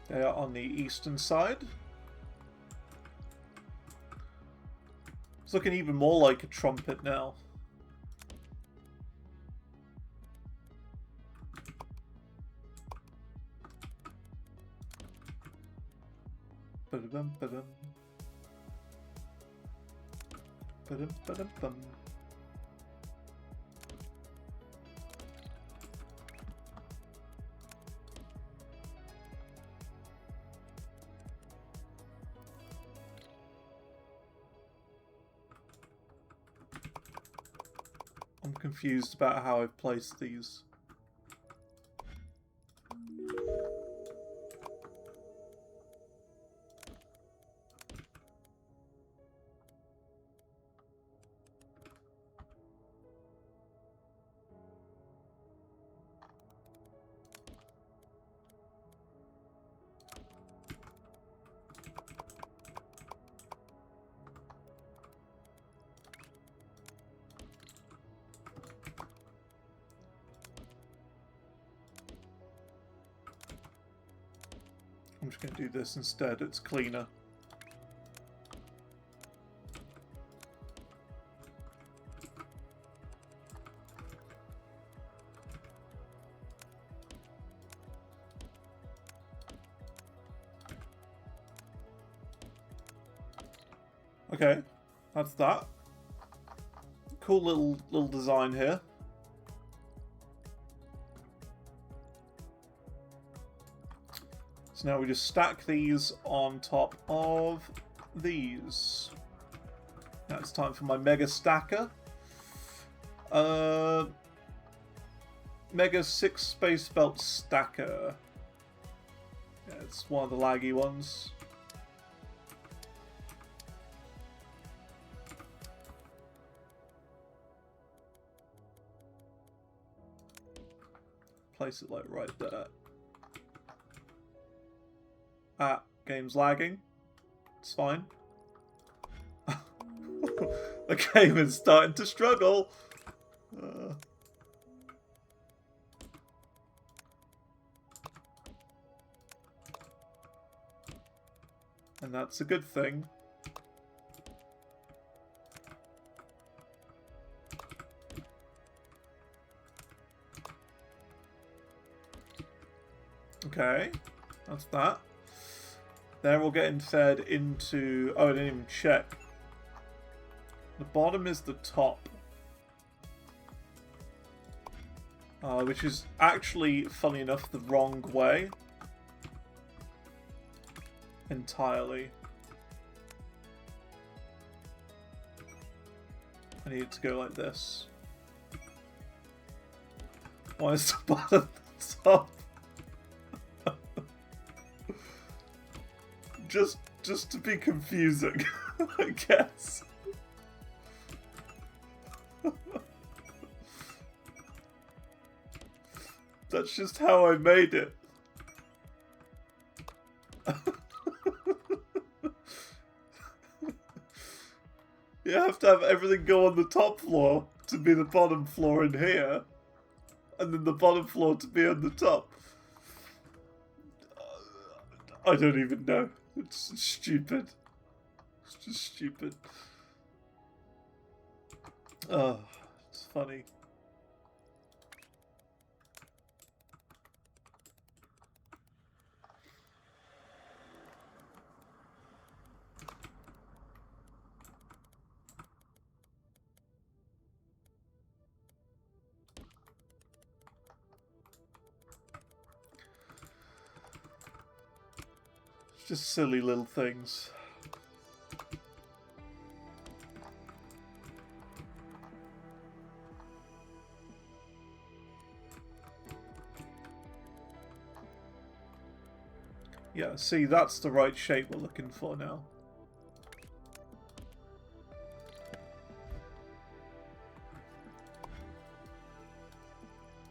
S1: They are on the eastern side. It's looking even more like a trumpet now. Ba-da-bum, ba-dum. Ba-dum-ba-dum-bum. I'm confused about how I've placed these. I'm just going to do this instead, it's cleaner. Okay, that's that. Cool little design here. So now we just stack these on top of these. Now it's time for my Mega Stacker. Mega 6 Space Belt Stacker. Yeah, it's one of the laggy ones. Place it like right there. Ah, game's lagging. It's fine. The game is starting to struggle. And that's a good thing. Okay, that's that. They're all getting fed into... Oh, I didn't even check. The bottom is the top. Which is actually, funny enough, the wrong way. Entirely. I need it to go like this. Why is the bottom the top? Just to be confusing, I guess. That's just how I made it. You have to have everything go on the top floor to be the bottom floor in here, and then the bottom floor to be on the top. I don't even know. It's stupid. It's just stupid. Oh, it's funny. Just silly little things. Yeah, see, that's the right shape we're looking for now.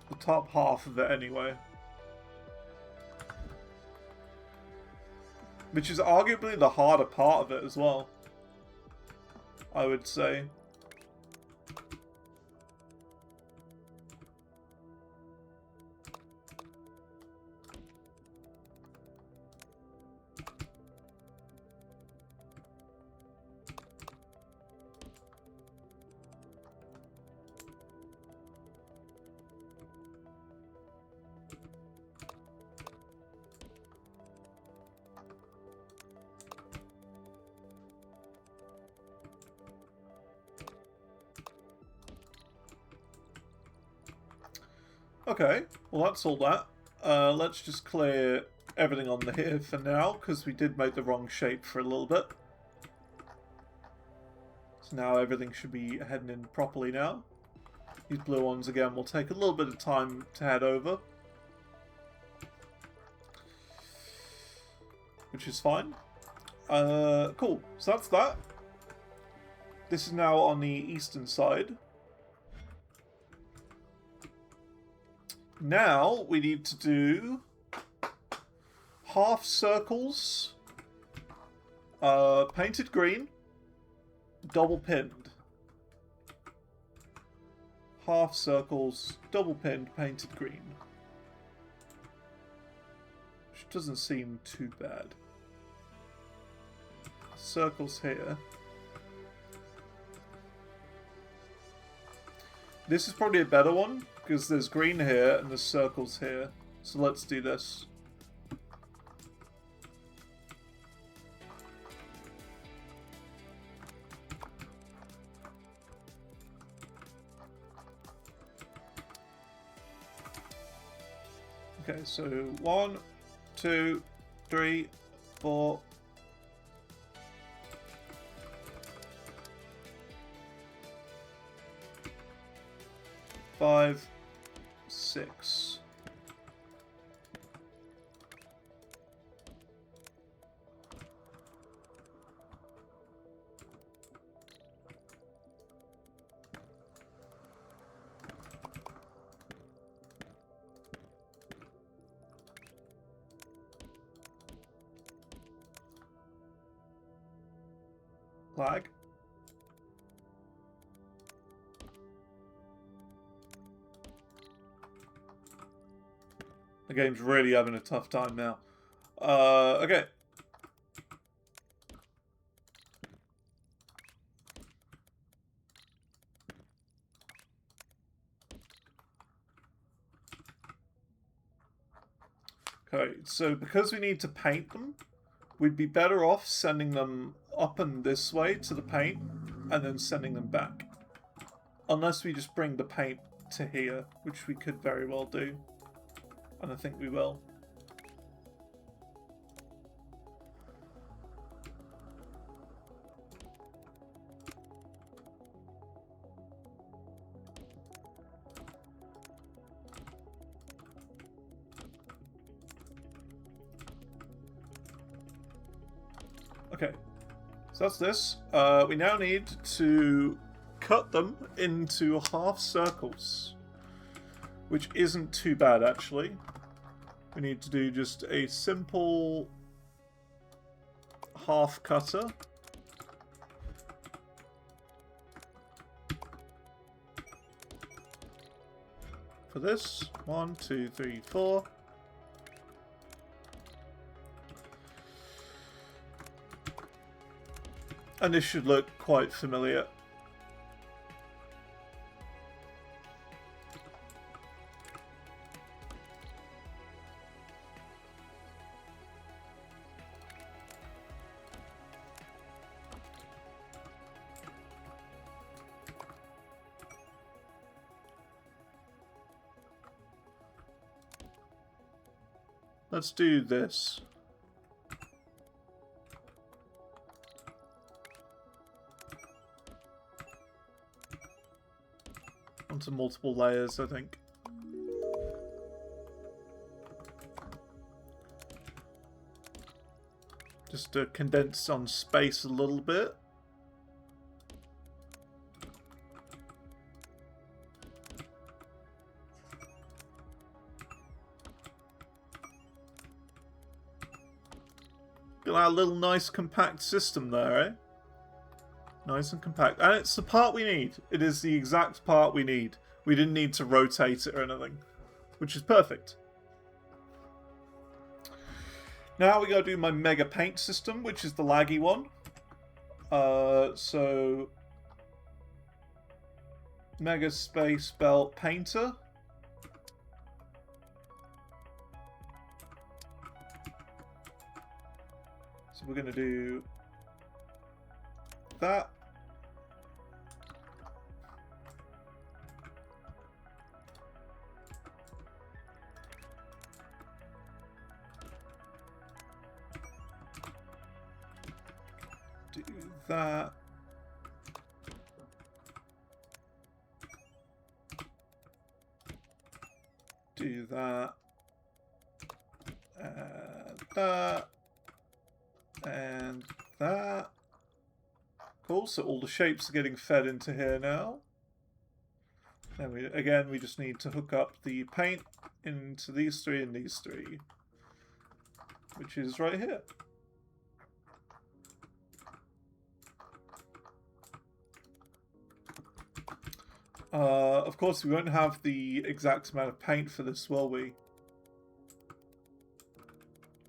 S1: The top half of it, anyway. Which is arguably the harder part of it as well, I would say. Okay, well that's all that. Let's just clear everything on here for now, because we did make the wrong shape for a little bit. So now everything should be heading in properly now. These blue ones again will take a little bit of time to head over, which is fine. Cool, so that's that. This is now on the eastern side. Now we need to do half circles, painted green, double pinned. Half circles, double pinned, painted green. Which doesn't seem too bad. Circles here. This is probably a better one, because there's green here and there's circles here. So let's do this. Okay, so 1, 2, 3, 4. 5, 6. Lag. The game's really having a tough time now. Okay. Okay, so because we need to paint them, we'd be better off sending them up and this way to the paint, and then sending them back. Unless we just bring the paint to here, which we could very well do. And I think we will. Okay, so that's this. We now need to cut them into half circles, which isn't too bad actually. We need to do just a simple half cutter. For this, 1, 2, 3, 4. And this should look quite familiar. Let's do this. Onto multiple layers, I think. Just to condense on space a little bit. Got our little nice compact system there, eh? Nice and compact. And it's the part we need. It is the exact part we need. We didn't need to rotate it or anything. Which is perfect. Now we gotta do my Mega Paint system, which is the laggy one. So... Mega Space Belt Painter. So we're gonna do... that. that. Do that. And that. And that. Cool, so all the shapes are getting fed into here now. And we just need to hook up the paint into these three and these three, which is right here. Of course, we won't have the exact amount of paint for this, will we?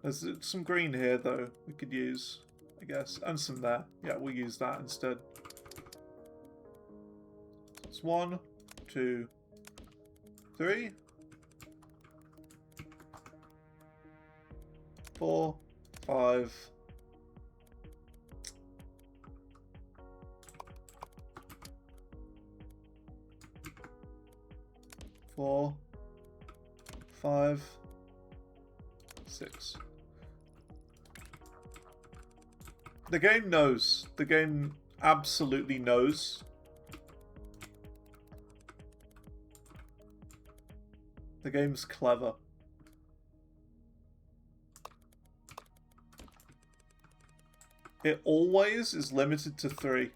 S1: There's some green here, though, we could use, I guess. And some there. Yeah, we'll use that instead. It's 1, 2, 3, 4, 5. 4, 5, 6. The game knows. The game absolutely knows. The game's clever. It always is limited to 3.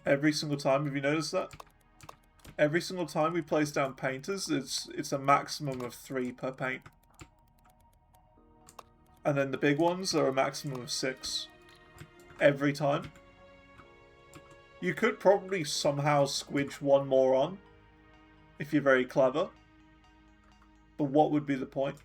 S1: Every single time. Have you noticed that? Every single time we place down painters, it's a maximum of 3 per paint. And then the big ones are a maximum of 6. Every time. You could probably somehow squidge one more on, if you're very clever. But what would be the point?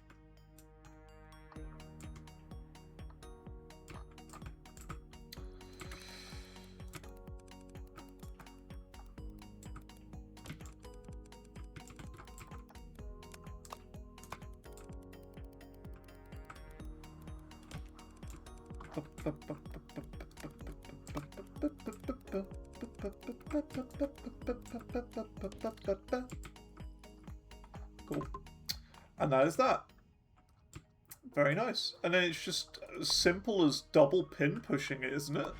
S1: Cool. And that is that. Very nice. And then it's just as simple as double pin pushing it, isn't it?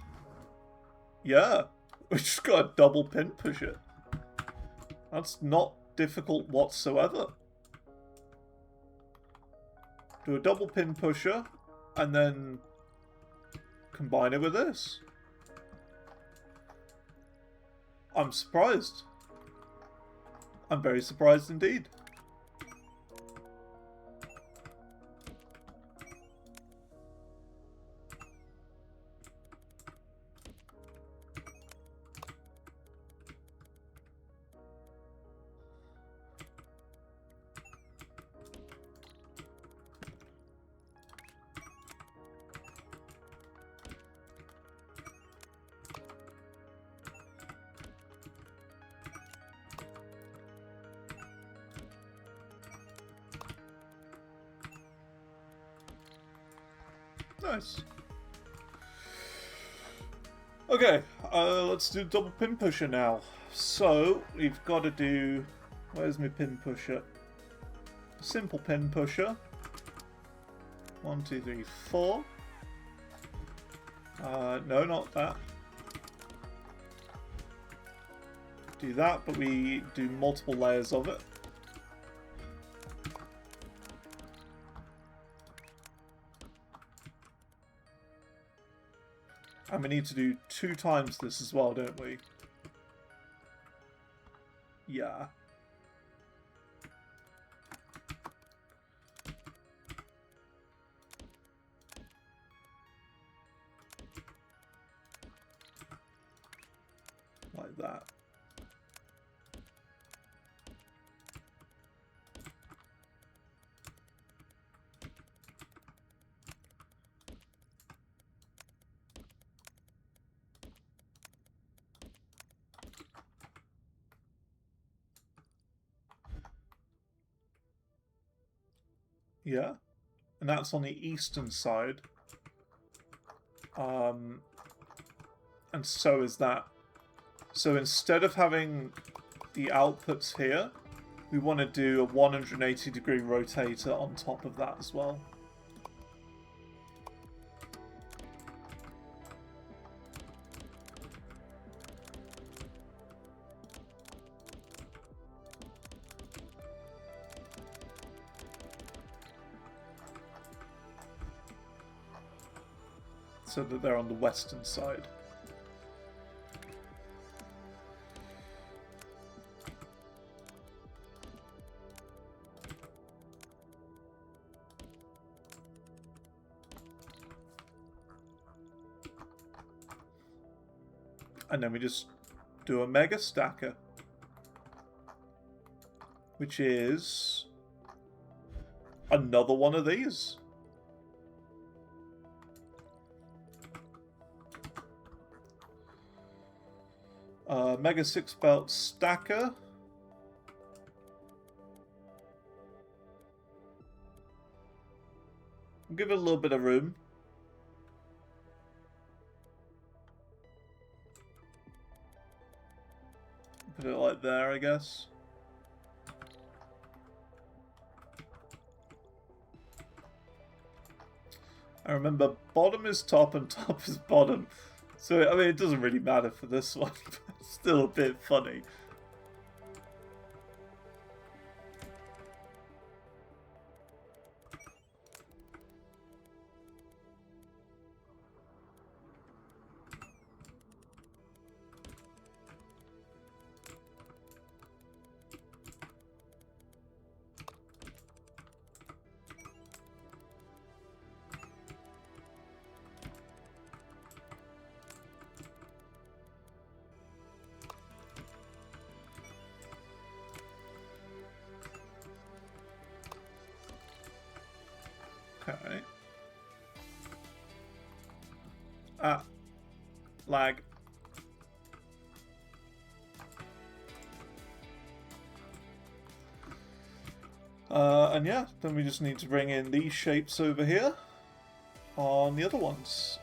S1: Yeah. We just gotta double pin push it. That's not difficult whatsoever. Do a double pin pusher, and then combine it with this. I'm surprised. I'm very surprised indeed. Nice. Okay, let's do double pin pusher now. So, we've got to do... Where's my pin pusher? Simple pin pusher. 1, 2, 3, 4. No, not that. Do that, but we do multiple layers of it. And we need to do 2 times this as well, don't we? Yeah. Like that. Yeah, and that's on the eastern side. And so is that. So instead of having the outputs here, we want to do a 180-degree rotator on top of that as well. so that they're on the western side. And then we just do a mega stacker, which is another one of these. Mega 6 belt stacker. Give it a little bit of room. Put it like there, I guess. I remember bottom is top and top is bottom. So, I mean, it doesn't really matter for this one, but it's still a bit funny. Okay. Ah. Lag. And yeah, then we just need to bring in these shapes over here on the other ones.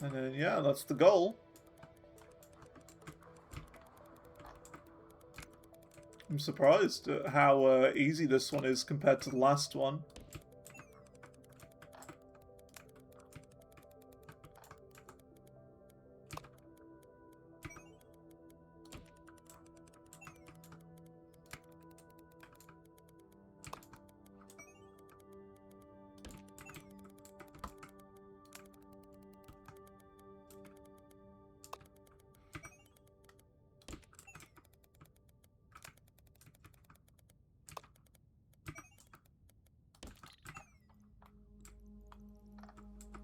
S1: And then, yeah, that's the goal. I'm surprised at how easy this one is compared to the last one.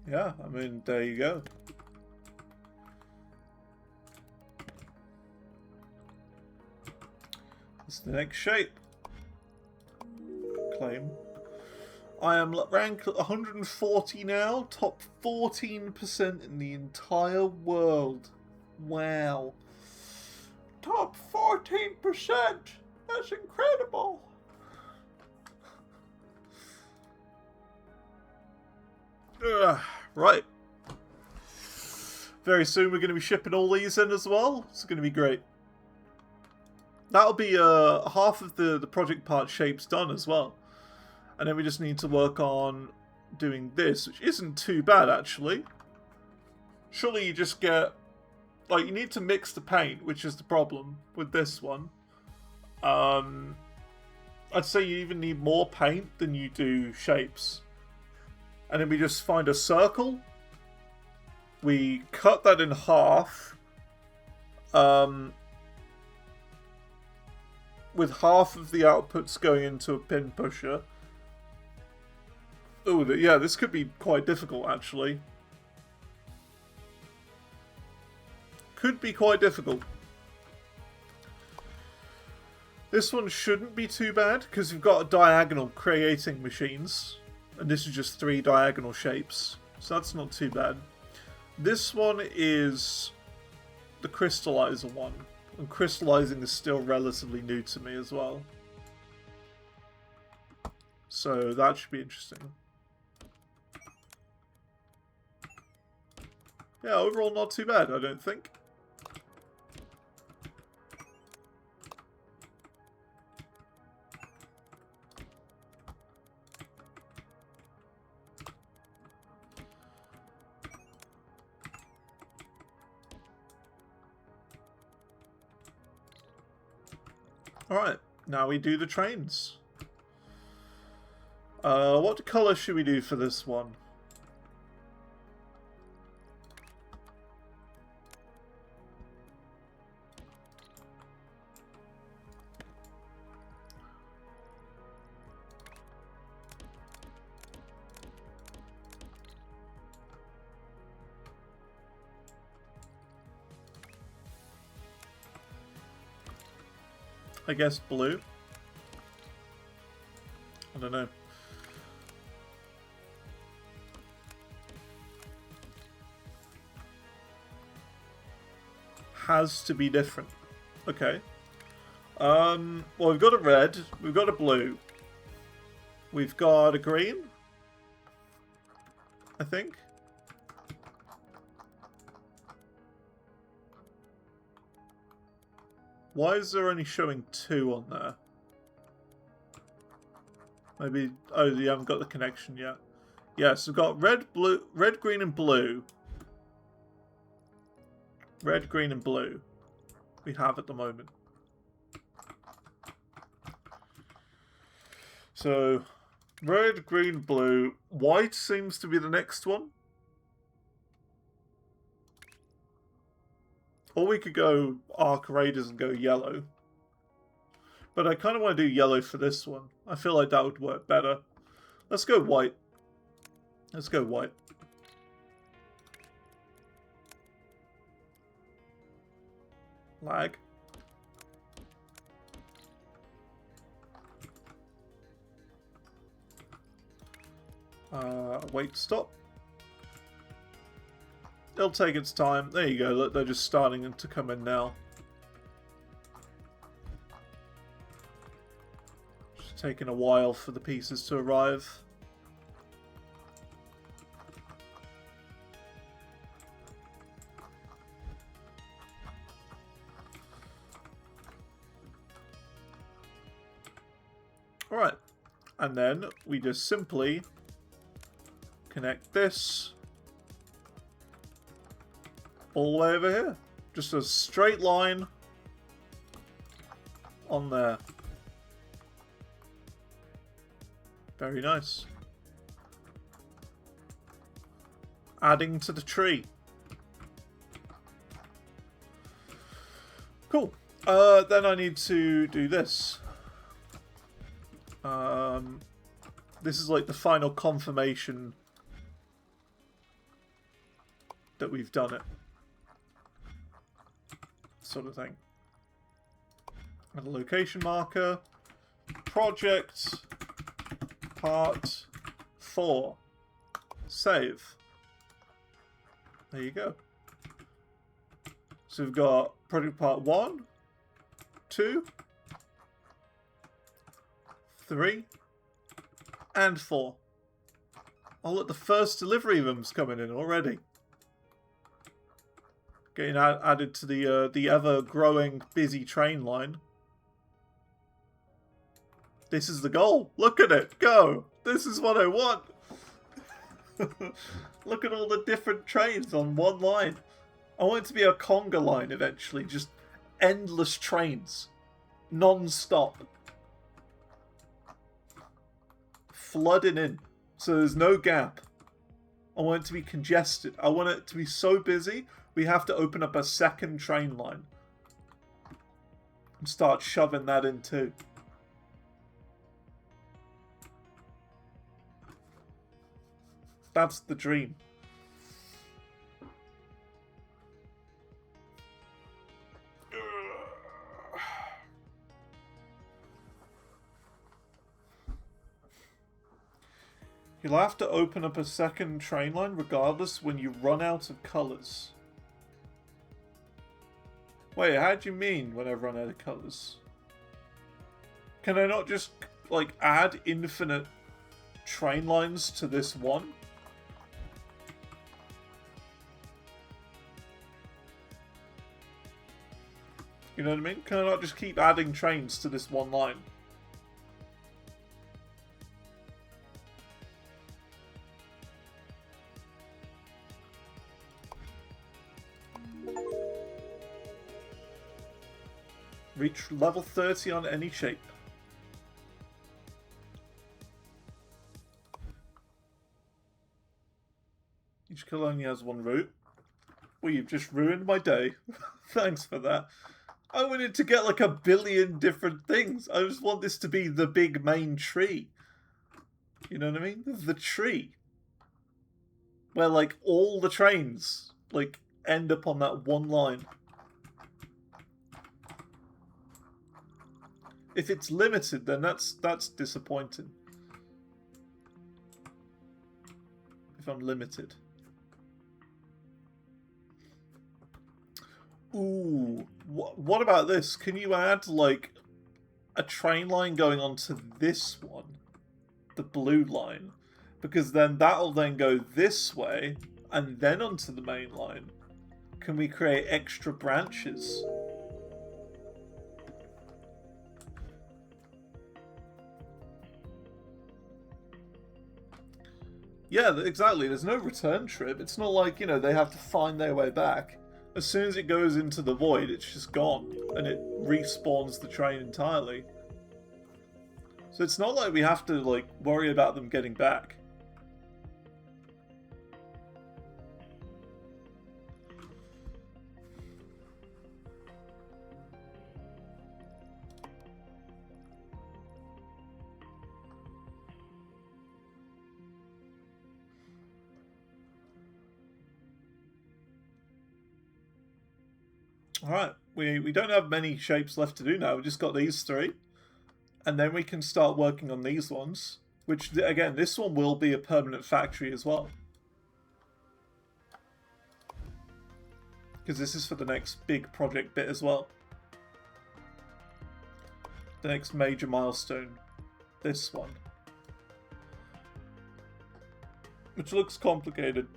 S1: Yeah, I mean, there you go. It's the next shape. Claim. I am ranked 140 now, top 14% in the entire world. Wow. Top 14%! That's incredible! Right. Very soon we're going to be shipping all these in as well. It's going to be great. That'll be half of the project part shapes done as well. And then we just need to work on doing this, which isn't too bad actually. Surely you just get... Like, you need to mix the paint, which is the problem with this one. I'd say you even need more paint than you do shapes. And then we just find a circle. We cut that in half. With half of the outputs going into a pin pusher. Oh, yeah, this could be quite difficult, actually. Could be quite difficult. This one shouldn't be too bad, because you've got a diagonal creating machines. And this is just 3 diagonal shapes. So that's not too bad. This one is the crystallizer one. And crystallizing is still relatively new to me as well. So that should be interesting. Yeah, overall not too bad, I don't think. Alright, now we do the trains. What colour should we do for this one? I guess blue. I don't know. Has to be different. Okay. Well, we've got a red. We've got a blue. We've got a green. I think. Why is there only showing 2 on there? Maybe... Oh, you haven't got the connection yet. Yes, we've got red, blue, red, green, and blue. Red, green, and blue. We have at the moment. So, red, green, blue. White seems to be the next one. Or we could go Arc Raiders and go yellow. But I kind of want to do yellow for this one. I feel like that would work better. Let's go white. Let's go white. Lag. Wait, stop. It'll take its time. There you go. Look, they're just starting to come in now. Just taking a while for the pieces to arrive. Alright. And then we just simply connect this all the way over here. Just a straight line on there. Very nice. Adding to the tree. Cool. Then I need to do this. This is like the final confirmation that we've done it. Sort of thing. And a location marker. Project Part 4. Save. There you go. So we've got Project Part 1, 2, 3, and 4. Oh look, the first delivery of them's coming in already. Getting added to the ever-growing busy train line. This is the goal. Look at it. Go. This is what I want. Look at all the different trains on one line. I want it to be a conga line eventually. Just endless trains. Non-stop. Flooding in. So there's no gap. I want it to be congested. I want it to be so busy, we have to open up a second train line. And start shoving that in too. That's the dream. You'll have to open up a second train line regardless when you run out of colours. Wait, how do you mean when I've run out of colours? Can I not just, like, add infinite train lines to this one? You know what I mean? Can I not just keep adding trains to this one line? Reach level 30 on any shape. Each color only has one route. Well, you've just ruined my day. Thanks for that. I wanted to get like 1 billion different things. I just want this to be the big main tree. You know what I mean? The tree. Where like all the trains like end up on that one line. If it's limited, then that's disappointing. If I'm limited. Ooh, what about this? Can you add like a train line going onto this one? The blue line. Because then that'll then go this way and then onto the main line. Can we create extra branches? Yeah, exactly. There's no return trip. It's not like, you know, they have to find their way back. As soon as it goes into the void, it's just gone. And it respawns the train entirely. So it's not like we have to, like, worry about them getting back. Alright, we don't have many shapes left to do now. We've just got these 3. And then we can start working on these ones. Which, again, this one will be a permanent factory as well. Because this is for the next big project bit as well. The next major milestone. This one. Which looks complicated.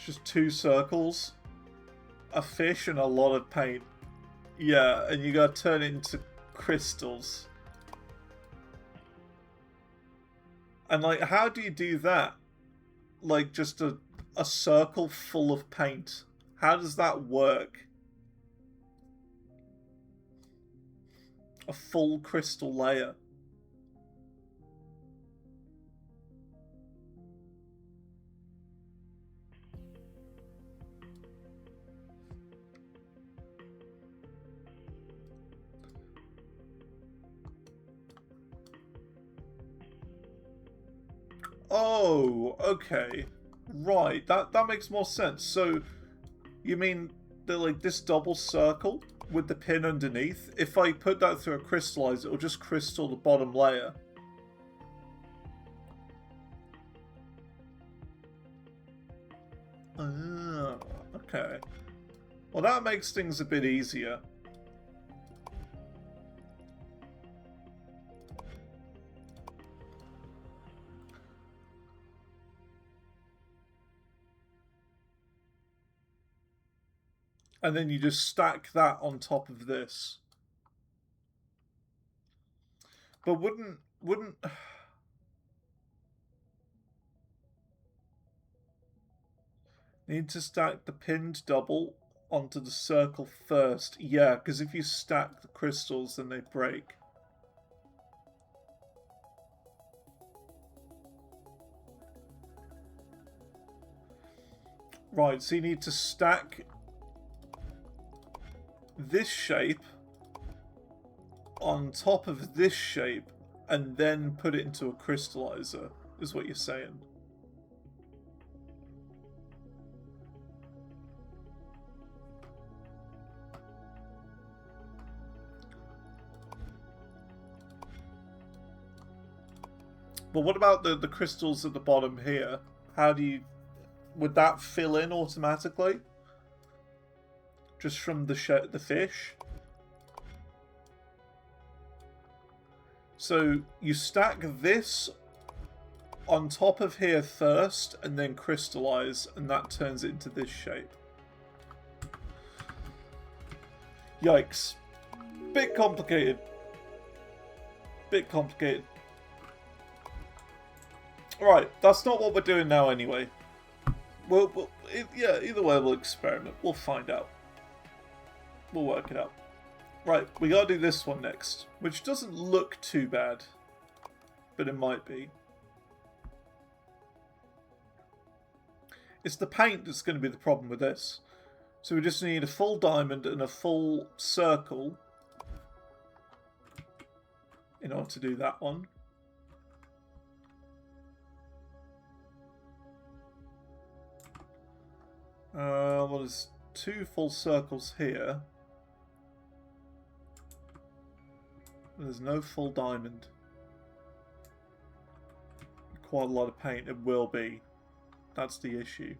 S1: Just 2 circles, a fish, and a lot of paint. Yeah, and you gotta turn it into crystals. And like, how do you do that? Like, just a circle full of paint. How does that work? A full crystal layer. Oh, okay. Right, that makes more sense. So, you mean that like this double circle with the pin underneath, if I put that through a crystallizer, it'll just crystal the bottom layer. Ah, okay. Well, that makes things a bit easier. And then you just stack that on top of this. But wouldn't need to stack the pinned double onto the circle first? Yeah, because if you stack the crystals, then they break. Right, so you need to stack this shape on top of this shape and then put it into a crystallizer, is what you're saying. But what about the crystals at the bottom here? How do you... Would that fill in automatically? Just from the fish? So you stack this on top of here first and then crystallize, and that turns it into this shape. Yikes. Bit complicated. Bit complicated. Right, that's not what we're doing now anyway. Yeah, either way we'll experiment. We'll find out. We'll work it out. Right, we gotta do this one next, which doesn't look too bad, but it might be. It's the paint that's going to be the problem with this. So we just need a full diamond and a full circle in order to do that one. Well, there's 2 full circles here. There's no full diamond. Quite a lot of paint. It will be. That's the issue.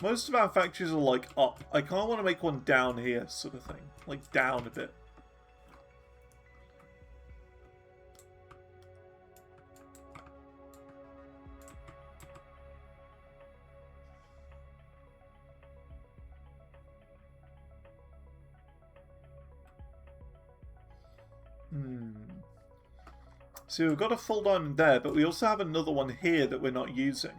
S1: Most of our factories are like up. I kind of want to make one down here, sort of thing. Like down a bit. So we've got a full diamond there, but we also have another one here that we're not using.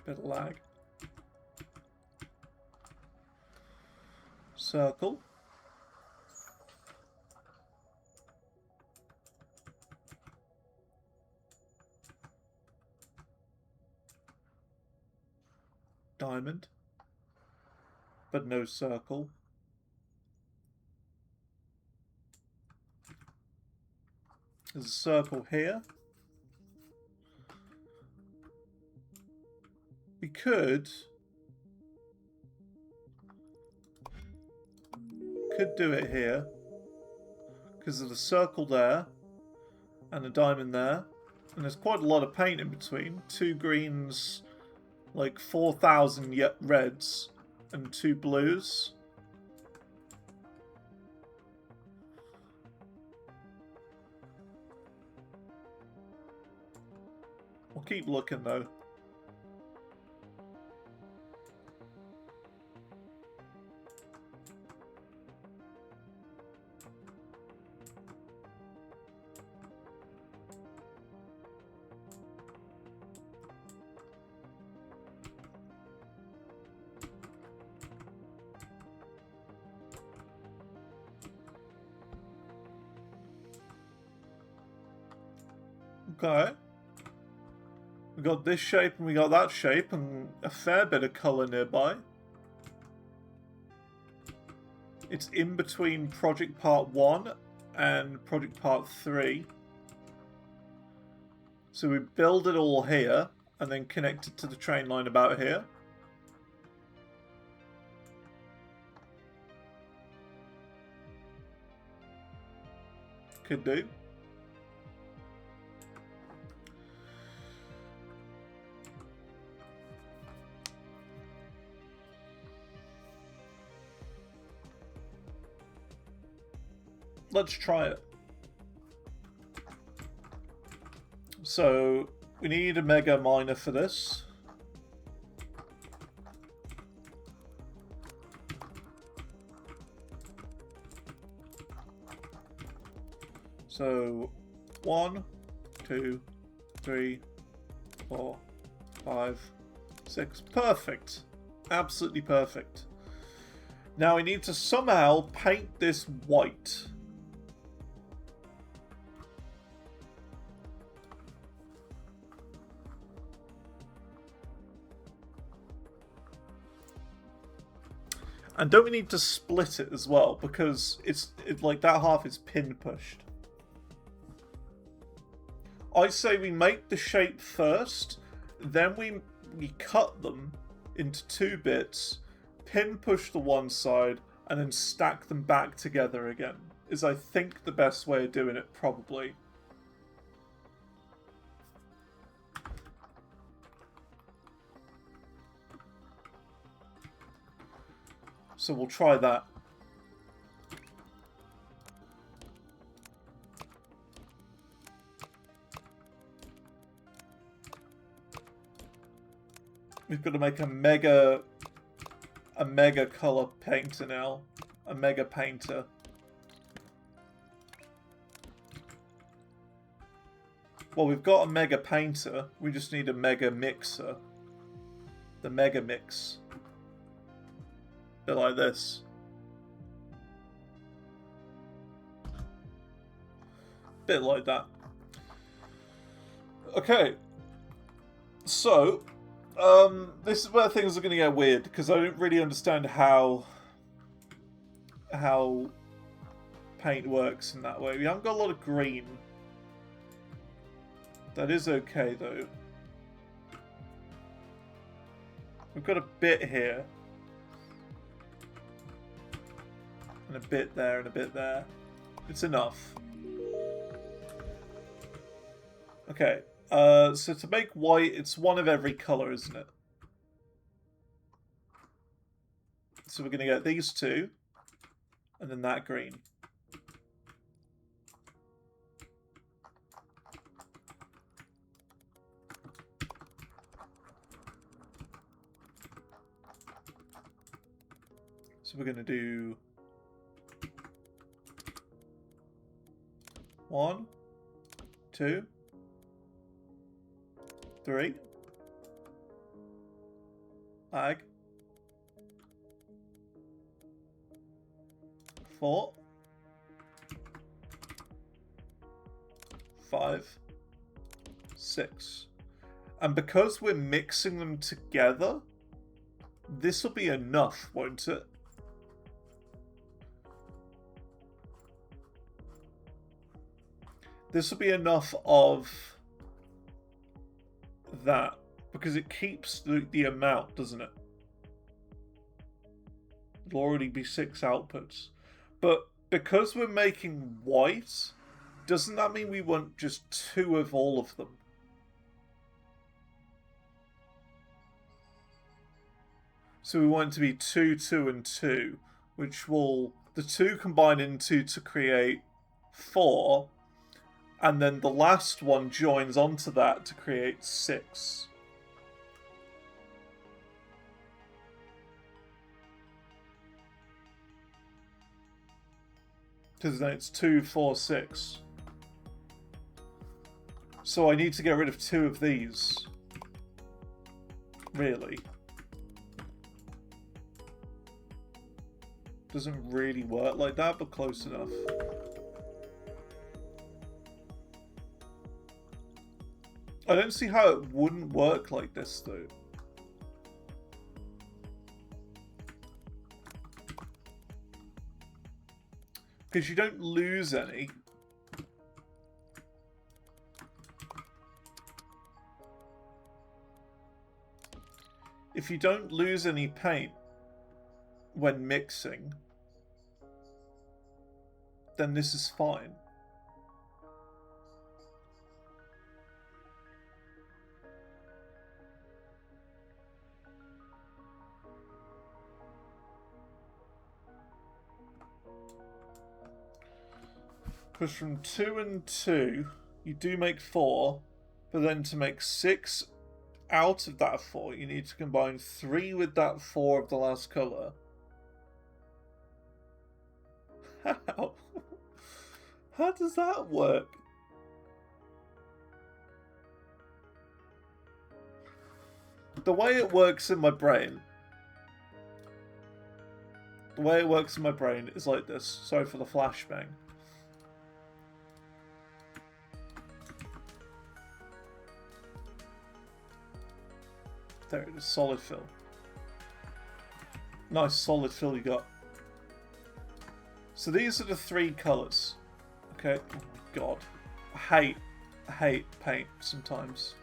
S1: Bit of lag. Circle. Diamond, but no circle. There's a circle here. We could do it here because there's a circle there and a diamond there, and there's quite a lot of paint in between. 2 greens, like 4,000 reds, and 2 blues. We'll keep looking though. Okay. We got this shape and we got that shape and a fair bit of colour nearby. It's in between Project Part 1 and Project Part 3. So we build it all here and then connect it to the train line about here. Could do. Let's try it. So we need a mega miner for this. So 1, 2, 3, 4, 5, 6. Perfect. Absolutely perfect. Now we need to somehow paint this white. And don't we need to split it as well? Because it's like that half is pin pushed. I say we make the shape first, then we cut them into 2 bits, pin push the one side, and then stack them back together again. Is I think the best way of doing it, probably. So we'll try that. We've got to make a mega color painter now. A mega painter. Well, we've got a mega painter. We just need a mega mixer. The mega mix. Bit like this. Bit like that. Okay. So, this is where things are going to get weird, because I don't really understand how paint works in that way. We haven't got a lot of green. That is okay, though. We've got a bit here. And a bit there and a bit there. It's enough. Okay. So to make white, it's one of every colour, isn't it? So we're going to get these two. And then that green. So we're going to do 1, 2, 3, ag, 4, 5, 6. And because we're mixing them together, this will be enough, won't it? This will be enough of that, because it keeps the amount, doesn't it? It'll already be 6 outputs. But because we're making white, doesn't that mean we want just 2 of all of them? So we want it to be 2, 2, and 2, which will... The 2 combine into to create 4, and then the last one joins onto that to create 6. Because then it's 2, 4, 6. So I need to get rid of 2 of these. Really. Doesn't really work like that, but close enough. I don't see how it wouldn't work like this, though. Because you don't lose any. If you don't lose any paint when mixing, then this is fine. Because from 2 and 2, you do make 4, but then to make 6 out of that 4, you need to combine 3 with that 4 of the last colour. How? How does that work? The way it works in my brain... The way it works in my brain is like this. Sorry for the flashbang. There it is, solid fill. Nice solid fill you got. So these are the 3 colours. Okay, oh my god. I hate paint sometimes.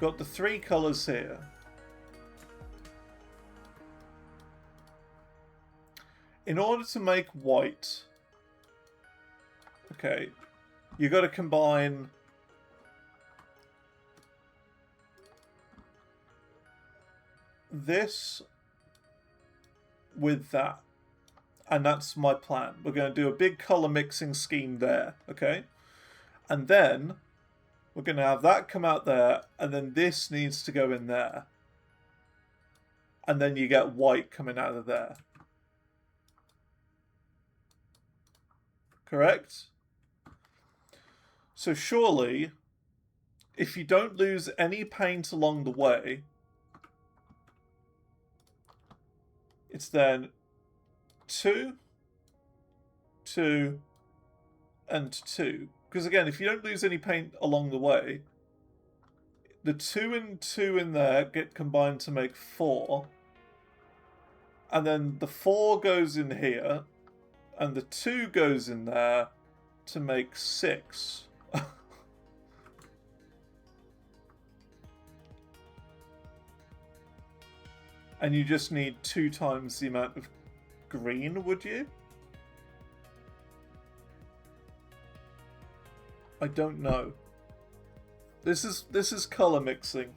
S1: Got the 3 colours here. In order to make white, okay, you got to combine this with that. And that's my plan. We're going to do a big colour mixing scheme there, okay? And then we're going to have that come out there, and then this needs to go in there. And then you get white coming out of there. Correct? So surely, if you don't lose any paint along the way, it's then 2, 2, and 2. Because again, if you don't lose any paint along the way, the 2 and 2 in there get combined to make 4. And then the 4 goes in here, and the 2 goes in there to make 6. And you just need 2 times the amount of green, would you? I don't know. This is color mixing.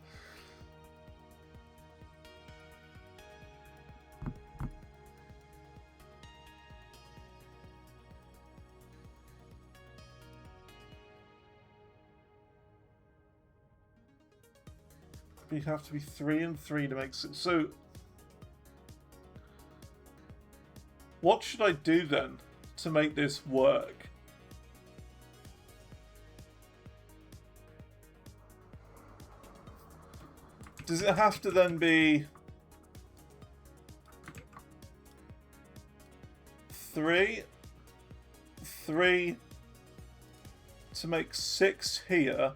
S1: You have to be 3 and 3 to make 6. So what should I do then to make this work? Does it have to then be 3, 3 to make 6 here,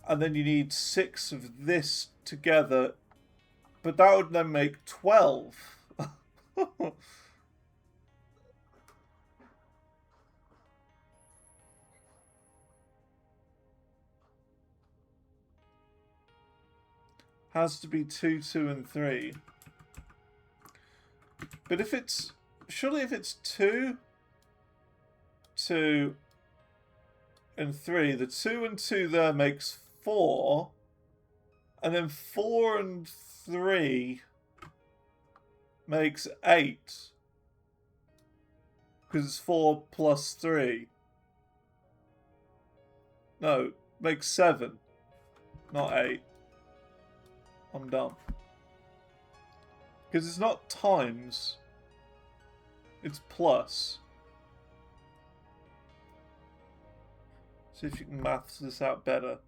S1: and then you need 6 of this together, but that would then make 12. Has to be 2, 2, and 3. But if it's... Surely if it's 2, 2, and 3, the 2 and 2 there makes 4. And then 4 and 3 makes 8. Because it's 4 plus 3. No, makes 7. Not 8. I'm done. Because it's not times. It's plus. See if you can maths this out better.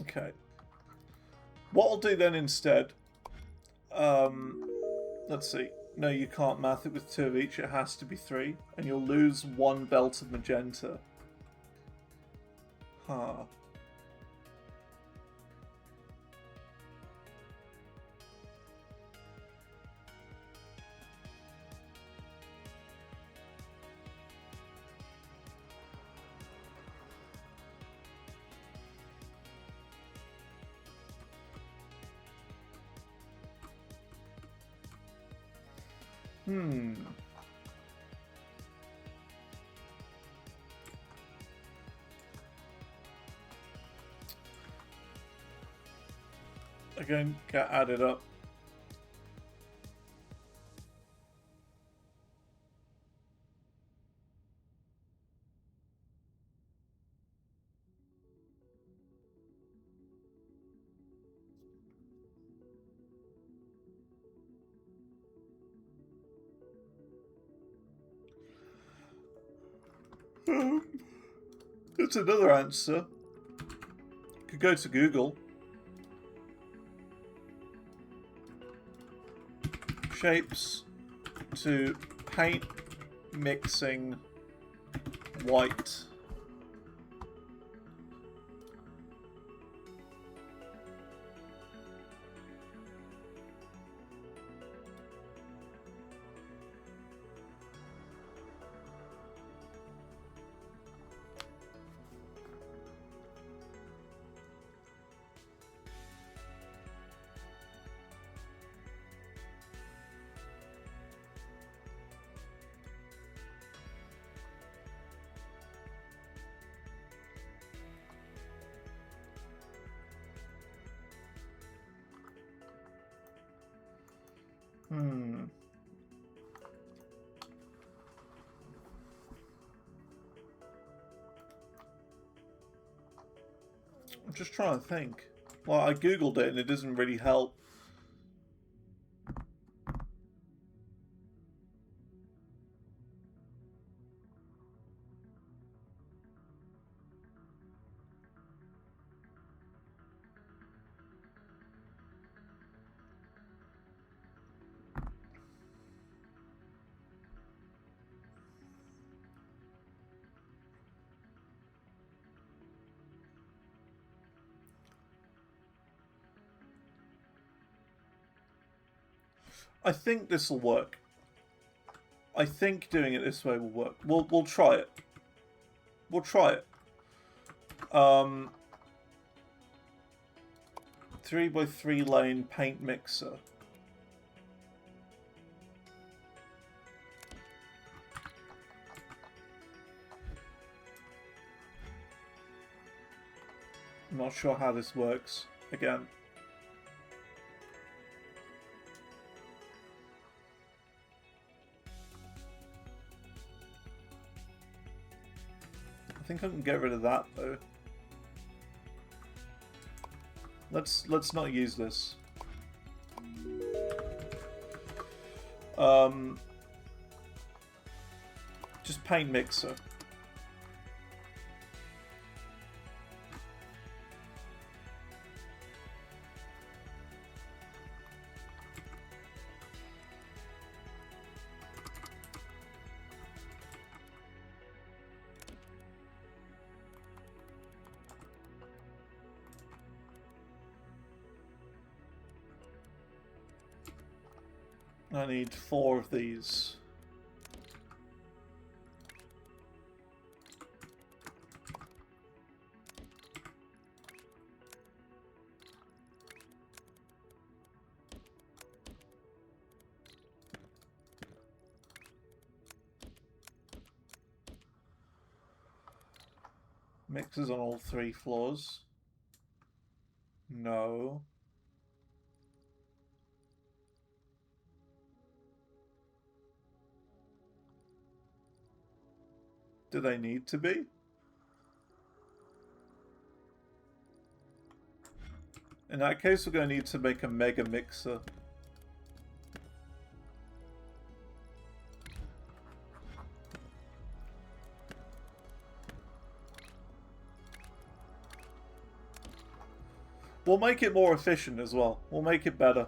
S1: Okay. What I'll do then instead, let's see. No, you can't math it with 2 of each. It has to be 3, and you'll lose 1 belt of magenta. Huh. Again, get added up. It's another answer. Could go to Google. Shapes to paint mixing white. I'm just trying to think. Well, I googled it and it doesn't really help. I think this will work. I think doing it this way will work. We'll try it. We'll try it. 3x3 lane paint mixer. I'm not sure how this works. Again. I think I can get rid of that though. Let's not use this. Just paint mixer. I need 4 of these. Mixers on all 3 floors. No. Do they need to be? In that case, we're going to need to make a mega mixer. We'll make it more efficient as well. We'll make it better.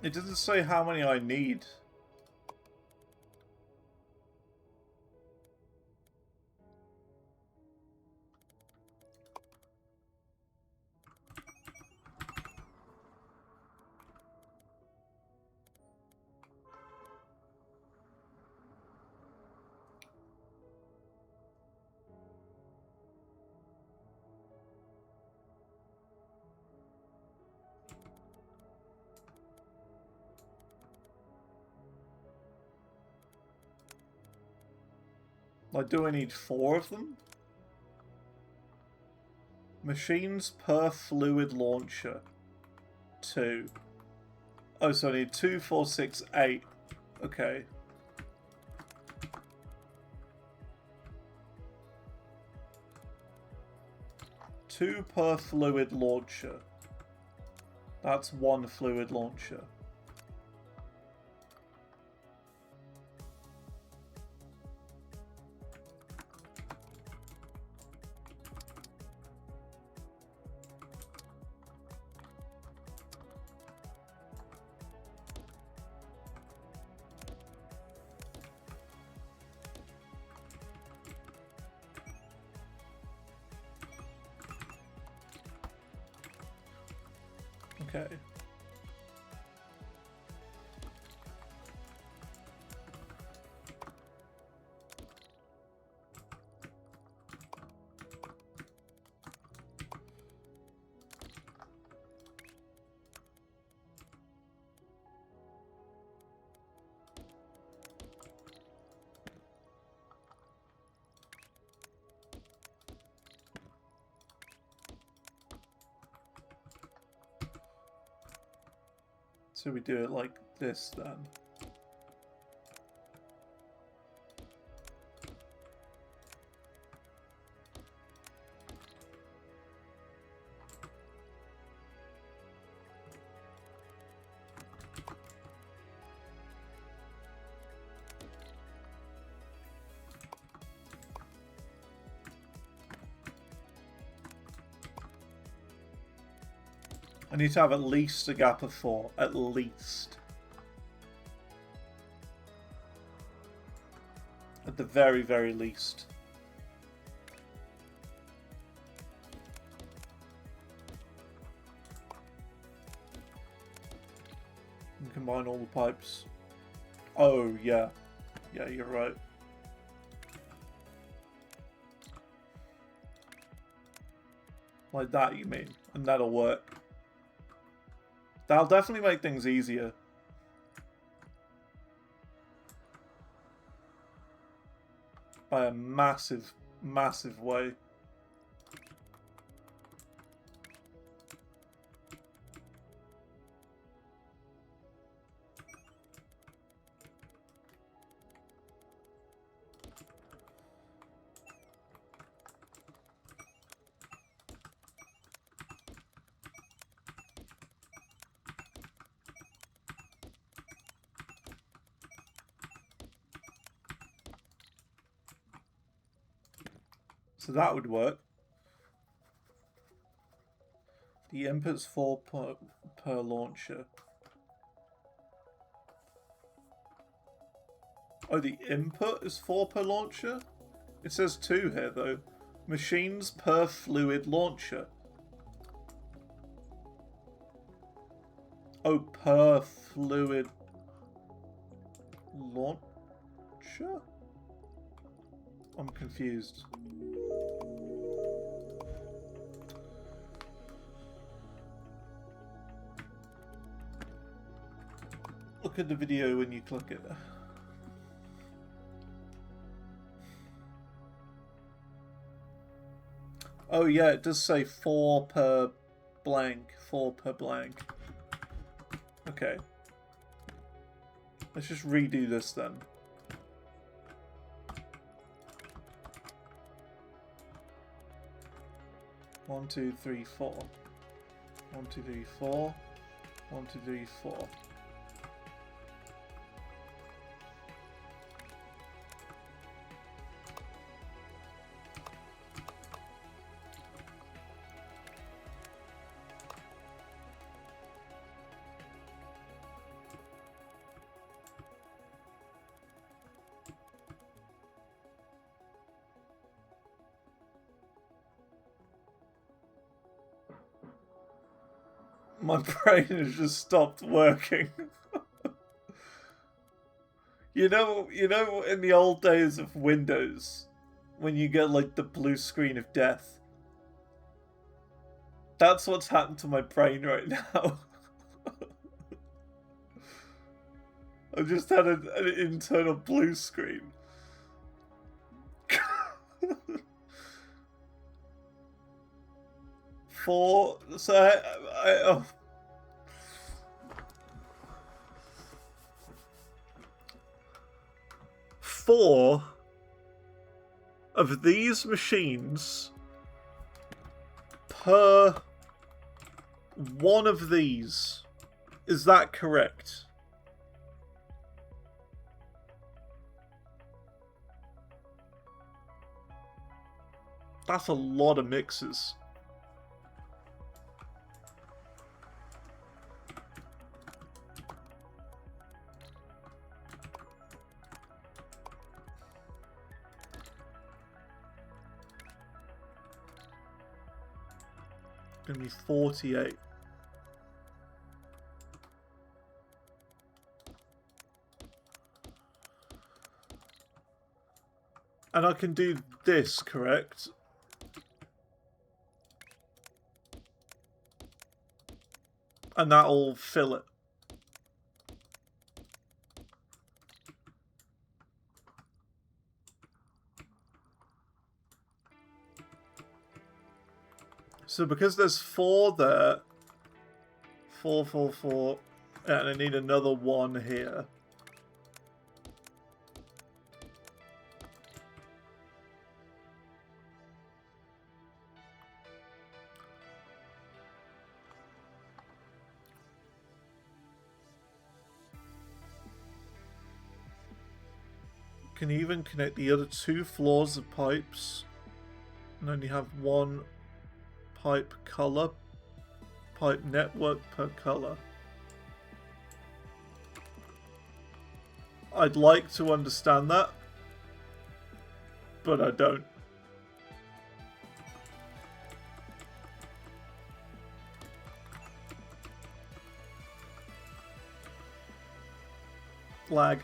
S1: It doesn't say how many I need. Like, do I need 4 of them? Machines per fluid launcher. 2. Oh, so I need 2, 4, 6, 8. Okay. Two per fluid launcher. That's 1 fluid launcher. Okay. So we do it like this then. I need to have at least a gap of 4. At least. At the very, very least. And combine all the pipes. Oh, yeah. Yeah, you're right. Like that, you mean? And that'll work. That'll definitely make things easier. By a massive, massive way. So that would work. The input's 4 per launcher. Oh, the input is 4 per launcher? It says 2 here, though. Machines per fluid launcher. Oh, per fluid launcher? I'm confused. Look at the video when you click it. Oh yeah, it does say 4 per blank. 4 per blank. Okay. Let's just redo this then. One, two, three, 4. 1, 2, 3, 4. 1, 2, 3, 4. My brain has just stopped working. You know, in the old days of Windows, when you get like the blue screen of death. That's what's happened to my brain right now. I've just had an internal blue screen. So oh. 4 of these machines per one of these. Is that correct? That's a lot of mixes. Gonna be 48. And I can do this, correct? And that'll fill it. So because there's 4 there, 4, 4, 4, and I need another 1 here. Can even connect the other 2 floors of pipes and only have 1 pipe color, pipe network per color. I'd like to understand that, but I don't. Lag.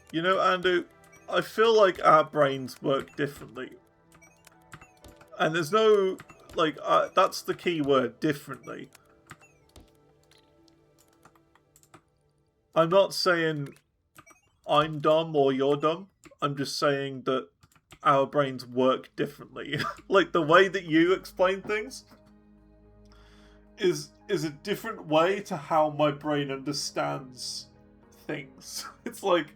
S1: You know, Andu, I feel like our brains work differently. And there's no, like, that's the key word, differently. I'm not saying I'm dumb or you're dumb. I'm just saying that our brains work differently. Like, the way that you explain things is a different way to how my brain understands things. It's like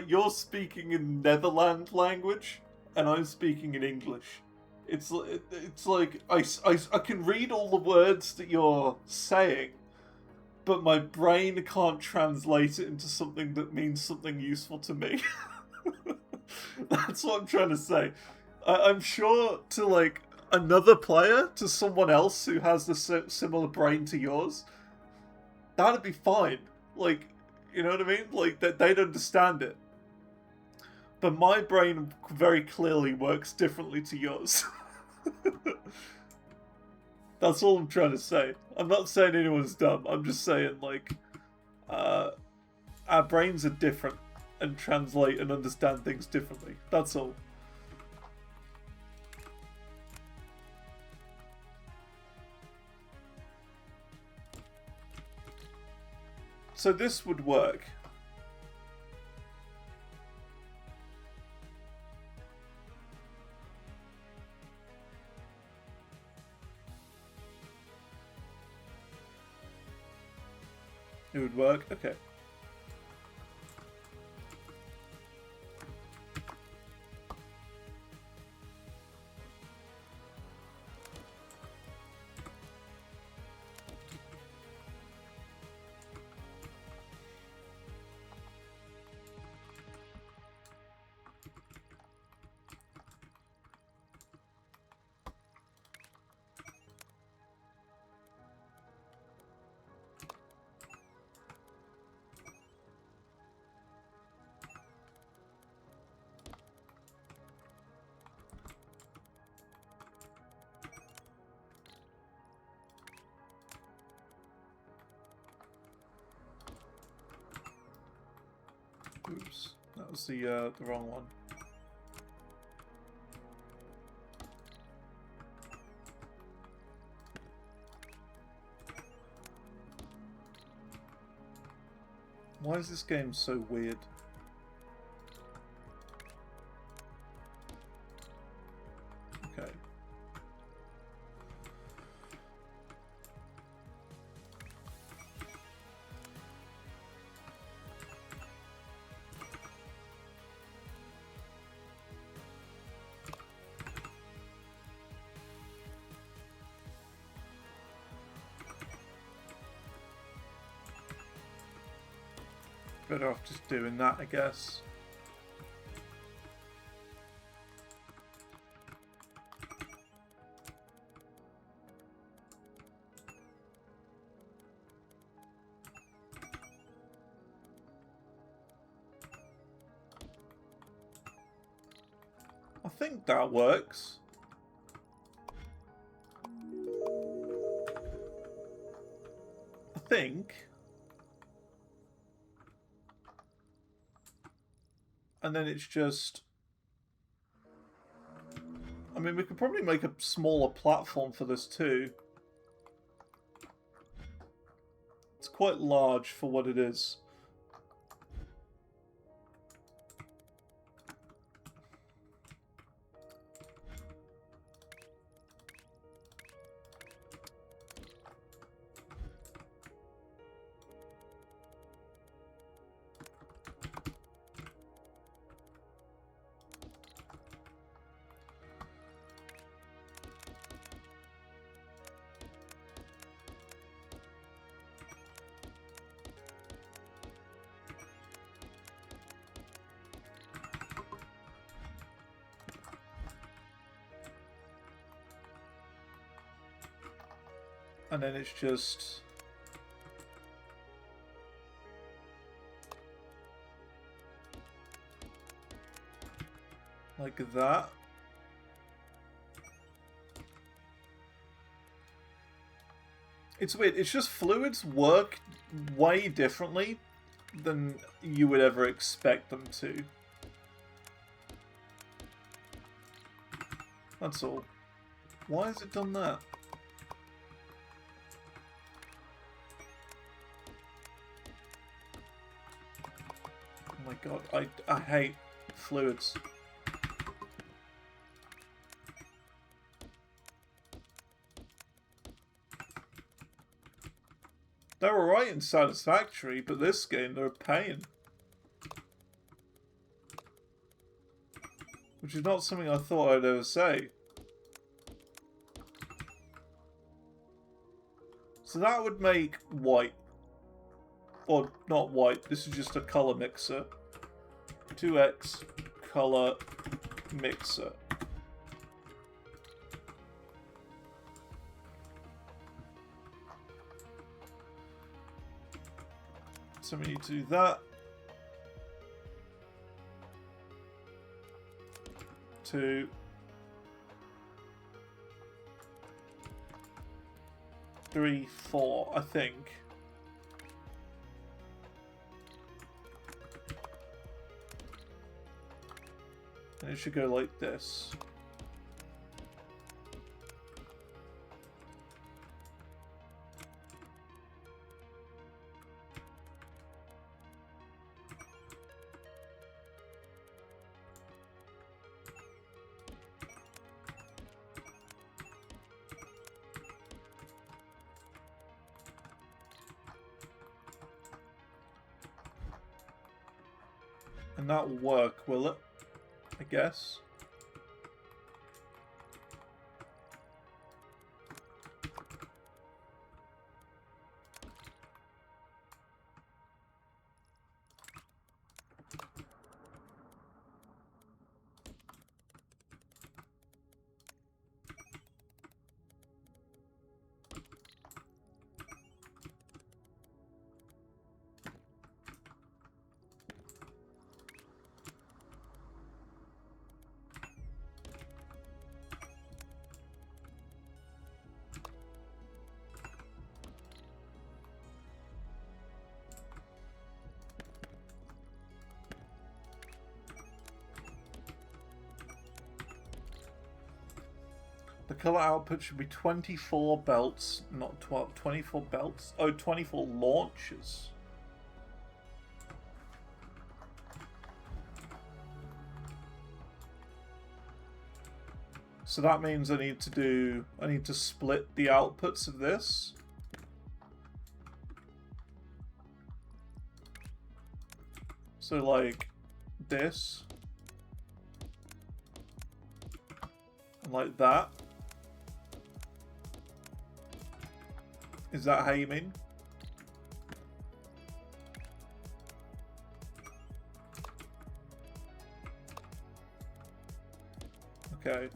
S1: you're speaking in Netherlands language and I'm speaking in English. It's like I can read all the words that you're saying, but my brain can't translate it into something that means something useful to me. That's what I'm trying to say. I'm sure to like another player, to someone else who has the similar brain to yours, that'd be fine. Like, you know what I mean? Like, they'd understand it. But my brain very clearly works differently to yours. That's all I'm trying to say. I'm not saying anyone's dumb. I'm just saying, like, our brains are different and translate and understand things differently. That's all. So this would work. It would work? Okay. Oops, that was the wrong one. Why is this game so weird? Okay. Better off just doing that, I guess. I think that works. I think. And then it's just... I mean, we could probably make a smaller platform for this too. It's quite large for what it is. And then it's just... like that. It's weird. It's just fluids work way differently than you would ever expect them to. That's all. Why has it done that? Oh my god, I hate fluids. They're alright in Satisfactory, but this game, they're a pain. Which is not something I thought I'd ever say. So that would make white. Or not white, this is just a color mixer. 2x color mixer. So we need to do that. 2. 3, 4, I think. And it should go like this. And that will work, will it? I guess. The color output should be 24 belts, not 12. 24 belts? Oh, 24 launches. So that means I need to split the outputs of this. So like this. And like that. Is that how you mean? Okay.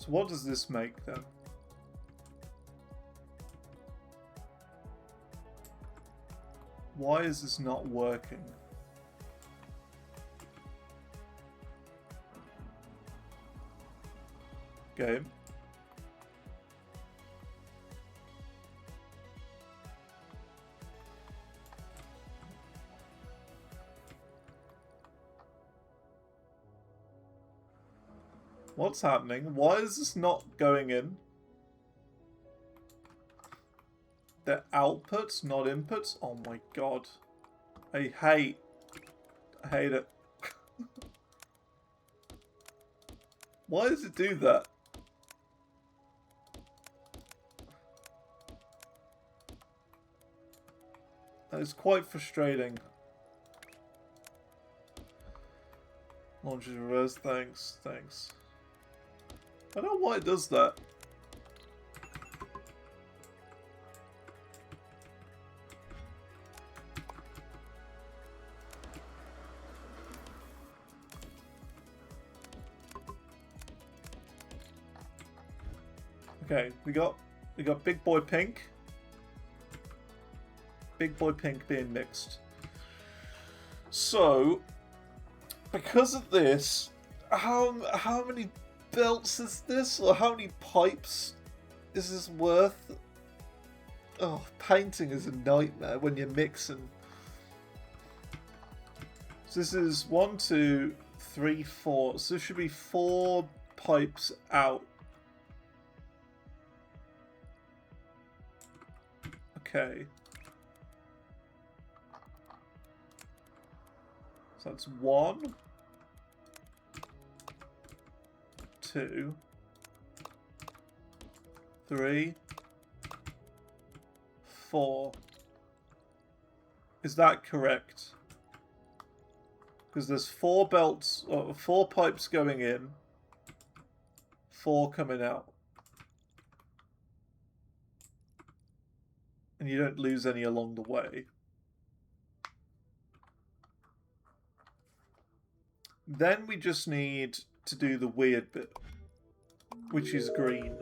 S1: So what does this make then? Why is this not working? Game. What's happening? Why is this not going in? They're outputs, not inputs? Oh my god. I hate it. Why does it do that? That is quite frustrating. Launches reverse, thanks. I don't know why it does that. Okay, we got Big Boy Pink. Big Boy Pink being mixed. So, because of this, how many belts is this, or how many pipes is this worth? Oh, painting is a nightmare when you're mixing. So this is 1, 2, 3, 4. So there should be 4 pipes out. Okay. So that's 1, 2, 3, 4. Is that correct? Because there's 4 belts, or 4 pipes going in, 4 coming out. And you don't lose any along the way. Then we just need to do the weird bit, which is green.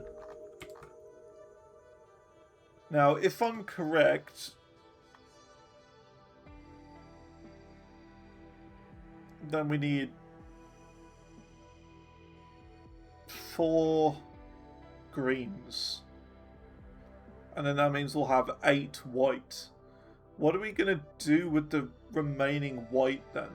S1: Now, if I'm correct, then we need 4 greens. And then that means we'll have 8 white. What are we going to do with the remaining white then?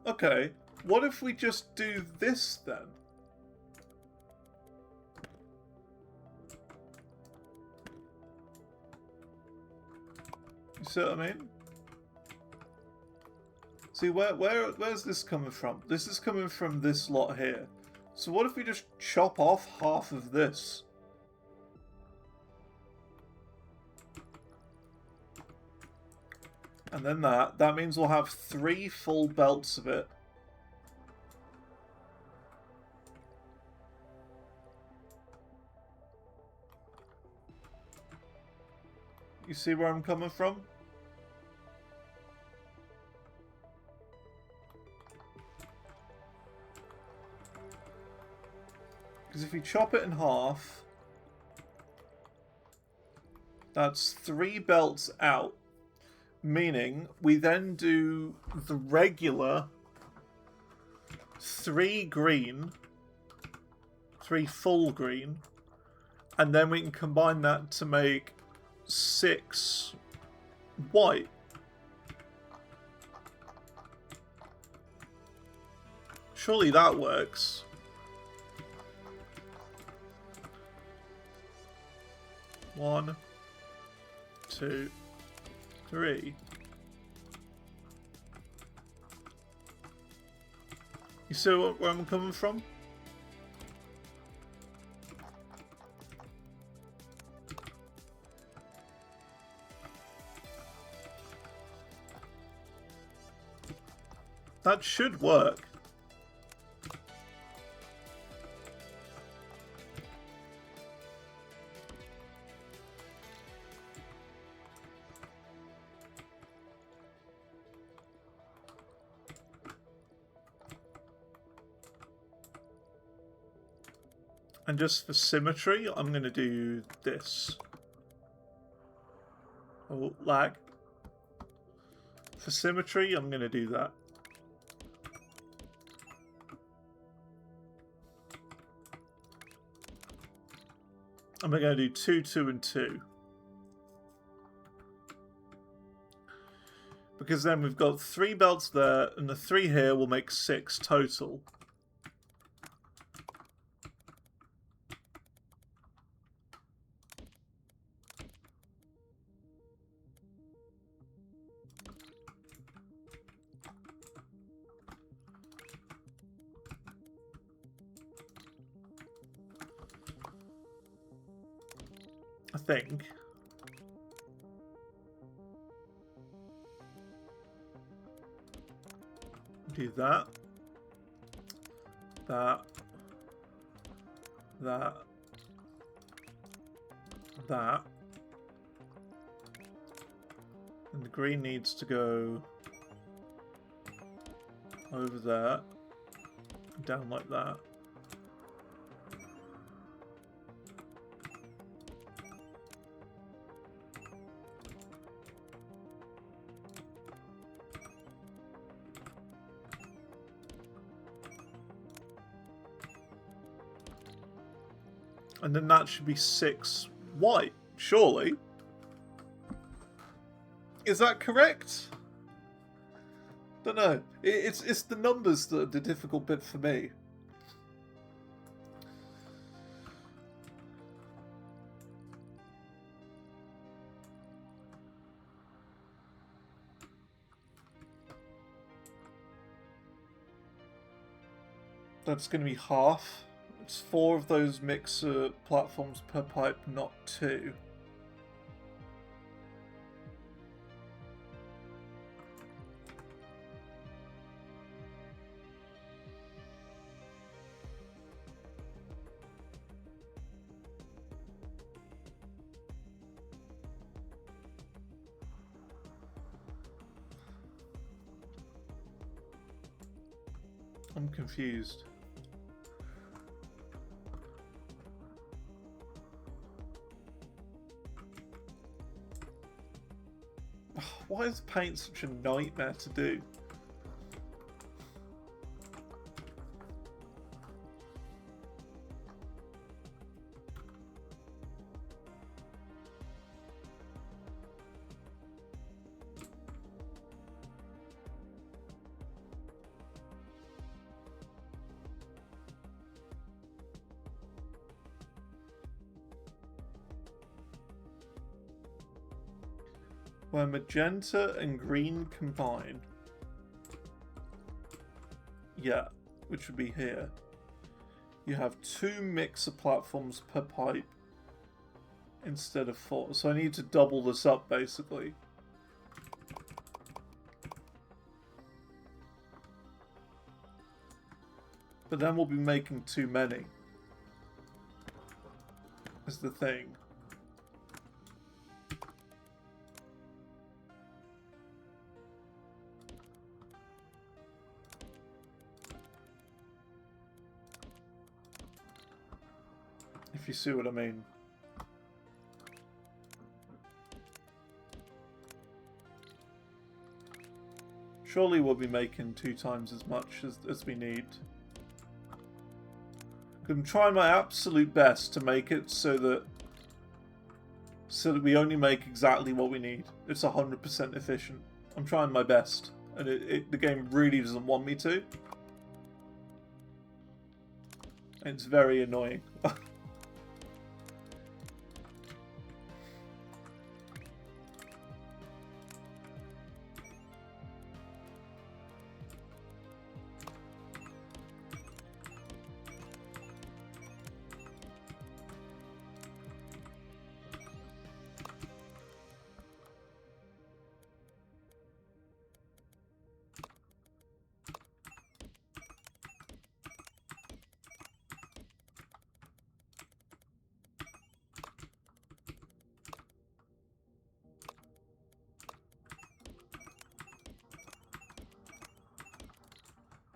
S1: Okay, what if we just do this then? You see what I mean? See, where's this coming from? This is coming from this lot here. So what if we just chop off half of this? And then that means we'll have 3 full belts of it. You see where I'm coming from? Because if you chop it in half, that's 3 belts out. Meaning, we then do the regular 3 green, 3 full green, and then we can combine that to make 6 white. Surely that works. One, 2, 3. You see where I'm coming from? That should work. And just for symmetry, I'm going to do this. Oh, lag. For symmetry, I'm going to do that. And we're going to do 2, 2, and 2. Because then we've got 3 belts there, and the 3 here will make 6 total. I think. Do that. That. That. That. And the green needs to go over there. Down like that. And then that should be 6 white, surely. Is that correct? Don't know. It's the numbers that are the difficult bit for me. That's going to be half. It's 4 of those mixer platforms per pipe, not 2. I'm confused. Why is paint such a nightmare to do? Where magenta and green combine. Yeah, which would be here. You have 2 mixer platforms per pipe instead of 4. So I need to double this up, basically. But then we'll be making too many. Is the thing. If you see what I mean. Surely we'll be making 2 times as much as we need. I'm trying my absolute best to make it so that we only make exactly what we need. It's 100% efficient. I'm trying my best, and the game really doesn't want me to. It's very annoying.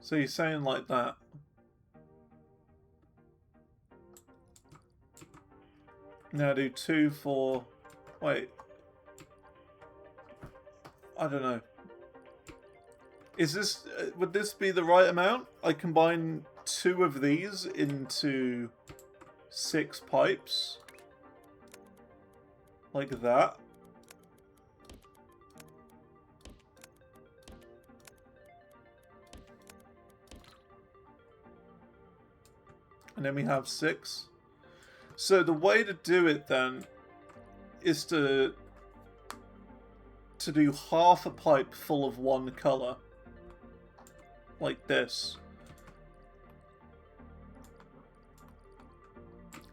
S1: So you're saying like that. Now do 2 for... Wait. I don't know. Is this... would this be the right amount? I combine 2 of these into 6 pipes. Like that. And then we have 6. So the way to do it then is to do half a pipe full of one colour. Like this.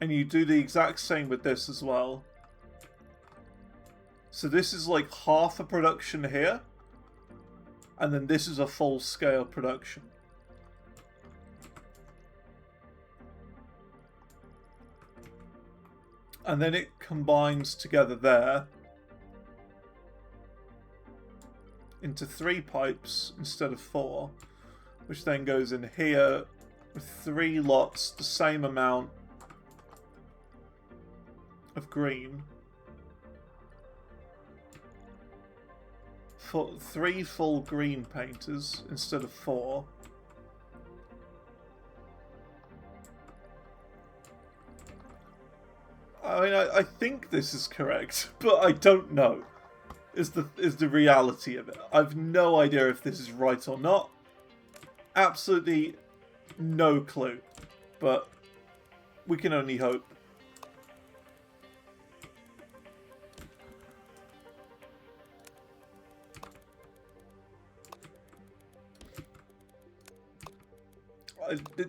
S1: And you do the exact same with this as well. So this is like half a production here. And then this is a full scale production. And then it combines together there into 3 pipes instead of 4, which then goes in here with 3 lots, the same amount of green. 3 full green painters instead of 4. I mean, I think this is correct, but I don't know. Is the reality of it. I've no idea if this is right or not. Absolutely no clue. But we can only hope.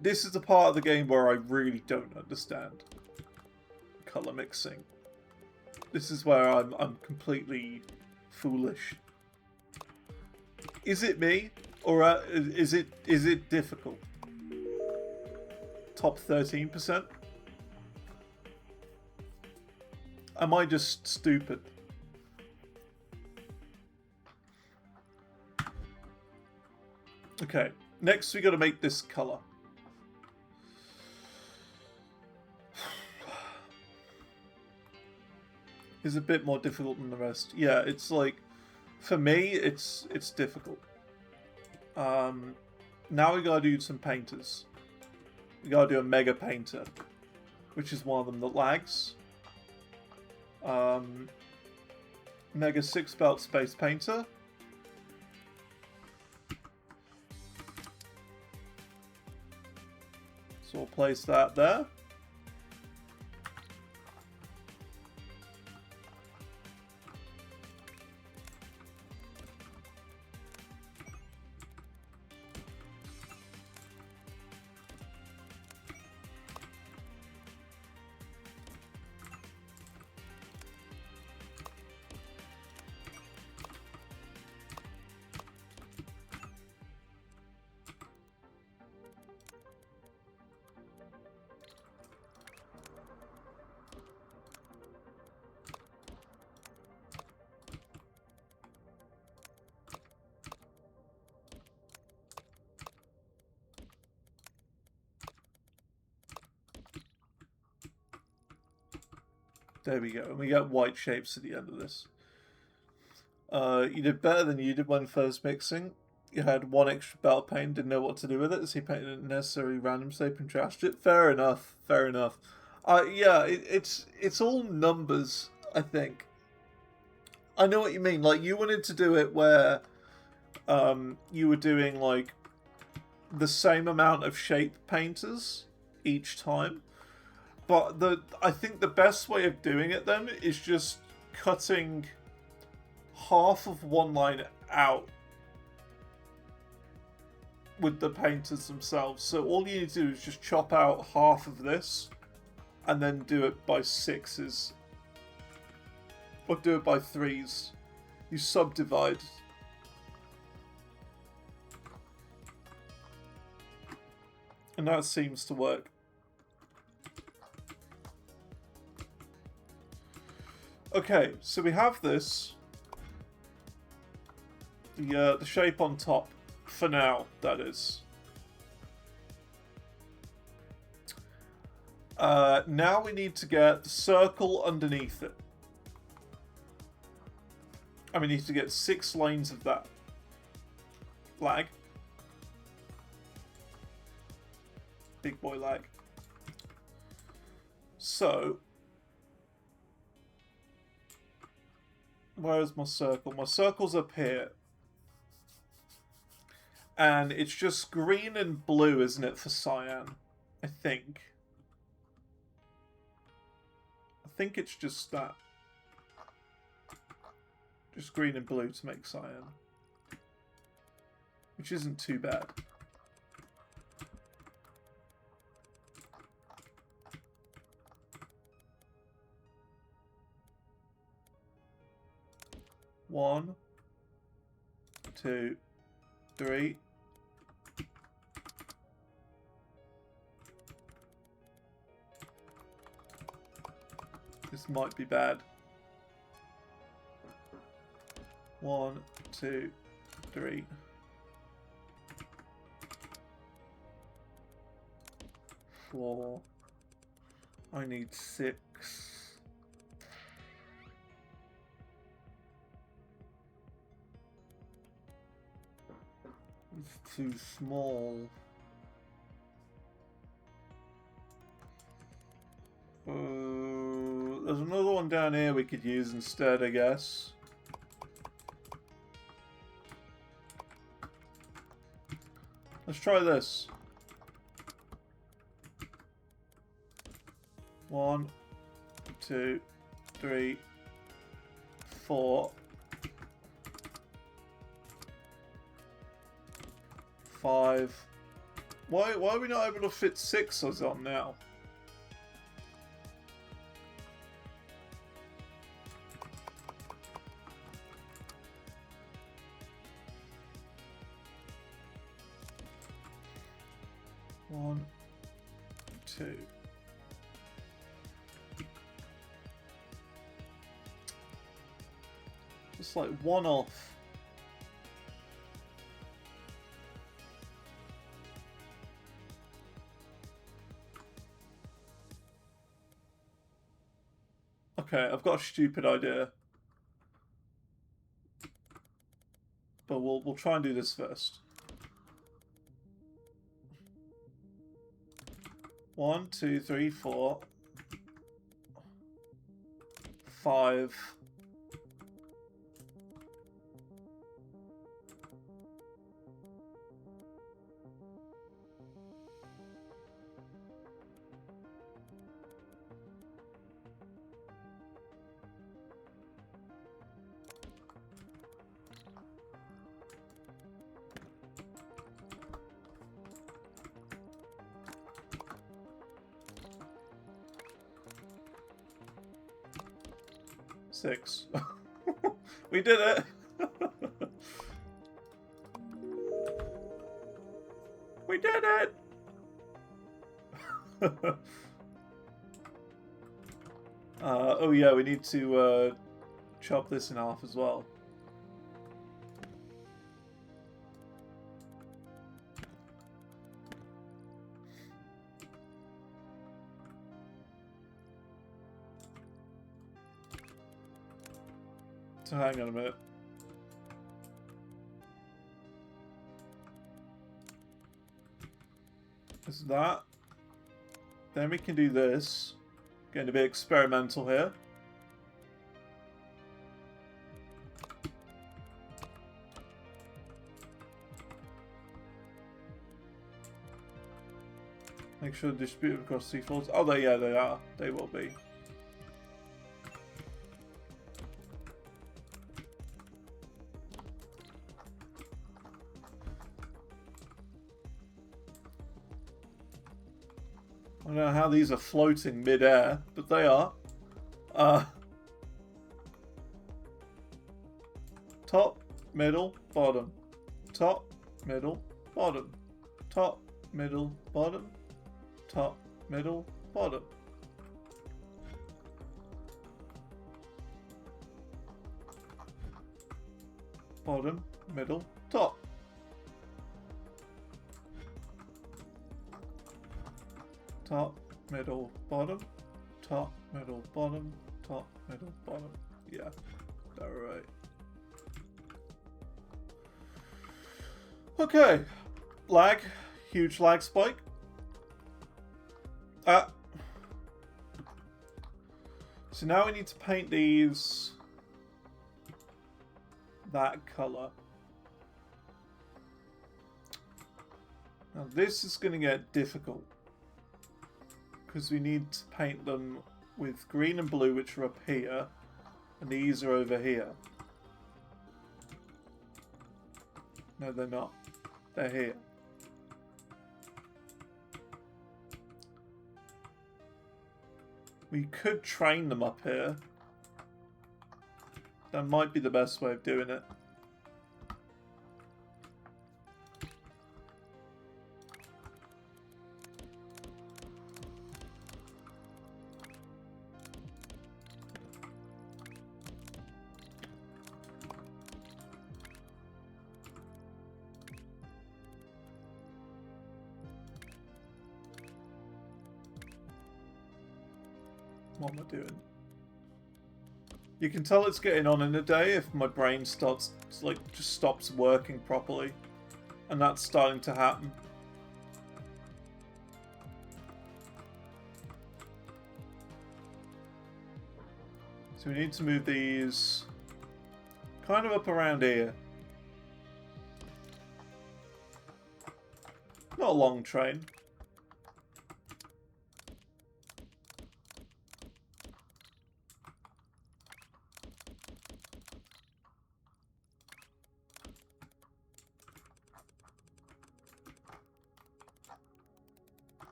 S1: This is the part of the game where I really don't understand colour mixing. This is where I'm completely foolish. Is it me, or is it difficult? Top 13%? Am I just stupid? Okay, next we got to make this colour. Is a bit more difficult than the rest. Yeah, it's like, for me, it's difficult. Now we gotta do some painters. We gotta do a mega painter, which is one of them that lags. Mega 6 belt space painter. So we'll place that there. There we go, and we got white shapes at the end of this. You did better than you did when first mixing. You had 1 extra belt paint, didn't know what to do with it, so you painted it necessary random shape and trashed it. Fair enough, fair enough. Yeah, it's all numbers, I think. I know what you mean. Like, you wanted to do it where you were doing, like, the same amount of shape painters each time. But I think the best way of doing it then is just cutting half of one line out with the painters themselves. So all you need to do is just chop out half of this and then do it by 6s. Or do it by 3s. You subdivide. And that seems to work. Okay, so we have this. The shape on top, for now, that is. Now we need to get the circle underneath it. And we need to get 6 lanes of that. Lag. Big boy lag. So, where is my circle? My circle's up here. And it's just green and blue, isn't it, for cyan? I think. I think it's just that. Just green and blue to make cyan. Which isn't too bad. One, 2, 3. This might be bad. 1, 2, 3. 4. I need 6. It's too small. There's another one down here we could use instead, I guess. Let's try this. 1, 2, 3, 4. 5. Why are we not able to fit 6 on now? One, 2. Just like one off. Okay, I've got a stupid idea. But we'll try and do this first. 1, 2, 3, 4, 5. Six. We did it! We did it! Oh yeah, we need to chop this in half as well. So hang on a minute. Is that? Then we can do this. Getting a bit experimental here. Make sure distributed across 3 floors. Oh, yeah, they are. They will be. I don't know how these are floating mid-air, but they are. Top, middle, bottom. Top, middle, bottom. Top, middle, bottom. Top, middle, bottom. Bottom, middle, top. Top, middle, bottom, top, middle, bottom, top, middle, bottom. Yeah, alright. Okay, lag, huge lag spike. So now we need to paint these that color. Now this is going to get difficult because we need to paint them with green and blue, which are up here, and these are over here. No, they're not. They're here. We could train them up here. That might be the best way of doing it. What am I doing? You can tell it's getting on in a day if my brain starts, like, just stops working properly. And that's starting to happen. So we need to move these kind of up around here. Not a long train.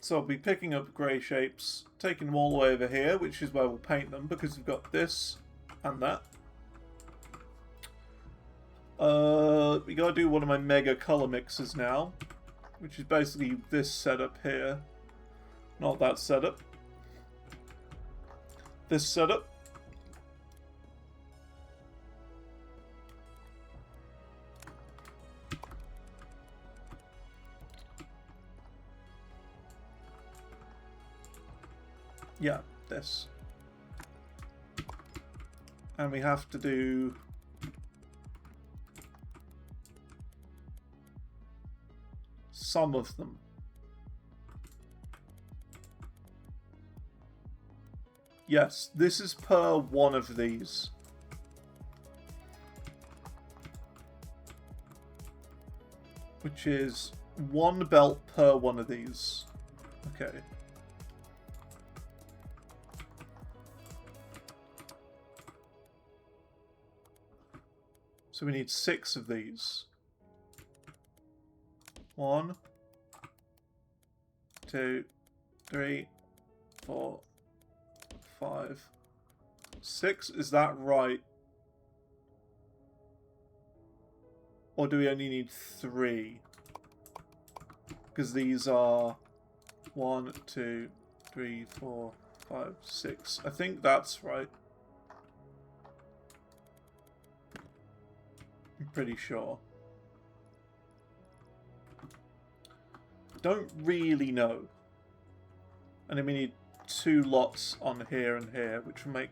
S1: So I'll be picking up grey shapes, taking them all the way over here, which is where we'll paint them, because we've got this and that. We gotta do one of my mega colour mixes now, which is basically this setup here. Not that setup. This setup. Yeah, this. And we have to do some of them. Yes, this is per one of these. Which is one belt per one of these. Okay. So we need 6 of these. 1, 2, 3, 4, 5, 6. Is that right? Or do we only need 3? Because these are 1, 2, 3, 4, 5, 6. I think that's right. I'm pretty sure. Don't really know. And then we need 2 lots on here and here, which will make...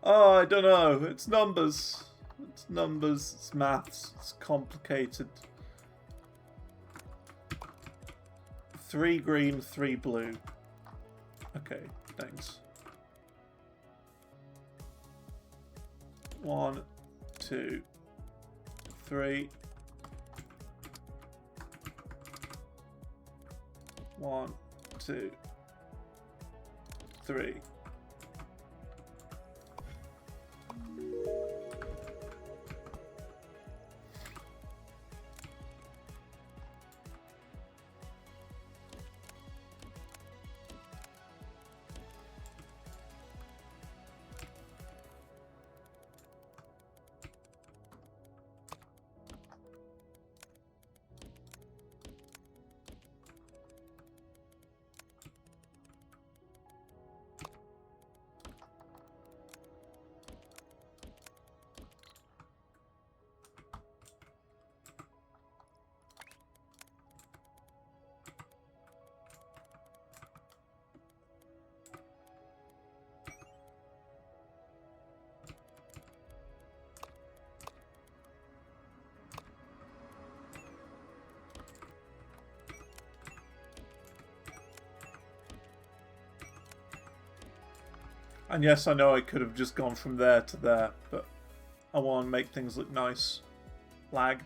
S1: Oh, I don't know. It's numbers. It's numbers. It's maths. It's complicated. 3 green, 3 blue. Okay, thanks. 1, 2, 3. 1, 2, 3. And yes, I know I could have just gone from there to there, but I want to make things look nice. Lag.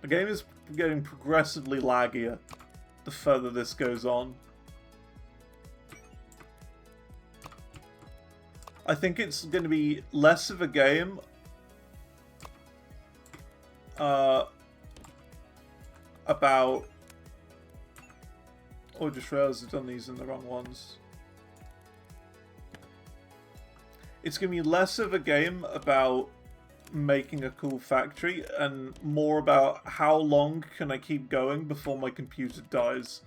S1: The game is getting progressively laggier the further this goes on. I think it's going to be less of a game about... Oh, just realized I've done these in the wrong ones. It's going to be less of a game about making a cool factory and more about how long can I keep going before my computer dies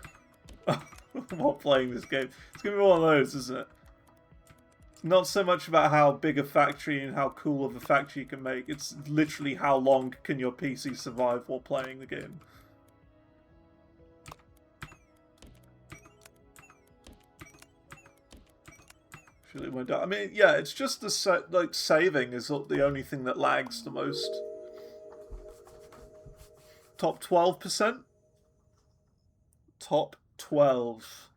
S1: while playing this game. It's going to be one of those, isn't it? Not so much about how big a factory and how cool of a factory you can make. It's literally how long can your PC survive while playing the game. Surely went down. I mean, yeah, it's just the like saving is the only thing that lags the most. Top 12%. Top 12.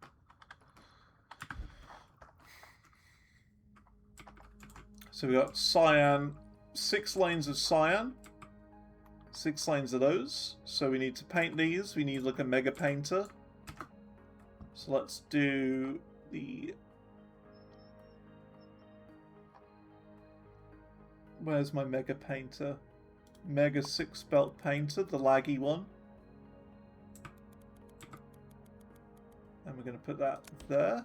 S1: So we got cyan, 6 lanes of cyan, 6 lanes of those. So we need to paint these. We need like a mega painter. So let's do the... Where's my mega painter? Mega 6 belt painter, the laggy one. And we're going to put that there.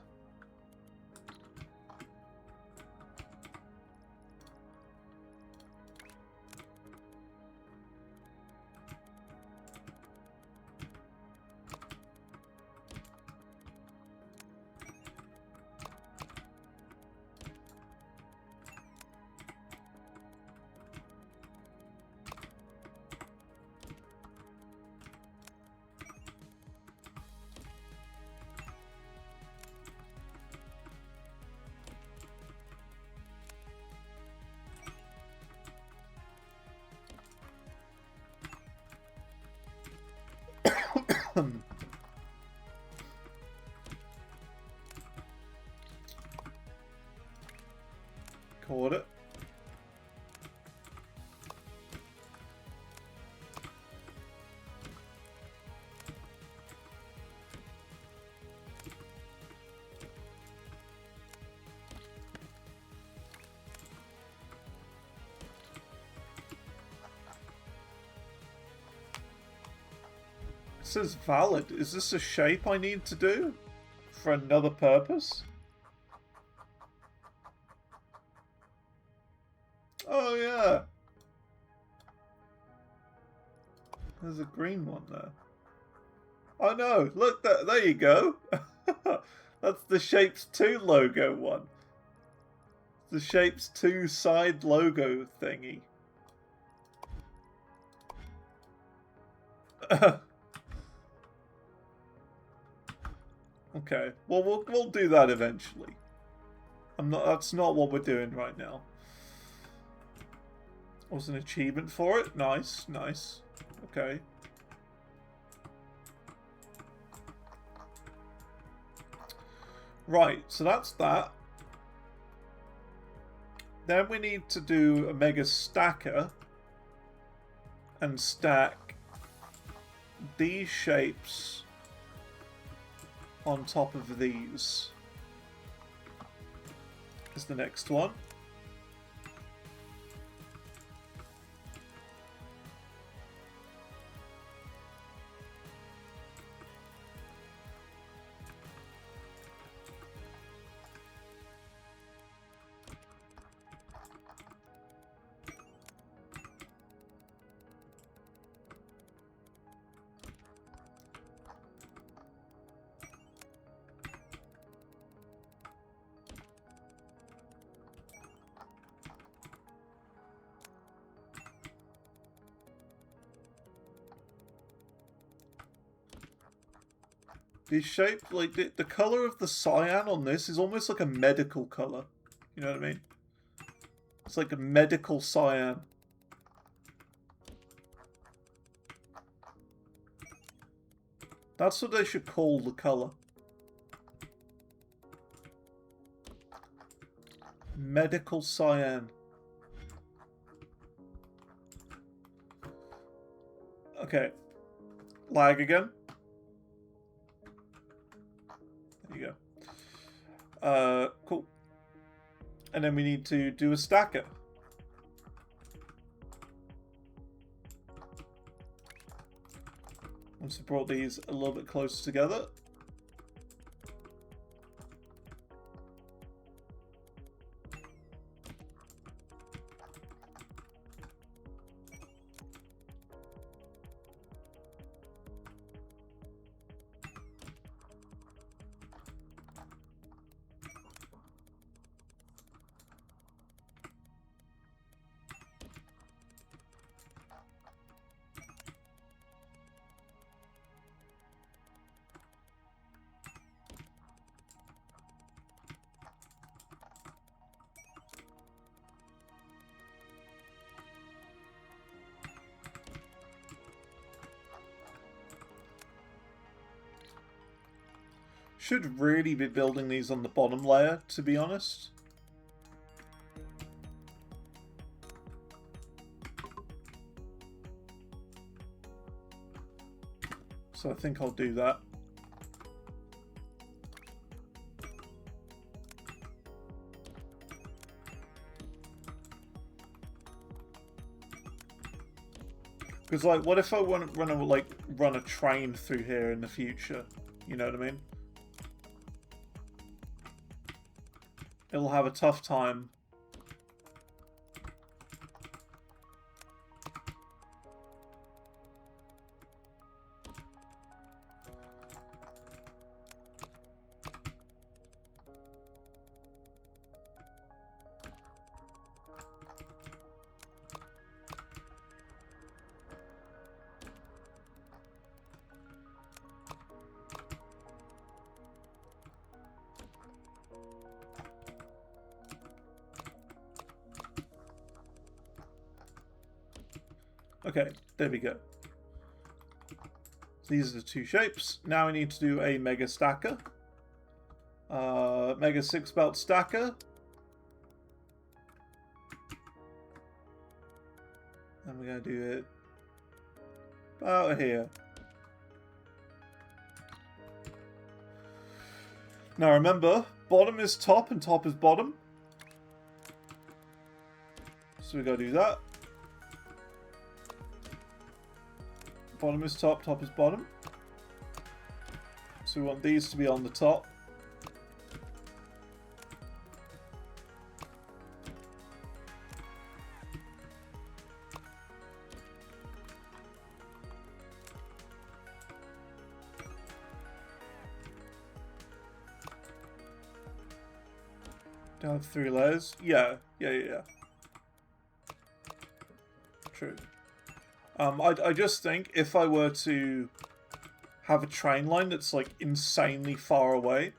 S1: Caught it. It says valid. Is this a shape I need to do for another purpose? Oh yeah. There's a green one there. Oh no, look, there you go. That's the Shapes 2 logo one. The Shapes 2 side logo thingy. Okay, well we'll do that eventually. That's not what we're doing right now. Was an achievement for it? Nice, nice. Okay. Right, so that's that. Then we need to do a mega stacker and stack these shapes on top of these. Is the next one. These shapes, like the color of the cyan on this is almost like a medical color. You know what I mean? It's like a medical cyan. That's what they should call the color. Medical cyan. Okay. Lag again. There you go. Cool. And then we need to do a stacker. Once we brought these a little bit closer together. Should really be building these on the bottom layer, to be honest. So I think I'll do that. Because, like, what if I want to run a train through here in the future? You know what I mean? It'll have a tough time. Okay, there we go. So these are the two shapes. Now we need to do a mega stacker. Mega 6-belt stacker. And we're going to do it about here. Now remember, bottom is top and top is bottom. So we got to do that. Bottom is top, top is bottom. So we want these to be on the top. Do I have 3 layers? Yeah. True. I just think if I were to have a train line that's like insanely far away,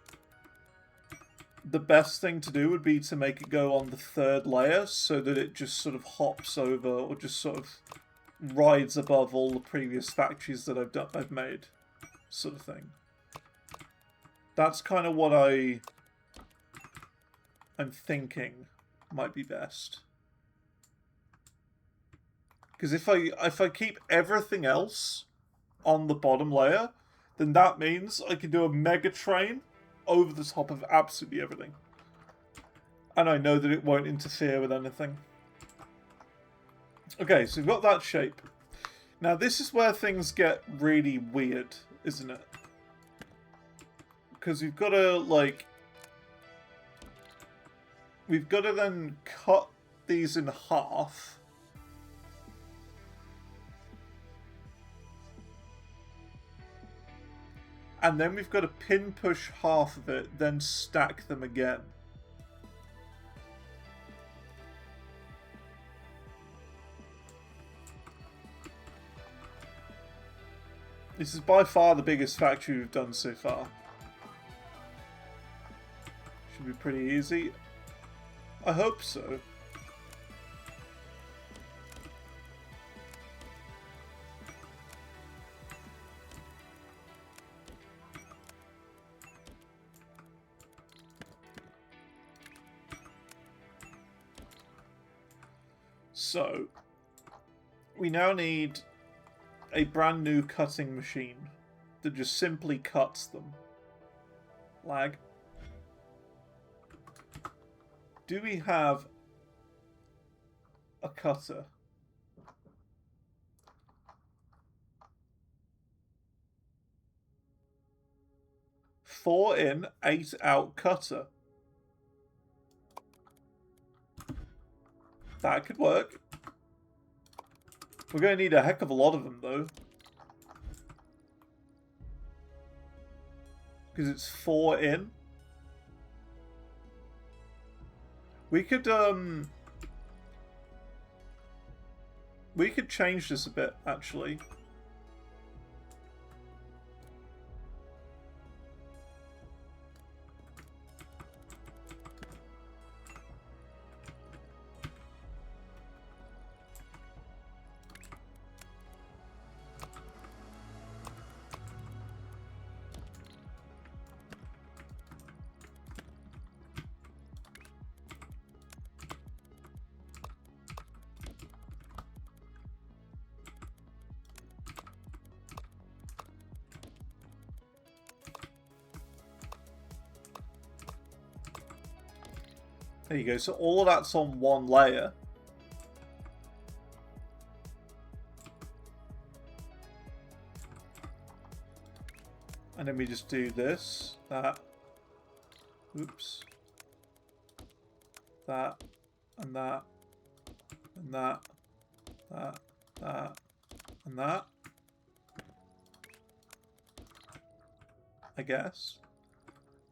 S1: the best thing to do would be to make it go on the 3rd layer so that it just sort of hops over or just sort of rides above all the previous factories that I've made, sort of thing. That's kind of what I'm thinking might be best. Because if I keep everything else on the bottom layer, then that means I can do a mega train over the top of absolutely everything. And I know that it won't interfere with anything. Okay, so we've got that shape. Now this is where things get really weird, isn't it? Because we've got to, like... We've got to then cut these in half. And then we've got to pin push half of it, then stack them again. This is by far the biggest factory we've done so far. Should be pretty easy. I hope so. So, we now need a brand new cutting machine that just simply cuts them. Lag. Do we have a cutter? Four in, 8 out cutter. That could work. We're going to need a heck of a lot of them, though. Because it's 4 in. We could change this a bit, actually. There you go. So all of that's on one layer. And then we just do this, that, oops, that, and that, and that, that, and that, I guess.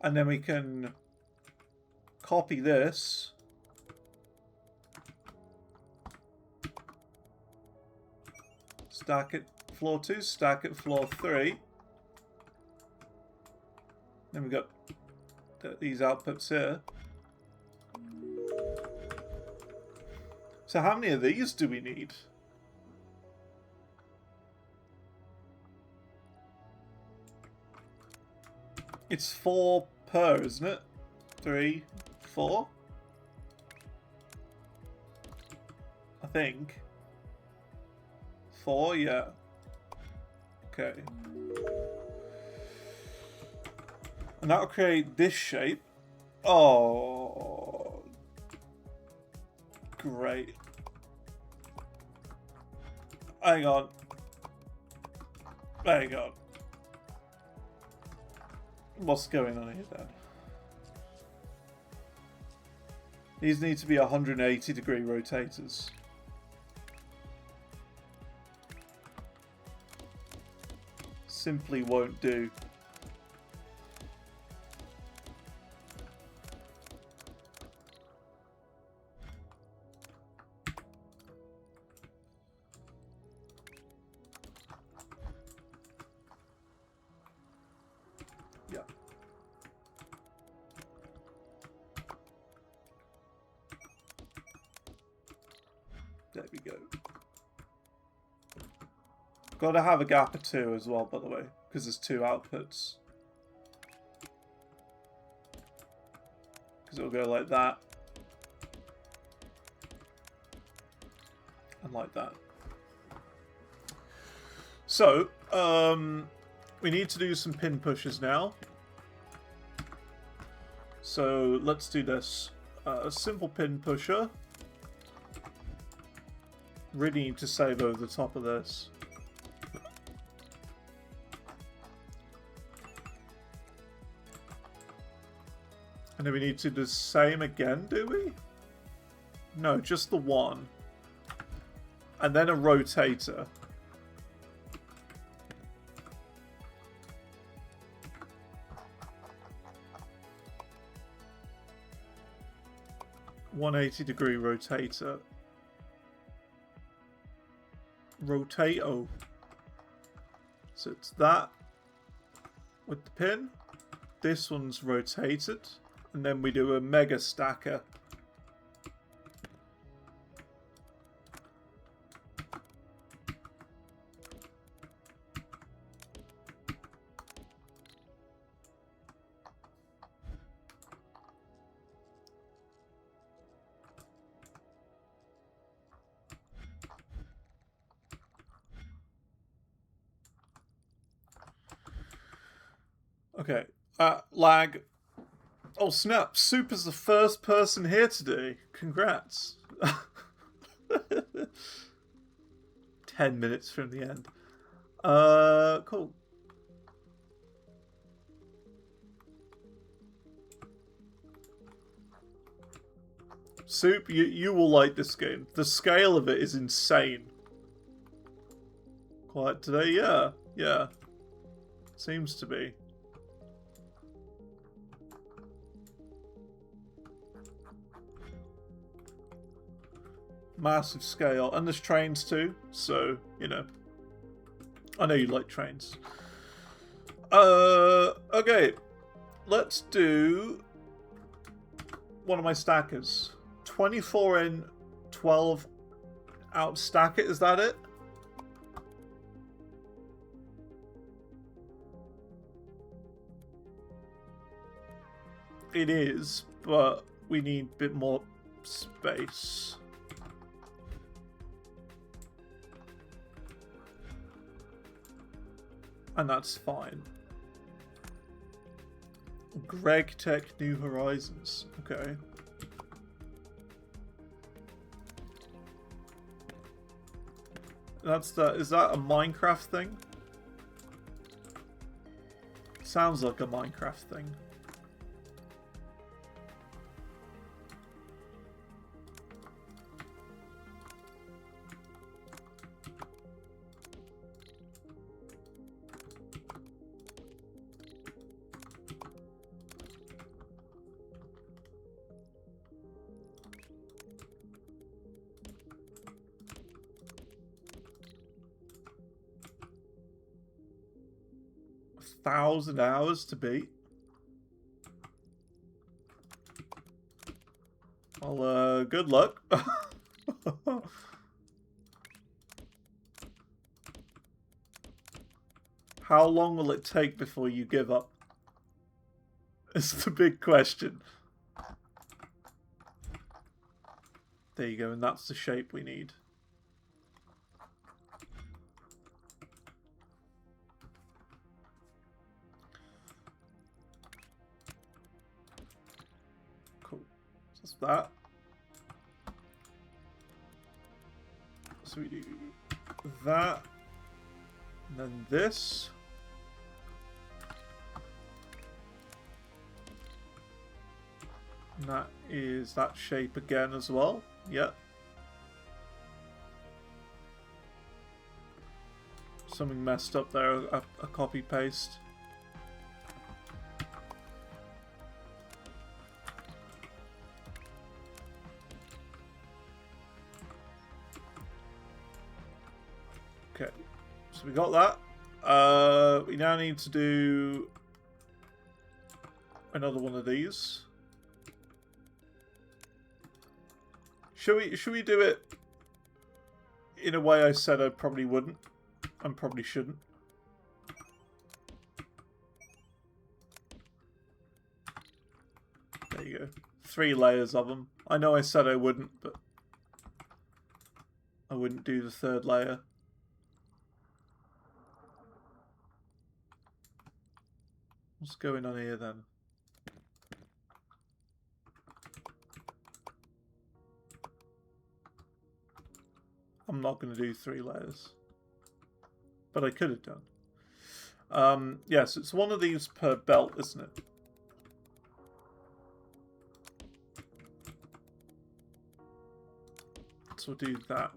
S1: And then we can copy this. Stack it floor 2, stack it floor 3. Then we've got these outputs here. So how many of these do we need? It's 4 per, isn't it? 3, 4? I think. 4, yeah. Okay. And that'll create this shape. Oh. Great. Hang on. Hang on. What's going on here then? These need to be 180-degree rotators. Simply won't do. Yeah. There we go. Gotta have a gap of 2 as well, by the way, because there's 2 outputs. Because it'll go like that. And like that. So, we need to do some pin pushes now. So, let's do this. A simple pin pusher. Really need to save over the top of this. And then we need to do the same again, do we? No, just the one. And then a rotator. $180-degree rotator. Rotato. So it's that with the pin. This one's rotated. And then we do a mega stacker. Okay. Lag. Oh snap! Soup is the first person here today. Congrats. 10 minutes from the end. Cool. Soup, you will like this game. The scale of it is insane. Quiet today? Yeah. Yeah. Seems to be. Massive scale. And there's trains too, so, you know. I know you like trains. Okay. Let's do one of my stackers. 24 in, 12 out stack it, is that it? It is, but we need a bit more space. And that's fine. Greg Tech New Horizons. Okay. That's the. Is that a Minecraft thing? Sounds like a Minecraft thing. $1,000 to beat. Well, good luck. How long will it take before you give up? It's the big question. There you go, and that's the shape we need. Cool. Just that. So we do that. And then this. And that is that shape again as well. Yep. Something messed up there, a copy paste. Okay, so we got that. We now need to do another one of these. Should we do it in a way I said I probably wouldn't and probably shouldn't? There you go. 3 layers of them. I know I said I wouldn't, but I wouldn't do the 3rd layer. What's going on here then? I'm not going to do 3 layers. But I could have done. Yes, it's one of these per belt, isn't it? So we'll do that.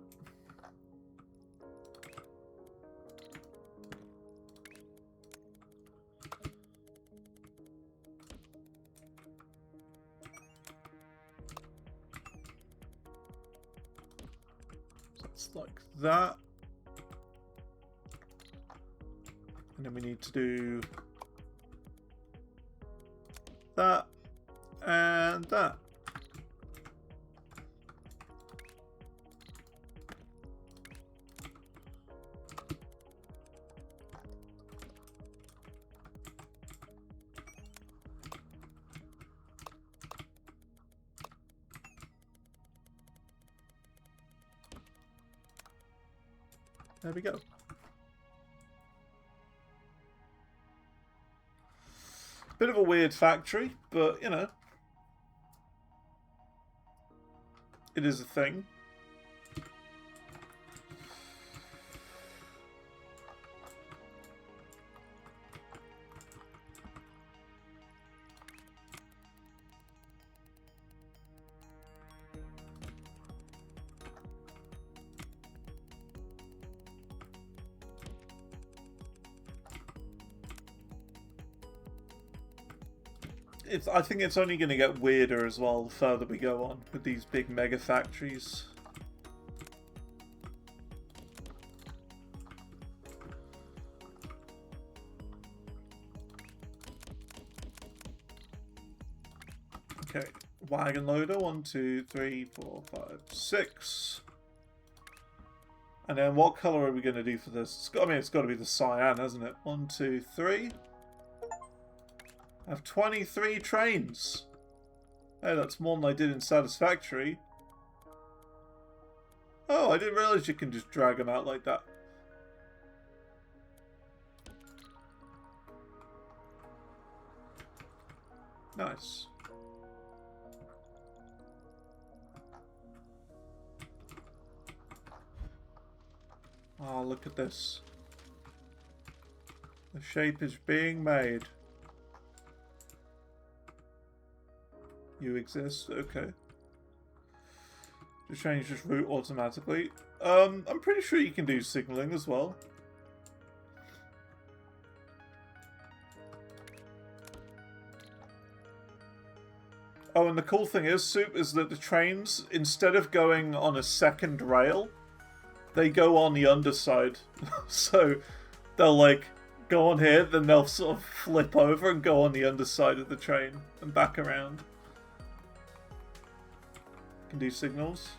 S1: Like that. And then we need to do that and that. There we go. Bit of a weird factory, but, you know, it is a thing. I think it's only going to get weirder as well the further we go on with these big mega factories. Okay, wagon loader, 1, 2, 3, 4, 5, 6. And then what color are we going to do for this? I mean, it's got to be the cyan, hasn't it? 1, 2, 3. I have 23 trains. Hey, that's more than I did in Satisfactory. Oh, I didn't realize you can just drag them out like that. Nice. Oh, look at this. The shape is being made. You exist, okay. Just change this route automatically. I'm pretty sure you can do signaling as well. Oh, and the cool thing is, Soup, is that the trains, instead of going on a second rail, they go on the underside. So they'll like go on here, then they'll sort of flip over and go on the underside of the train and back around. Can do signals.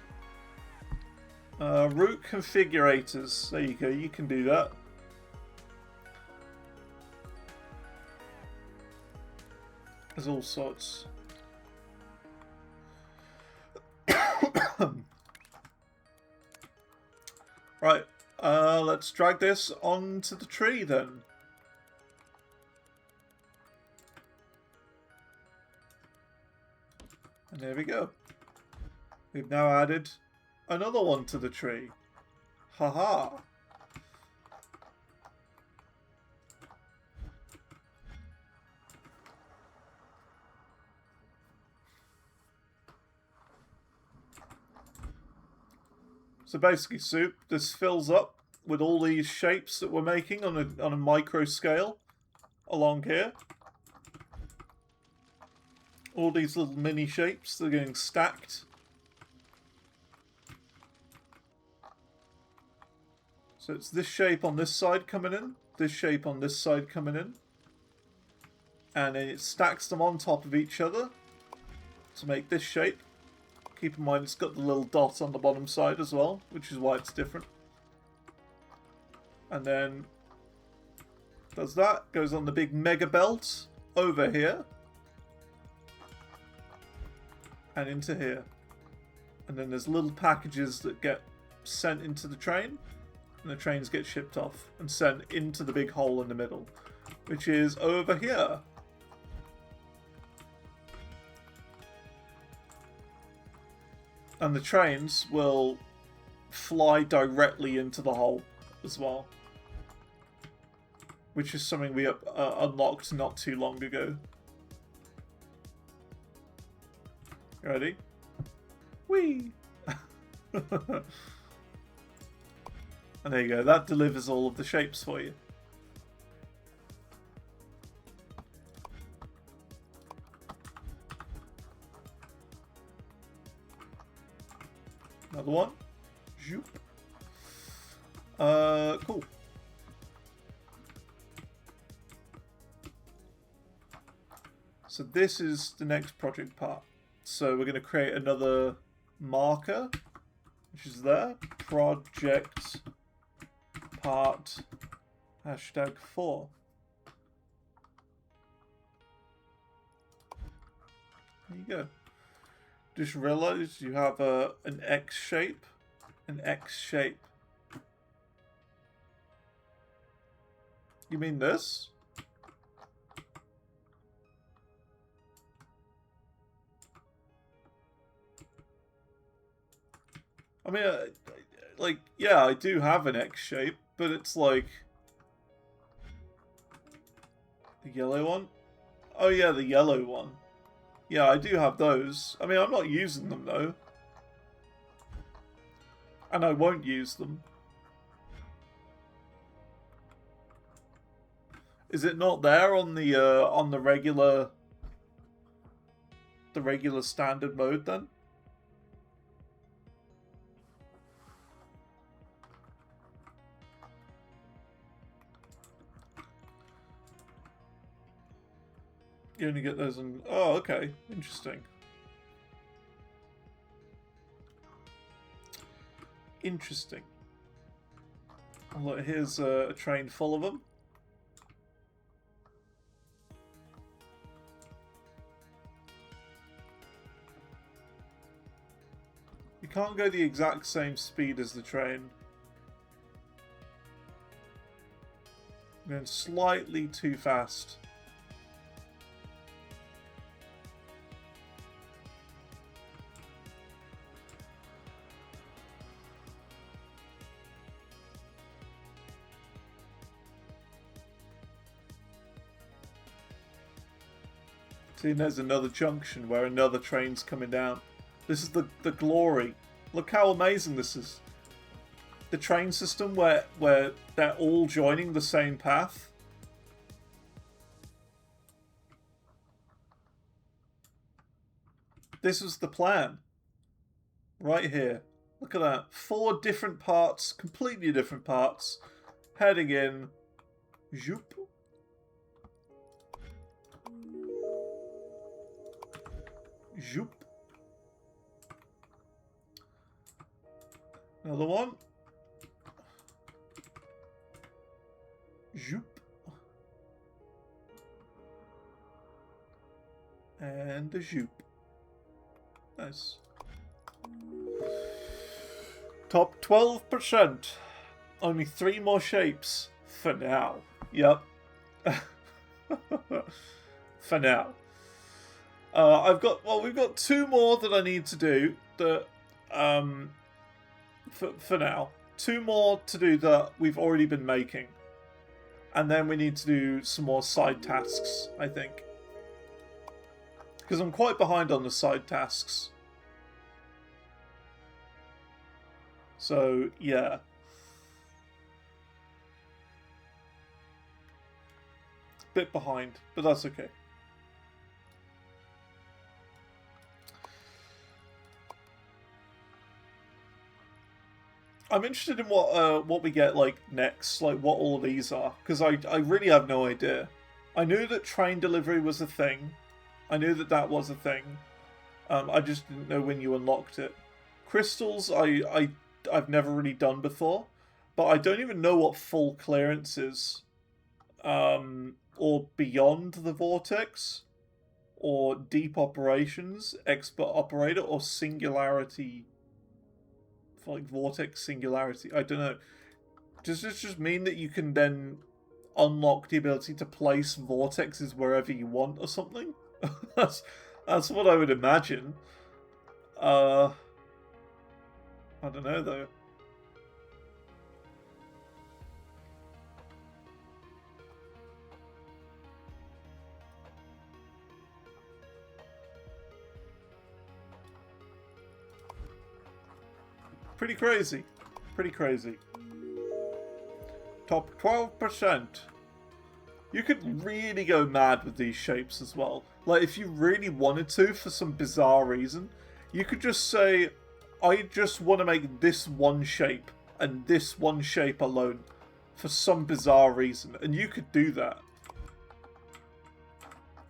S1: Route configurators. There you go, you can do that. There's all sorts. Right, let's drag this onto the tree then. And there we go. We've now added another one to the tree. Haha. So basically, Soup, this fills up with all these shapes that we're making on a micro scale along here. All these little mini shapes, they're getting stacked. So it's this shape on this side coming in, this shape on this side coming in, and then it stacks them on top of each other to make this shape. Keep in mind it's got the little dot on the bottom side as well, which is why it's different. And then does that, goes on the big mega belt over here and into here. And then there's little packages that get sent into the train, and the trains get shipped off and sent into the big hole in the middle, which is over here. And the trains will fly directly into the hole as well, which is something we unlocked not too long ago. Ready? Whee! And there you go, that delivers all of the shapes for you. Another one. Zoop. Cool. So this is the next project part. So we're going to create another marker, which is there. Project part #4. There you go. Just realized you have an X shape. An X shape. You mean this? I mean, like, yeah, I do have an X shape, but it's like... The yellow one? Oh yeah, the yellow one. Yeah, I do have those. I mean, I'm not using them, though. And I won't use them. Is it not there on the regular... The regular standard mode, then? You only get those in... Oh, okay. Interesting. Interesting. Look, here's a train full of them. You can't go the exact same speed as the train. I'm going slightly too fast. See, there's another junction where another train's coming down. This is the glory. Look how amazing this is. The train system where they're all joining the same path. This was the plan. Right here. Look at that. 4 different parts, completely different parts, heading in. Zoop. Zoop. Another one. Zoop. And a zoop. Nice. Top 12%. Only 3 more shapes for now. Yep. For now. We've got 2 more that I need to do that, for now. 2 more to do that we've already been making. And then we need to do some more side tasks, I think. Because I'm quite behind on the side tasks. So, yeah. Bit behind, but that's okay. I'm interested in what we get like next, like what all of these are, because I really have no idea. I knew that train delivery was a thing. I knew that that was a thing. I just didn't know when you unlocked it. Crystals, I've never really done before, but I don't even know what full clearance is, or beyond the vortex, or deep operations, expert operator, or singularity. Like vortex singularity. I don't know. Does this just mean that you can then unlock the ability to place vortexes wherever you want or something? that's what I would imagine. I don't know though. Pretty crazy. Pretty crazy. Top 12%. You could really go mad with these shapes as well. Like, if you really wanted to, for some bizarre reason, you could just say, I just want to make this one shape, and this one shape alone, for some bizarre reason. And you could do that.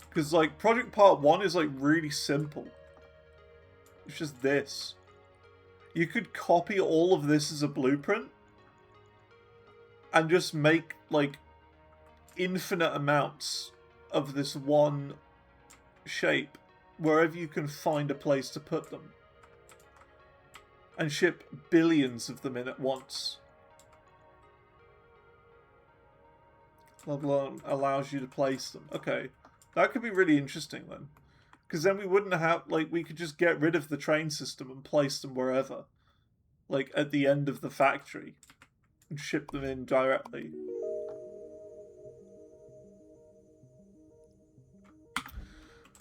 S1: Because, like, Project Part 1 is, like, really simple. It's just this. You could copy all of this as a blueprint and just make, like, infinite amounts of this one shape wherever you can find a place to put them. And ship billions of them in at once. Let alone allows you to place them. Okay, that could be really interesting then. Because then we wouldn't have, like, we could just get rid of the train system and place them wherever. like at the end of the factory and ship them in directly.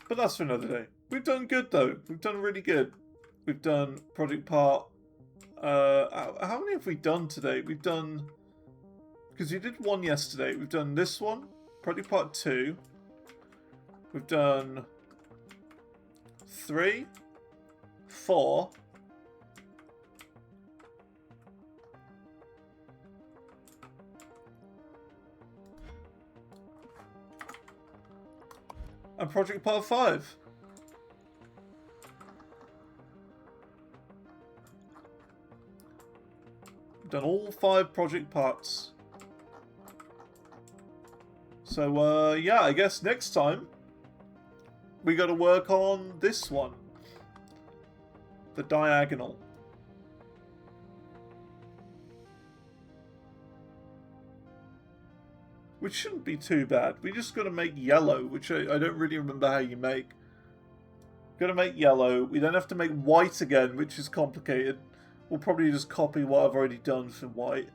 S1: But that's for another day. We've done good though. We've done really good. We've done project part. How many have we done today? We've done, because we did one yesterday. We've done this one, project part 2. We've done 3, 4. And project part 5. We've done all 5 project parts. So, yeah, I guess next time we got to work on this one. The diagonal. Which shouldn't be too bad. We just got to make yellow, which I don't really remember how you make. Got to make yellow. We then have to make white again, which is complicated. We'll probably just copy what I've already done for white.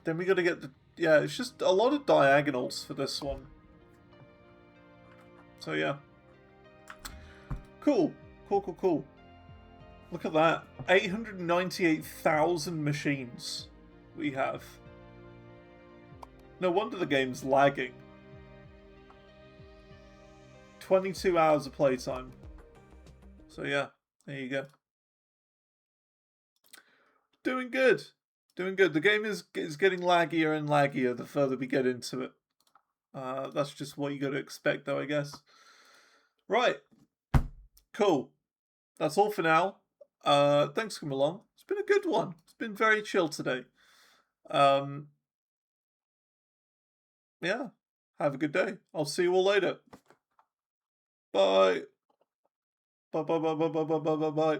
S1: Then we got to get the... Yeah, it's just a lot of diagonals for this one. So, yeah. Cool. Cool. Look at that. 898,000 machines we have. No wonder the game's lagging. 22 hours of playtime. So yeah, there you go. Doing good. The game is getting laggier and laggier the further we get into it. That's just what you got to expect though, I guess. Right. Cool. That's all for now. Thanks for coming along. It's been a good one. It's been very chill today. Yeah. Have a good day. I'll see you all later. Bye. Bye.